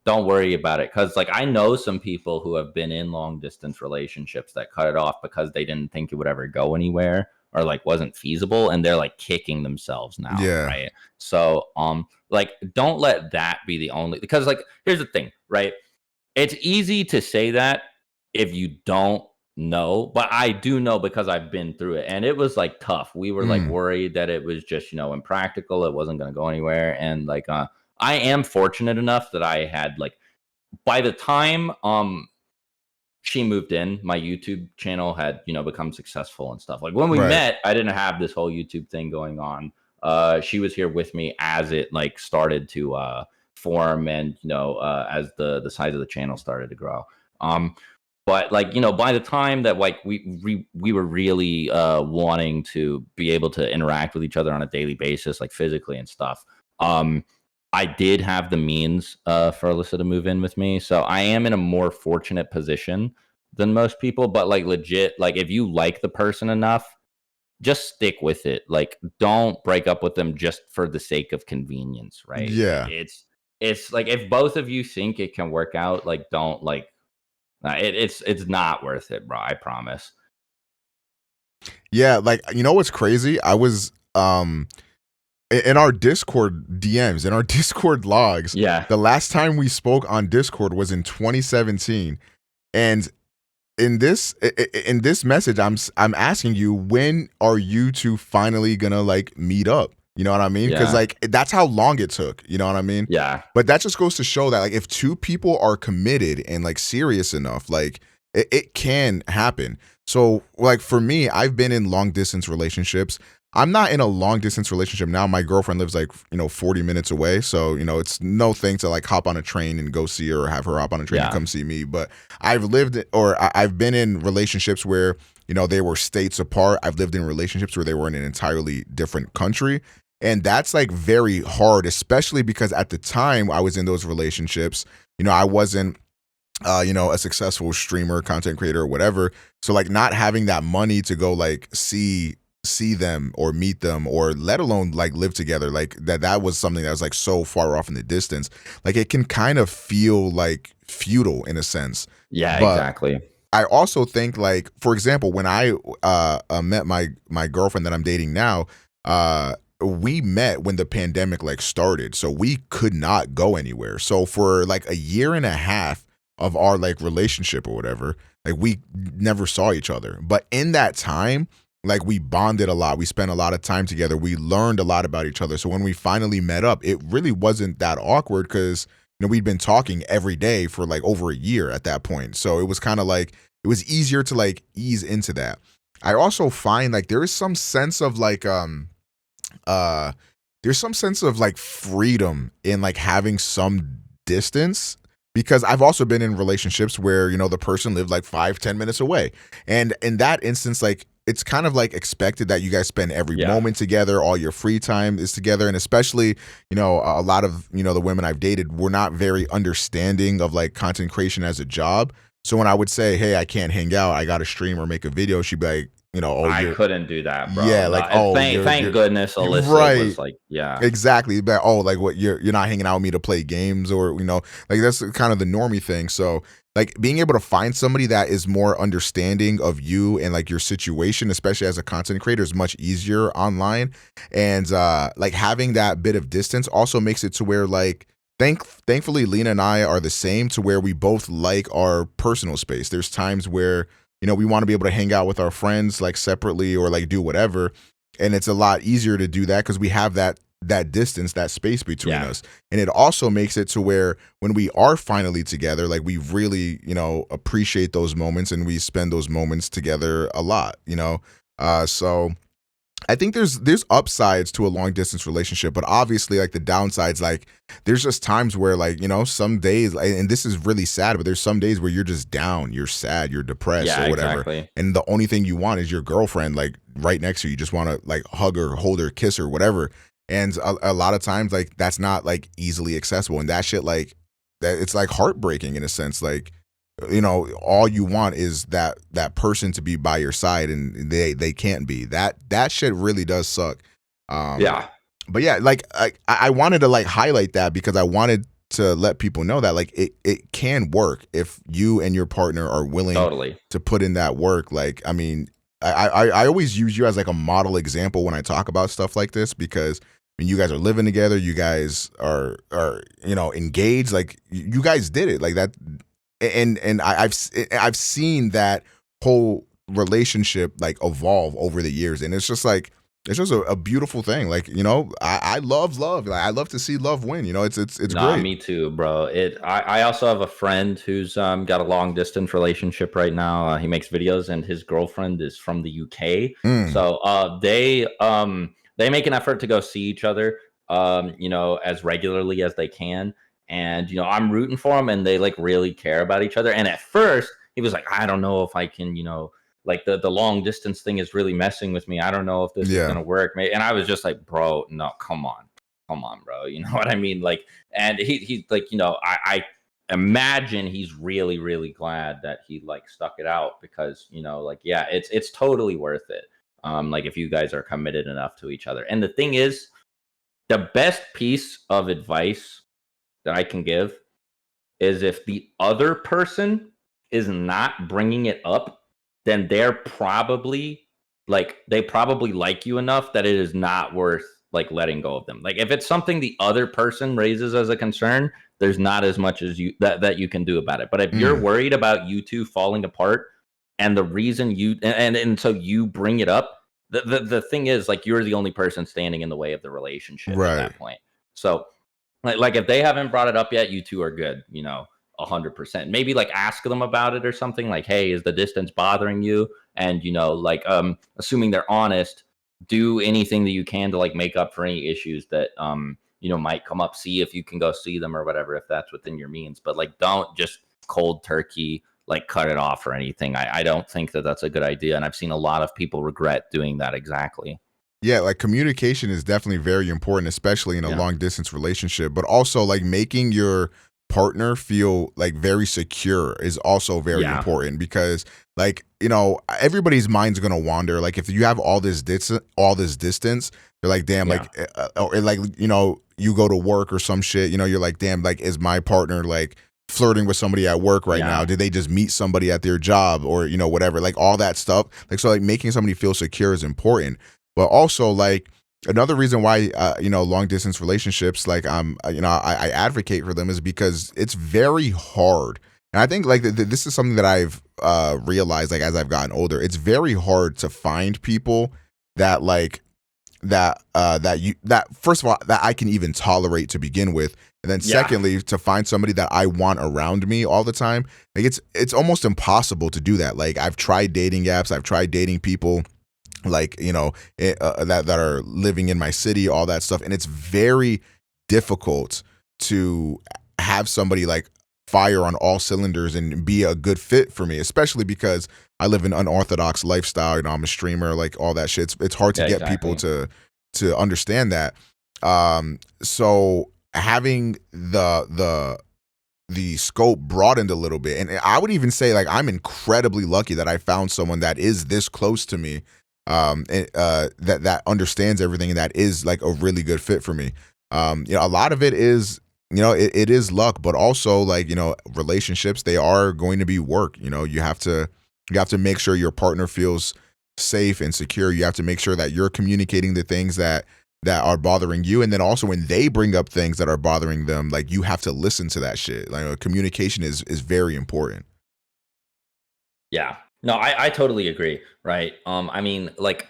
don't worry about it. Cause like I know some people who have been in long distance relationships that cut it off because they didn't think it would ever go anywhere or like wasn't feasible and they're like kicking themselves now, yeah. right? So like don't let that be the only because like here's the thing, right? It's easy to say that if you don't know, but I do know because I've been through it and it was like tough. We were like Mm, worried that it was just, impractical. It wasn't going to go anywhere. And like, I am fortunate enough that I had like, by the time, she moved in, my YouTube channel had, become successful and stuff. Like when we right. met, I didn't have this whole YouTube thing going on. She was here with me as it like started to form and as the size of the channel started to grow. Um but like by the time that like we were really wanting to be able to interact with each other on a daily basis, like physically and stuff, I did have the means for Alyssa to move in with me, so I am in a more fortunate position than most people. But like legit, like if you like the person enough, just stick with it. Like don't break up with them just for the sake of convenience, right? Yeah. It's like if both of you think it can work out, like don't like it's not worth it, bro. I promise. Yeah, like you know what's crazy? I was in our Discord DMs, in our Discord logs, Yeah, the last time we spoke on Discord was in 2017. And in this message I'm asking you, when are you two finally gonna like meet up? You know what I mean? Because yeah, like that's how long it took. You know what I mean? yeah, But that just goes to show that like if two people are committed and like serious enough, like it can happen. So like for me, I've been in long distance relationships. I'm not in a long distance relationship now. My girlfriend lives like 40 minutes away, so it's no thing to like hop on a train and go see her or have her hop on a train and yeah, come see me. But I've been in relationships where they were states apart. I've lived in relationships where they were in an entirely different country. And that's like very hard, especially because at the time I was in those relationships, I wasn't a successful streamer, content creator, or whatever. So like not having that money to go like see them or meet them or let alone like live together, like that was something that was like so far off in the distance. Like it can kind of feel like futile in a sense. yeah, But exactly. I also think like, for example, when I met my girlfriend that I'm dating now, we met when the pandemic like started, so we could not go anywhere. So for like a year and a half of our like relationship or whatever, like we never saw each other. But in that time, like we bonded a lot. We spent a lot of time together. We learned a lot about each other. So when we finally met up, it really wasn't that awkward because we'd been talking every day for like over a year at that point. So it was kind of like it was easier to like ease into that. I also find like there is some sense of like uh there's some sense of like freedom in like having some distance, because I've also been in relationships where, you know, the person lived like 5-10 minutes away. And in that instance, like, it's kind of like expected that you guys spend every Yeah. moment together, all your free time is together. And especially, you know, a lot of, you know, the women I've dated were not very understanding of like content creation as a job. So when I would say, hey, I can't hang out, I got to stream or make a video, she'd be like, you know, oh, I you're, couldn't do that, bro. yeah, No, like, and oh, thank you're goodness Alyssa right. was like, yeah. Exactly. But oh, like what you're not hanging out with me to play games, or, you know, like that's kind of the normie thing. So like being able to find somebody that is more understanding of you and like your situation, especially as a content creator, is much easier online. And like having that bit of distance also makes it to where like thankfully Lena and I are the same, to where we both like our personal space. There's times where, you know, we want to be able to hang out with our friends like separately or like do whatever. And it's a lot easier to do that because we have that distance, that space between us. And it also makes it to where when we are finally together, like we really, you know, appreciate those moments and we spend those moments together a lot, you know. So I think there's upsides to a long distance relationship, but obviously like the downsides, like there's just times where like, you know, some days, and this is really sad, but there's some days where you're just down, you're sad, you're depressed or whatever. Exactly. And the only thing you want is your girlfriend like right next to you. You just want to like hug her, hold her, kiss her, whatever. And a lot of times like that's not like easily accessible. And that shit, like that, it's like heartbreaking in a sense. Like, you know, all you want is that person to be by your side, and they can't be. That shit really does suck. Yeah. But yeah, like I wanted to like highlight that because I wanted to let people know that like it can work if you and your partner are willing Totally. to put in that work. Like, I mean, I always use you as like a model example when I talk about stuff like this, because I mean, you guys are living together, you guys are you know, engaged, like you guys did it like that. And I've seen that whole relationship like evolve over the years, and it's just like it's just a beautiful thing. Like, you know, I love love. Like, I love to see love win. You know, it's Nah, great. me too, bro. I also have a friend who's got a long distance relationship right now. He makes videos, and his girlfriend is from the UK. Mm, So they make an effort to go see each other, you know, as regularly as they can. And you know, I'm rooting for them, and they like really care about each other. And at first, he was like, I don't know if I can, you know, like the long distance thing is really messing with me. I don't know if this is yeah, gonna work. And I was just like, bro, no, come on, bro. You know what I mean? Like, and he's like, you know, I imagine he's really, really glad that he like stuck it out, because, you know, like, yeah, it's totally worth it. Like if you guys are committed enough to each other. And the thing is, the best piece of advice that I can give is if the other person is not bringing it up, then they're probably they probably like you enough that it is not worth like letting go of them. Like if it's something the other person raises as a concern, there's not as much as you that you can do about it. But if you're mm, worried about you two falling apart, and the reason you and so you bring it up, the thing is, like, you're the only person standing in the way of the relationship at right. that point. So like if they haven't brought it up yet, you two are good, you know, 100%. Maybe like ask them about it or something, like, hey, is the distance bothering you? And you know, like assuming they're honest, do anything that you can to like make up for any issues that you know, might come up. See if you can go see them or whatever, if that's within your means. But like, don't just cold turkey like cut it off or anything. I don't think that that's a good idea, and I've seen a lot of people regret doing that exactly. Yeah, like communication is definitely very important, especially in a Yeah. long distance relationship, but also like making your partner feel like very secure is also very Yeah. important, because like, you know, everybody's mind's going to wander. Like if you have all this distance, they're like, damn, Yeah. like or like, you know, you go to work or some shit, you know, you're like, damn, like is my partner like flirting with somebody at work right now? Yeah. Did they just meet somebody at their job, or, you know, whatever, like all that stuff. Like, so like making somebody feel secure is important. But also, like, another reason why, you know, long distance relationships, like, you know, I advocate for them is because it's very hard. And I think, like, this is something that I've realized, like, as I've gotten older. It's very hard to find people that, like, that first of all, that I can even tolerate to begin with. And then Yeah. secondly, to find somebody that I want around me all the time. Like, it's almost impossible to do that. Like, I've tried dating apps, I've tried dating people, like, you know, that are living in my city, all that stuff, and it's very difficult to have somebody like fire on all cylinders and be a good fit for me, especially because I live an unorthodox lifestyle. You know, I'm a streamer, like all that shit. It's hard to Yeah, get people exactly. to understand that. So having the scope broadened a little bit, and I would even say like I'm incredibly lucky that I found someone that is this close to me, that understands everything and that is like a really good fit for me. You know, a lot of it is, you know, it is luck, but also like, you know, relationships, they are going to be work. You know, you have to make sure your partner feels safe and secure. You have to make sure that you're communicating the things that are bothering you, and then also when they bring up things that are bothering them, like you have to listen to that shit. Like communication is very important. Yeah. No, I totally agree. Right. I mean, like,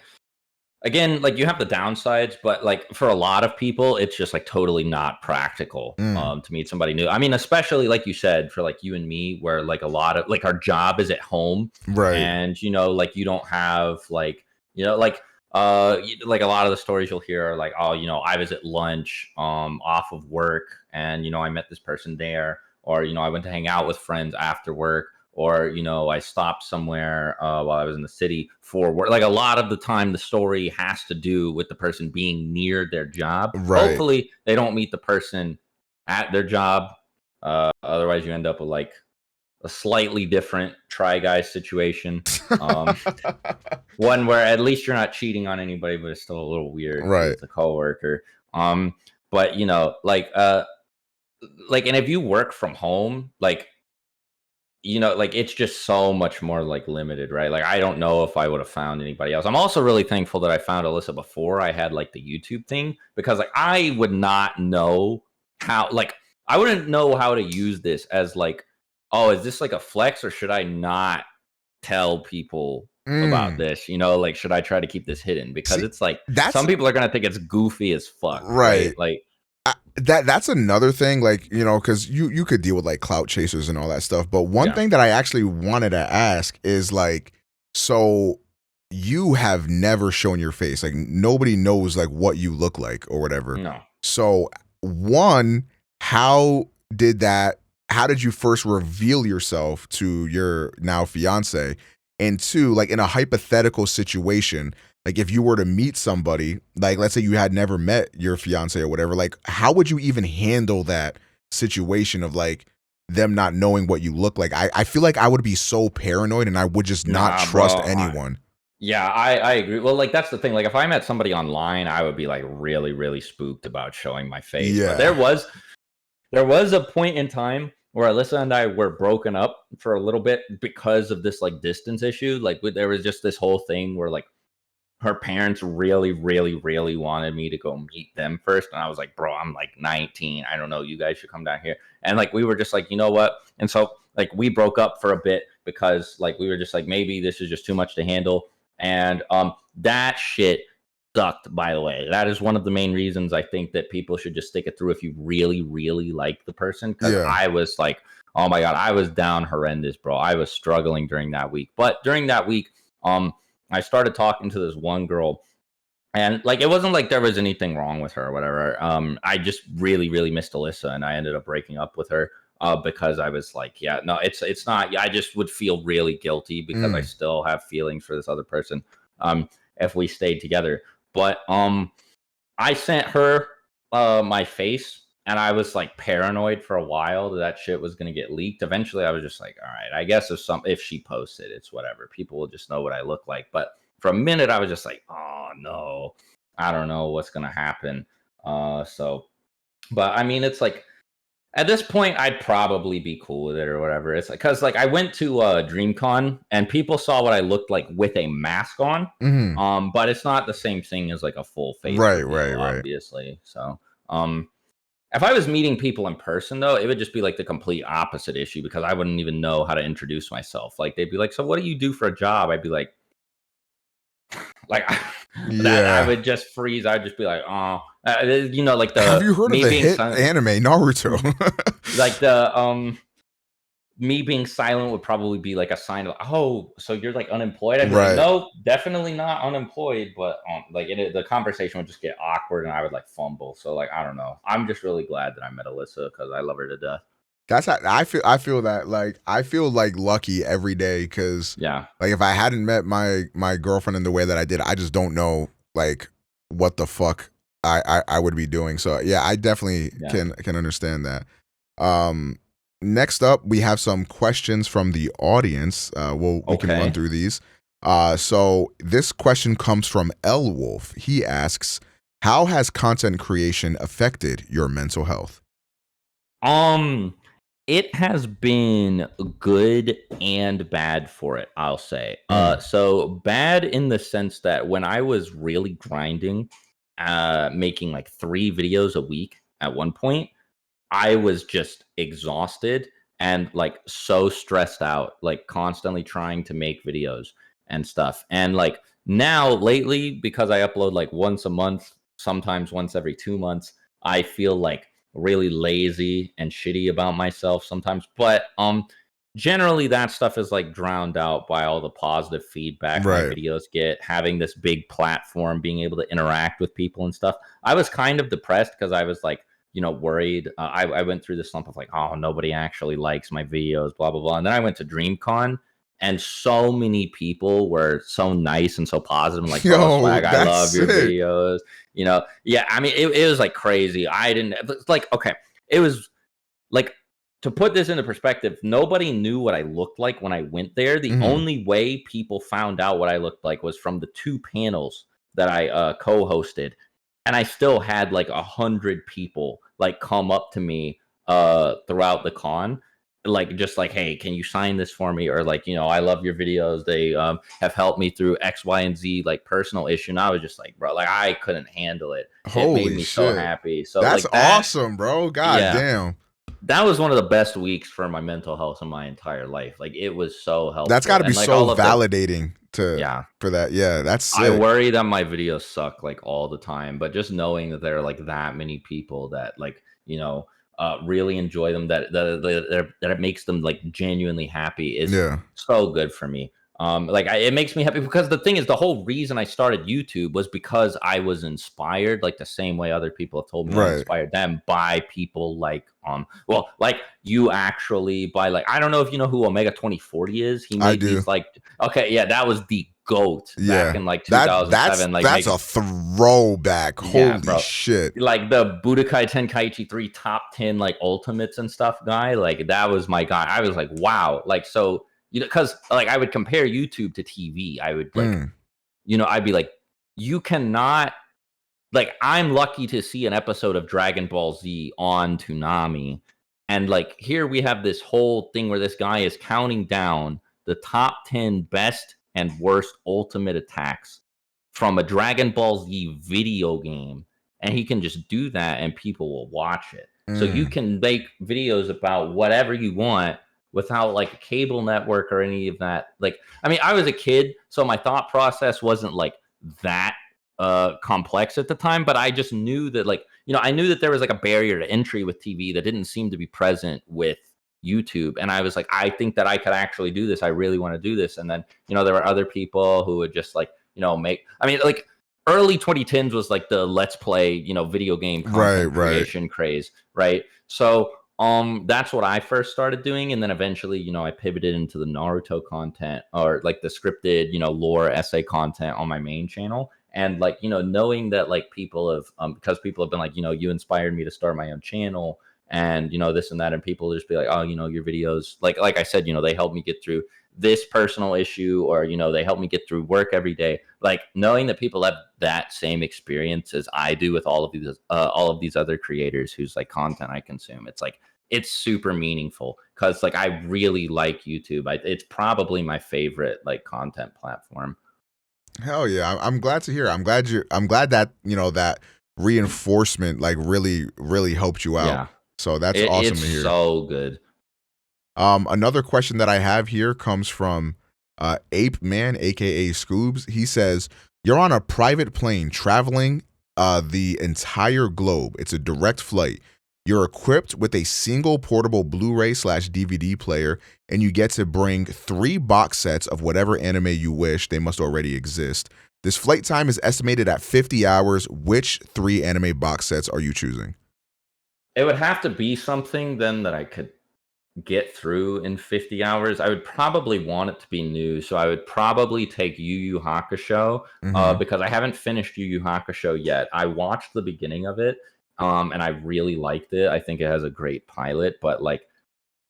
again, like you have the downsides, but like for a lot of people, it's just like totally not practical Mm, to meet somebody new. I mean, especially like you said, for like you and me, where like a lot of like our job is at home, right. and like you don't have like like like a lot of the stories you'll hear are like, oh, I was at lunch off of work, and I met this person there, or I went to hang out with friends after work, or I stopped somewhere while I was in the city for work. Like a lot of the time, the story has to do with the person being near their job. Right. Hopefully, they don't meet the person at their job. Otherwise, you end up with like a slightly different try guys situation. Um, One where at least you're not cheating on anybody, but it's still a little weird because Right. it's a coworker. But like, and if you work from home, like like it's just so much more like limited, right? Like I don't know if I would have found anybody else. I'm also really thankful that I found Alyssa before I had like the YouTube thing, because like I would not know how, like I wouldn't know how to use this as like, oh, is this like a flex, or should I not tell people about Mm. this? Like should I try to keep this hidden? Because See, it's like that's some people are gonna think it's goofy as fuck, right? right. Like That's another thing, like, you know, because you could deal with like clout chasers and all that stuff. But one yeah, thing that I actually wanted to ask is like, so you have never shown your face, like nobody knows like what you look like or whatever. no. So one, how did that? How did you first reveal yourself to your now fiance? And two, like in a hypothetical situation, like if you were to meet somebody, like let's say you had never met your fiance or whatever, like how would you even handle that situation of like them not knowing what you look like? I feel like I would be so paranoid and I would just not Nah, trust bro. anyone. Yeah, I agree. Well, like that's the thing. Like if I met somebody online, I would be like really, really spooked about showing my face. But Yeah. there was a point in time where Alyssa and I were broken up for a little bit because of this like distance issue. Like there was just this whole thing where like her parents really, really, really wanted me to go meet them first. And I was like, bro, I'm like 19. I don't know. You guys should come down here. And like, we were just like, you know what? And so like, we broke up for a bit because like, we were just like, maybe this is just too much to handle. And that shit sucked, by the way. That is one of the main reasons I think that people should just stick it through if you really, really like the person. Cause Yeah. I was like, oh my God, I was down horrendous, bro. I was struggling during that week. But during that week, I started talking to this one girl, and like it wasn't like there was anything wrong with her or whatever. I just really, really missed Alyssa, and I ended up breaking up with her because I was like, yeah, no, it's not. Yeah, I just would feel really guilty because I Mm. still have feelings for this other person. If we stayed together, but I sent her my face, and I was like paranoid for a while that shit was gonna get leaked. Eventually, I was just like, all right, I guess if she posts it, it's whatever. People will just know what I look like. But for a minute, I was just like, oh no, I don't know what's gonna happen. But I mean, it's like at this point, I'd probably be cool with it or whatever. It's like because like I went to DreamCon and people saw what I looked like with a mask on. Hmm. But it's not the same thing as like a full face Right, reveal, right, right. obviously. So um if I was meeting people in person though, it would just be like the complete opposite issue because I wouldn't even know how to introduce myself. Like they'd be like, "So what do you do for a job?" I'd be like that I Yeah. would just freeze. I'd just be like, "Oh, like Have the you heard of me the being hit son anime Naruto? like the me being silent would probably be like a sign of, oh, so you're like unemployed. I'd be like, Right. no, definitely not unemployed. But like the conversation would just get awkward, and I would like fumble. So like I don't know. I'm just really glad that I met Alyssa because I love her to death. That's how I feel that like I feel like lucky every day because Yeah, like if I hadn't met my girlfriend in the way that I did, I just don't know like what the fuck I would be doing. So yeah, I definitely yeah. can understand that. Um, next up, we have some questions from the audience. We can run Okay. through these. So this question comes from L Wolf. He asks, "How has content creation affected your mental health?" Um, it has been good and bad for it, I'll say. Mm, So bad in the sense that when I was really grinding, making like 3 videos a week at one point, I was just exhausted and like so stressed out, like constantly trying to make videos and stuff. And like now lately, because I upload like once a month, sometimes once every 2 months, I feel like really lazy and shitty about myself sometimes. But generally that stuff is like drowned out by all the positive feedback my right. videos get, having this big platform, being able to interact with people and stuff. I was kind of depressed because I was like, worried. I went through the slump of like, oh, nobody actually likes my videos, blah, blah, blah. And then I went to DreamCon and so many people were so nice and so positive and like, bro, Yo, swag, I that's love your sick. videos. Yeah, I mean, it was like crazy. I didn't, it's like, okay, it was like, to put this into perspective, nobody knew what I looked like when I went there. The Hmm. only way people found out what I looked like was from the 2 panels that I co-hosted, and I still had like 100 people like come up to me throughout the con, like just like, hey, can you sign this for me, or like, I love your videos. They have helped me through X, Y, and Z like personal issue. And I was just like, bro, like I couldn't handle it. It made Holy me so shit. happy. So That's like that, awesome, bro. God yeah, damn. that was one of the best weeks for my mental health in my entire life. Like it was so That's got helpful. to be And like so all of the validating to yeah, for that. Yeah, that's I sick. worry that my videos suck like all the time, but just knowing that there are like that many people that like, really enjoy them, that it makes them like genuinely happy is Yeah. so good for me. It makes me happy because the thing is, the whole reason I started YouTube was because I was inspired, like the same way other people have told me I Right. inspired them, by people like like you actually, by like, I don't know if you know who Omega 2040 is. He I made do. these like, okay, yeah, that was the goat back Yeah. in like That's 2007, like that's making, a throwback. yeah, Holy bro, shit. like the Budokai Tenkaichi 3 top 10 like ultimates and stuff guy. Like that was my guy. I was like, wow. Like, so, because like I would compare YouTube to TV. I would like, Mm. I'd be like, you cannot, like, I'm lucky to see an episode of Dragon Ball Z on Toonami. And like here we have this whole thing where this guy is counting down the top 10 best and worst ultimate attacks from a Dragon Ball Z video game. And he can just do that and people will watch it. So you Mm. can make videos about whatever you want without like a cable network or any of that. Like, I mean, I was a kid, so my thought process wasn't like that complex at the time, but I just knew that, like, I knew that there was like a barrier to entry with TV that didn't seem to be present with YouTube. And I was like, I think that I could actually do this. I really want to do this. And then, there were other people who would just like, make, I mean, like, early 2010s was like the let's play, video game Right, content right. creation craze, right? So that's what I first started doing, and then eventually, I pivoted into the Naruto content, or like the scripted, lore essay content on my main channel. And like, knowing that like people have because people have been like, you inspired me to start my own channel, and this and that, and people just be like, oh, your videos, like I said, they help me get through this personal issue, or they help me get through work every day. Like knowing that people have that same experience as I do with all of these other creators whose like content I consume, it's like, it's super meaningful because like I really like YouTube. It's probably my favorite like content platform. Hell yeah. I'm glad to hear. I'm glad that, that reinforcement like really helped you out. Yeah, So that's awesome it's to hear. so good. Another question that I have here comes from Ape Man, aka Scoobs. He says, "You're on a private plane traveling the entire globe. It's a direct flight. You're equipped with a single portable Blu-ray/DVD player, and you get to bring 3 box sets of whatever anime you wish. They must already exist. This flight time is estimated at 50 hours. Which 3 anime box sets are you choosing? It would have to be something then that I could get through in 50 hours. I would probably want it to be new, so I would probably take Yu Yu Hakusho, Mhm. because I haven't finished Yu Yu Hakusho yet. I watched the beginning of it, and I really liked it. I think it has a great pilot, but like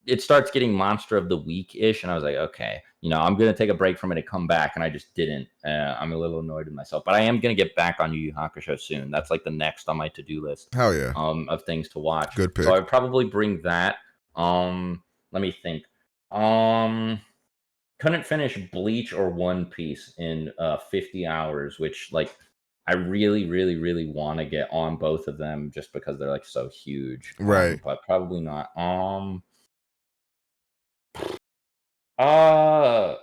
it starts getting Monster of the Week-ish, and I was like, okay, I'm gonna take a break from it and come back, and I just didn't. I'm a little annoyed with myself, but I am gonna get back on Yu Yu Hakusho soon. That's like the next on my to-do list, Hell yeah. of things to watch. Good So I pick. would probably bring that. Let me think. Um, couldn't finish Bleach or One Piece in 50 hours, which like I really, really, really want to get on both of them just because they're like so huge. Right. But probably not. Uh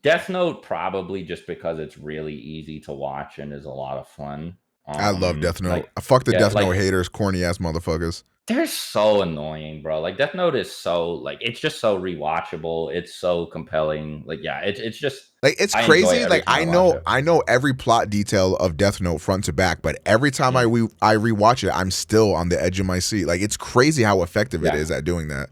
Death Note probably just because it's really easy to watch and is a lot of fun. I love Death Note. Like Fuck the yeah, Death Note like haters, corny ass motherfuckers. they're so annoying, bro. Like Death Note is so like it's just so rewatchable. It's so compelling. Like yeah, it's just Like it's I enjoy it crazy. every Like time I watch it. I know every plot detail of Death Note front to back, but every time Mm, I rewatch it, I'm still on the edge of my seat. Like it's crazy how effective it yeah. is at doing that.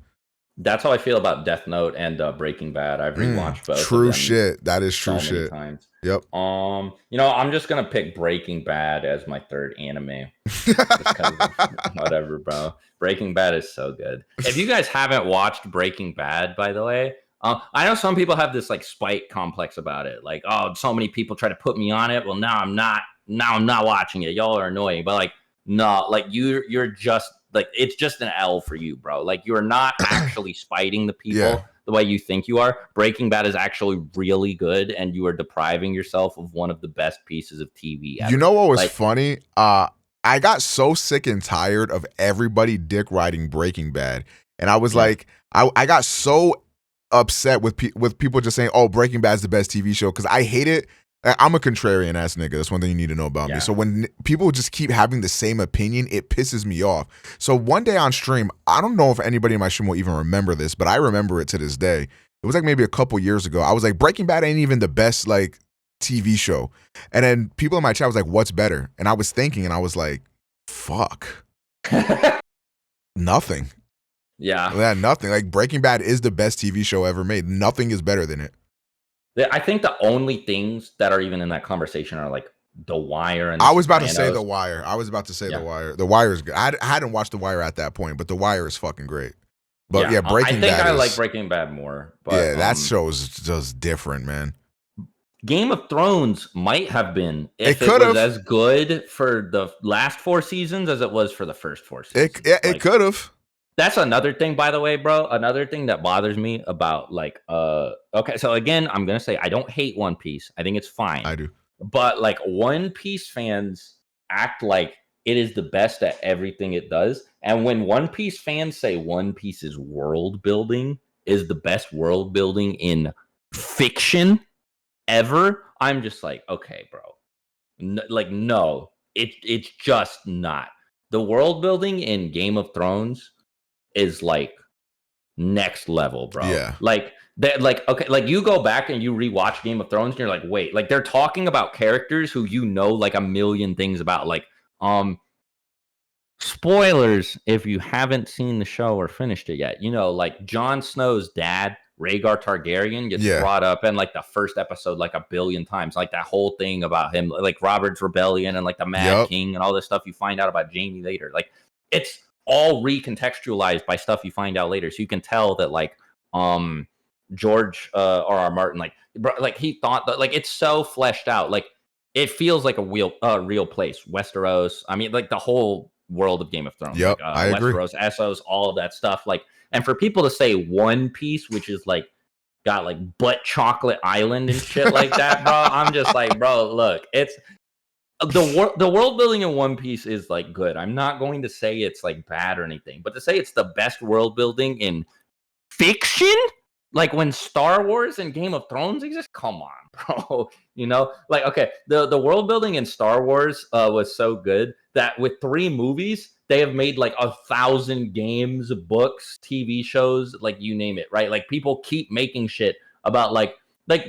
That's how I feel about Death Note and Breaking Bad. I've rewatched both of True them shit. That is true so many shit. times. Yep. I'm just gonna pick Breaking Bad as my third anime. Just because of whatever, bro. Breaking Bad is so good. If you guys haven't watched Breaking Bad, by the way, I know some people have this like spite complex about it. Like, oh, so many people try to put me on it. Well, now I'm not. Now I'm not watching it. Y'all are annoying. But like, no, like you're just like it's just an L for you, bro. Like you're not actually spiting the Yeah. people the way you think you are. Breaking Bad is actually really good, and you are depriving yourself of one of the best pieces of TV You ever. know what was Like, funny? I got so sick and tired of everybody dick riding Breaking Bad, and I was yeah, like, I got so upset with with people just saying, "Oh, Breaking Bad's the best TV show," because I hate it. I'm a contrarian ass nigga. That's one thing you need to know about me. yeah. So when people just keep having the same opinion, it pisses me off. So one day on stream, I don't know if anybody in my stream will even remember this, but I remember it to this day. It was like maybe a couple years ago. I was like, Breaking Bad ain't even the best like TV show. And then people in my chat was like, what's better? And I was thinking, and I was like, fuck, nothing. Yeah. Yeah, nothing. Like Breaking Bad is the best TV show ever made. Nothing is better than it. I think the only things that are even in that conversation are like The Wire and The I was about to say The Sopranos. Wire. I was about to say The Yeah. Wire. The Wire is good. I hadn't watched The Wire at that point, but The Wire is fucking great. But Yeah. yeah, I Breaking think Bad I like is, Breaking Bad more, but yeah, that show is just different, man. Game of Thrones might have been It if it could was have. as good for the last 4 seasons as it was for the first 4 seasons. It Like could have. that's another thing, by the way, bro. Another thing that bothers me about like okay, so again, I'm gonna say I don't hate One Piece. I think it's fine. I do. But like One Piece fans act like it is the best at everything it does. And when One Piece fans say One Piece's world building is the best world building in fiction ever, I'm just like, okay, bro. Like, no, it's just not. The world building in Game of Thrones is like next level, bro. Yeah. Like that, like okay, like you go back and you rewatch Game of Thrones, and you're like, wait, like they're talking about characters who like a million things about. Like, spoilers if you haven't seen the show or finished it yet. Like Jon Snow's dad, Rhaegar Targaryen, gets Yeah. brought up in like the first episode like a billion times. Like that whole thing about him, like Robert's rebellion and like the Mad Yep. King and all this stuff you find out about Jaime later. Like it's all recontextualized by stuff you find out later. So you can tell that like George R.R. Martin, like bro, like he thought that like it's so fleshed out. Like it feels like a real place. Westeros. I mean, like the whole world of Game of Thrones, Yep. like I agree. Westeros, Essos, all of that stuff. Like, and for people to say One Piece, which is like got like butt chocolate island and shit like that, bro, I'm just like, bro, look, it's the world building in One Piece is like good. I'm not going to say it's like bad or anything, but to say it's the best world building in fiction, Like when Star Wars and Game of Thrones exist, come on, bro. Like okay, the world building in Star Wars was so good that with 3 movies, they have made like 1,000 games, books, TV shows, like you name it, right? Like people keep making shit about like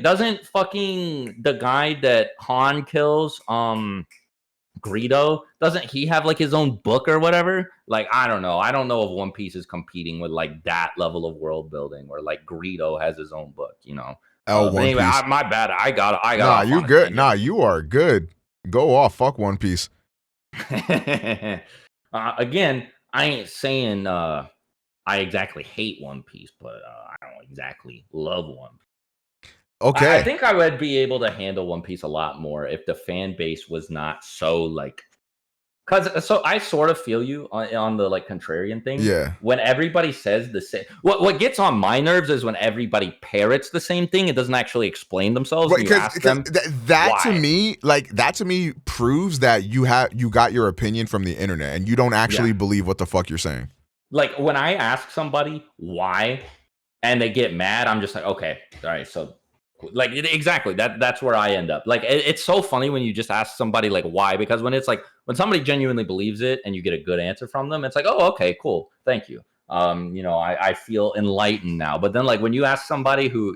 doesn't fucking the guy that Han kills Greedo, doesn't he have like his own book or whatever? Like, I don't know. I don't know if One Piece is competing with like that level of world building where like Greedo has his own book. But One anyway, Piece. my bad. I got Nah, off you on a good. Nah, tangent. you are good. Go off. Fuck One Piece. Again, I ain't saying I exactly hate One Piece, but I don't exactly love One Piece. I Okay. think I would be able to handle One Piece a lot more if the fan base was not so like. Because so I sort of feel you on the like contrarian thing. Yeah. When everybody says the same, what gets on my nerves is when everybody parrots the same thing. It doesn't actually explain themselves, and you Because ask them that to why. me, like that to me proves that you got your opinion from the internet and you don't actually Yeah, believe what the fuck you're saying. like when I ask somebody why, and they get mad, I'm just like, okay, all right, so like exactly that's where I end up. Like it's so funny when you just ask somebody like why, because when it's like when somebody genuinely believes it and you get a good answer from them, it's like, oh, okay, cool, thank you. I feel enlightened now. But then like when you ask somebody who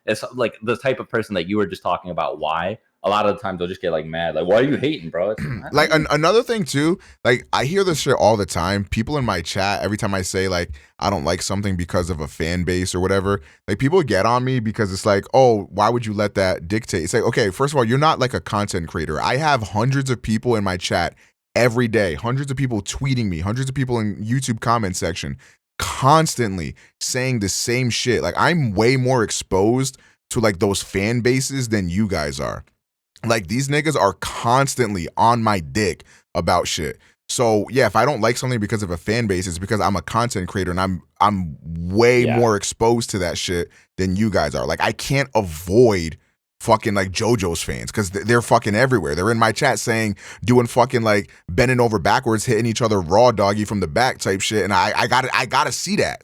is like the type of person that you were just talking about why, a lot of the times they'll just get like mad, like, why are you hating, bro? It's like, Like another thing too, like I hear this shit all the time. People in my chat, every time I say like I don't like something because of a fan base or whatever, like people get on me because it's like, oh, why would you let that dictate? It's like, okay, first of all, you're not like a content creator. I have hundreds of people in my chat every day, hundreds of people tweeting me, hundreds of people in YouTube comment section constantly saying the same shit. Like I'm way more exposed to like those fan bases than you guys are. Like these niggas are constantly on my dick about shit. So yeah, if I don't like something because of a fan base, it's because I'm a content creator and I'm way yeah, more exposed to that shit than you guys are. Like I can't avoid fucking like Jojos fans because they're fucking everywhere. They're in my chat saying doing fucking like bending over backwards, hitting each other raw doggy from the back type shit, and I gotta see that.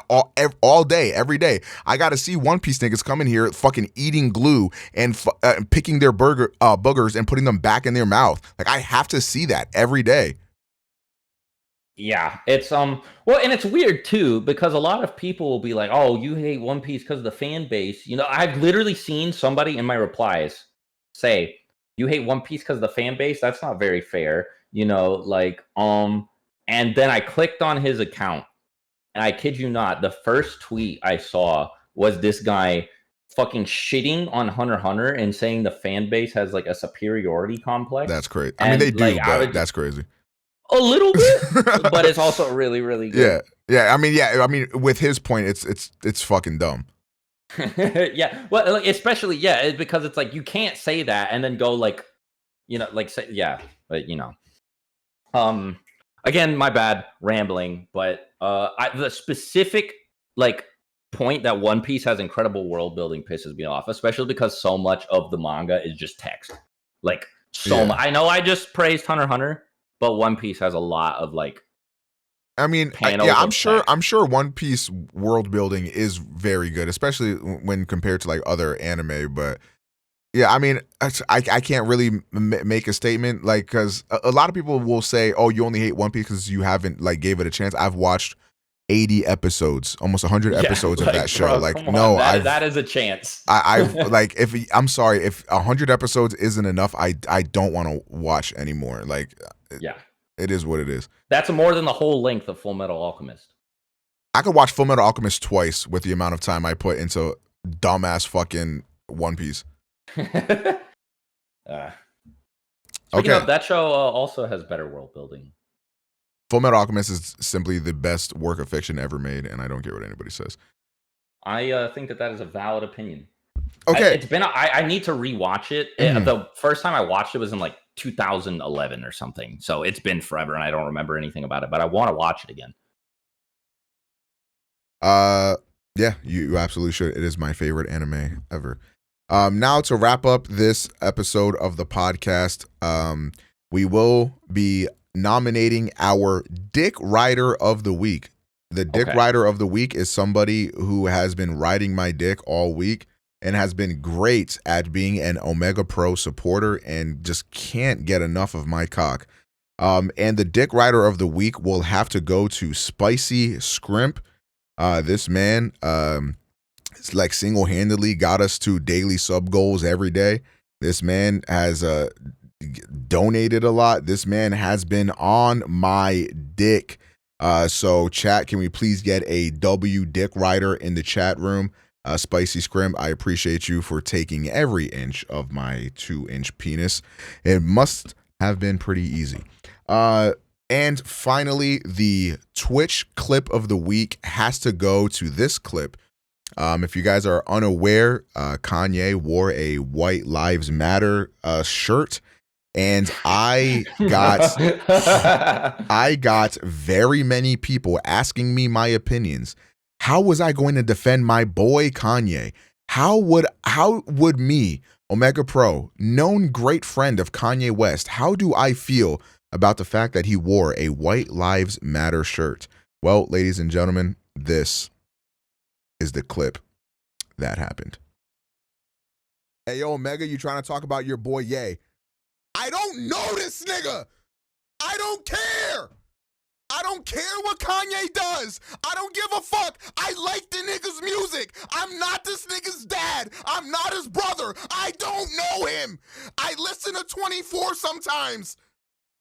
All day, every day, I gotta see One Piece niggas coming here, fucking eating glue and picking their boogers and putting them back in their mouth. Like I have to see that every day. yeah. It's well, and it's weird too because a lot of people will be like, oh, you hate One Piece because of the fan base. I've literally seen somebody in my replies say, you hate One Piece because of the fan base. That's not very fair. Like and then I clicked on his account. And I kid you not, the first tweet I saw was this guy fucking shitting on Hunter x Hunter and saying the fan base has like a superiority complex. That's crazy. I mean, they And like do, I but would that's crazy. a little bit, but it's also really, really Yeah, good. yeah. I mean, with his point, it's fucking dumb. Yeah. Well, like, especially, yeah, it's because it's like you can't say that and then go like, like say, yeah, but again, my bad rambling, but the specific like point that One Piece has incredible world building pisses me off, especially because so much of the manga is just text. Like so much. Yeah. I know I just praised Hunter x Hunter, but One Piece has a lot of like I mean, yeah, panels I'm of sure. text. I'm sure One Piece world building is very good, especially when compared to like other anime. But yeah, I mean, I can't really make a statement like because a lot of people will say, "Oh, you only hate One Piece because you haven't like gave it a chance." I've watched 80 episodes, almost 100 Yeah, episodes of that like show. bro, Like, come on. no, That is a chance. I've like if I'm sorry if 100 episodes isn't enough, I don't want to watch anymore. Like, Yeah. it is what it is. That's more than the whole length of Full Metal Alchemist. I could watch Full Metal Alchemist twice with the amount of time I put into dumbass fucking One Piece. uh, Speaking Okay, of, that show also has better world building. Full Metal Alchemist is simply the best work of fiction ever made, and I don't care what anybody says. I think that is a valid opinion. Okay, It's been I need to rewatch it. The first time I watched it was in like 2011 or something. So it's been forever, and I don't remember anything about it. But I want to watch it again. yeah, you absolutely should. It is my favorite anime ever. Now to wrap up this episode of the podcast, we will be nominating our Dick Rider of the Week. The dick Okay. rider of the week is somebody who has been riding my dick all week and has been great at being an OmegaPro supporter and just can't get enough of my cock. And the dick rider of the week will have to go to Spicy Scrimp. This man, it's like single-handedly got us to daily sub goals every day. This man has donated a lot. This man has been on my dick. So chat, can we please get a W dick rider in the chat room? Spicy Scrim, I appreciate you for taking every inch of my 2-inch penis. It must have been pretty easy. And finally, the Twitch clip of the week has to go to this clip. If you guys are unaware, Kanye wore a White Lives Matter shirt, and I got very many people asking me my opinions. How was I going to defend my boy Kanye? How would me, OmegaPro, known great friend of Kanye West, how do I feel about the fact that he wore a White Lives Matter shirt? Well, ladies and gentlemen, this is the clip that happened. Hey, yo, Omega, you trying to talk about your boy Ye? I don't know this nigga. I don't care. I don't care what Kanye does. I don't give a fuck. I like the nigga's music. I'm not this nigga's dad. I'm not his brother. I don't know him. I listen to 24 sometimes.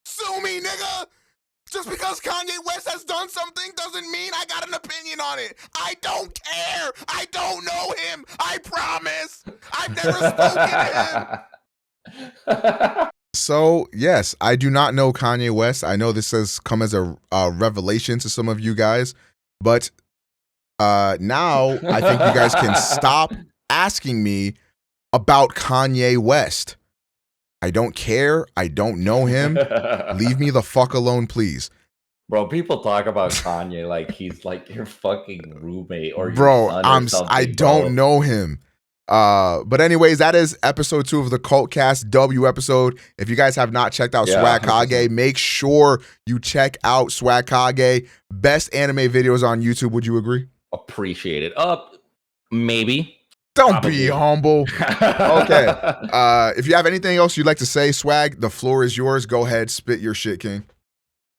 Sue me, nigga. Just because Kanye West has done something doesn't mean I got an opinion on it. I don't care. I don't know him. I promise. I've never spoken to him. So, yes, I do not know Kanye West. I know this has come as a revelation to some of you guys. But now I think you guys can stop asking me about Kanye West. I don't care. I don't know him. Leave me the fuck alone, please. Bro, people talk about Kanye like he's like your fucking roommate or your bro. son or something, I don't know him. But anyways, that is episode 2 of the Cultcast W episode. If you guys have not checked out Swag Kage, make sure you check out Swag Kage. Best anime videos on YouTube. Would you agree? Appreciate it. Maybe. Don't Probably. be humble. Okay. If you have anything else you'd like to say, Swag, the floor is yours. Go ahead, spit your shit, King.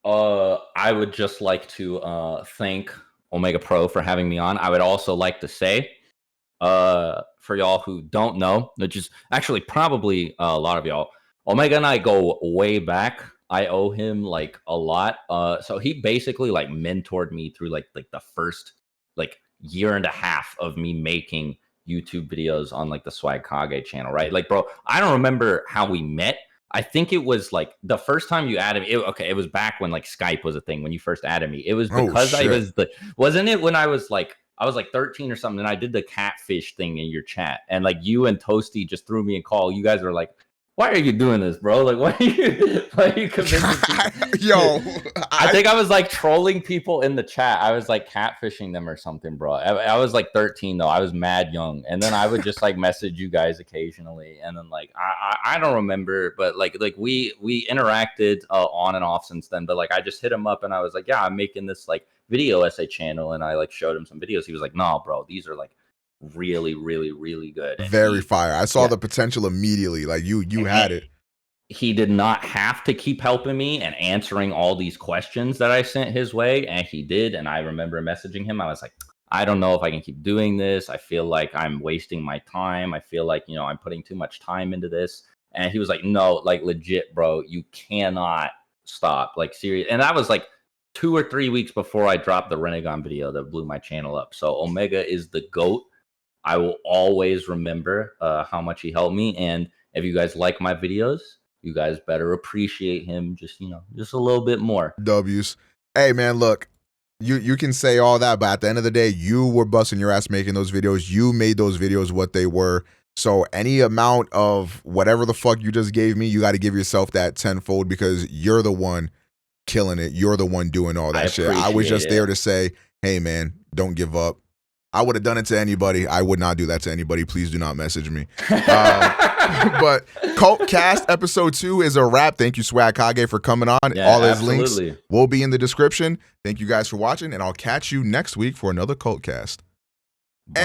I would just like to thank OmegaPro for having me on. I would also like to say, for y'all who don't know, which is actually probably a lot of y'all, Omega and I go way back. I owe him like a lot. So he basically like mentored me through like the first like year and a half of me making YouTube videos on like the Swag Kage channel, right? Like, bro, I don't remember how we met. I think it was like the first time you added me. It was back when like Skype was a thing when you first added me. It was because I was wasn't it when I was like 13 or something, and I did the catfish thing in your chat, and like you and Toasty just threw me a call. You guys were like, "Why are you doing this, bro? Like, why are you convincing people?" Yo, I think I was like trolling people in the chat. I was like catfishing them or something, bro. I was like 13 though. I was mad young, and then I would just like message you guys occasionally, and then like I don't remember, but like we interacted on and off since then. But like I just hit him up, and I was like, "Yeah, I'm making this like video essay channel," and I like showed him some videos. He was like, "No, bro, these are like really, really, really good." And very fire. I saw the potential immediately. Like you had it. He did not have to keep helping me and answering all these questions that I sent his way, and he did. And I remember messaging him. I was like, I don't know if I can keep doing this. I feel like I'm wasting my time. I feel like, I'm putting too much time into this. And he was like, no, like legit, bro, you cannot stop. Like serious. And that was like 2 or 3 weeks before I dropped the Renegon video that blew my channel up. So Omega is the GOAT. I will always remember how much he helped me. And if you guys like my videos, you guys better appreciate him just a little bit more. W's. Hey man, look, you can say all that, but at the end of the day, you were busting your ass making those videos. You made those videos what they were. So any amount of whatever the fuck you just gave me, you got to give yourself that tenfold because you're the one killing it. You're the one doing all that shit. I was just there to say, hey man, don't give up. I would have done it to anybody. I would not do that to anybody. Please do not message me. But Cult Cast episode 2 is a wrap. Thank you, Swag Kage, for coming on. Yeah, All his absolutely. links will be in the description. Thank you guys for watching, and I'll catch you next week for another Cult Cast. Bye.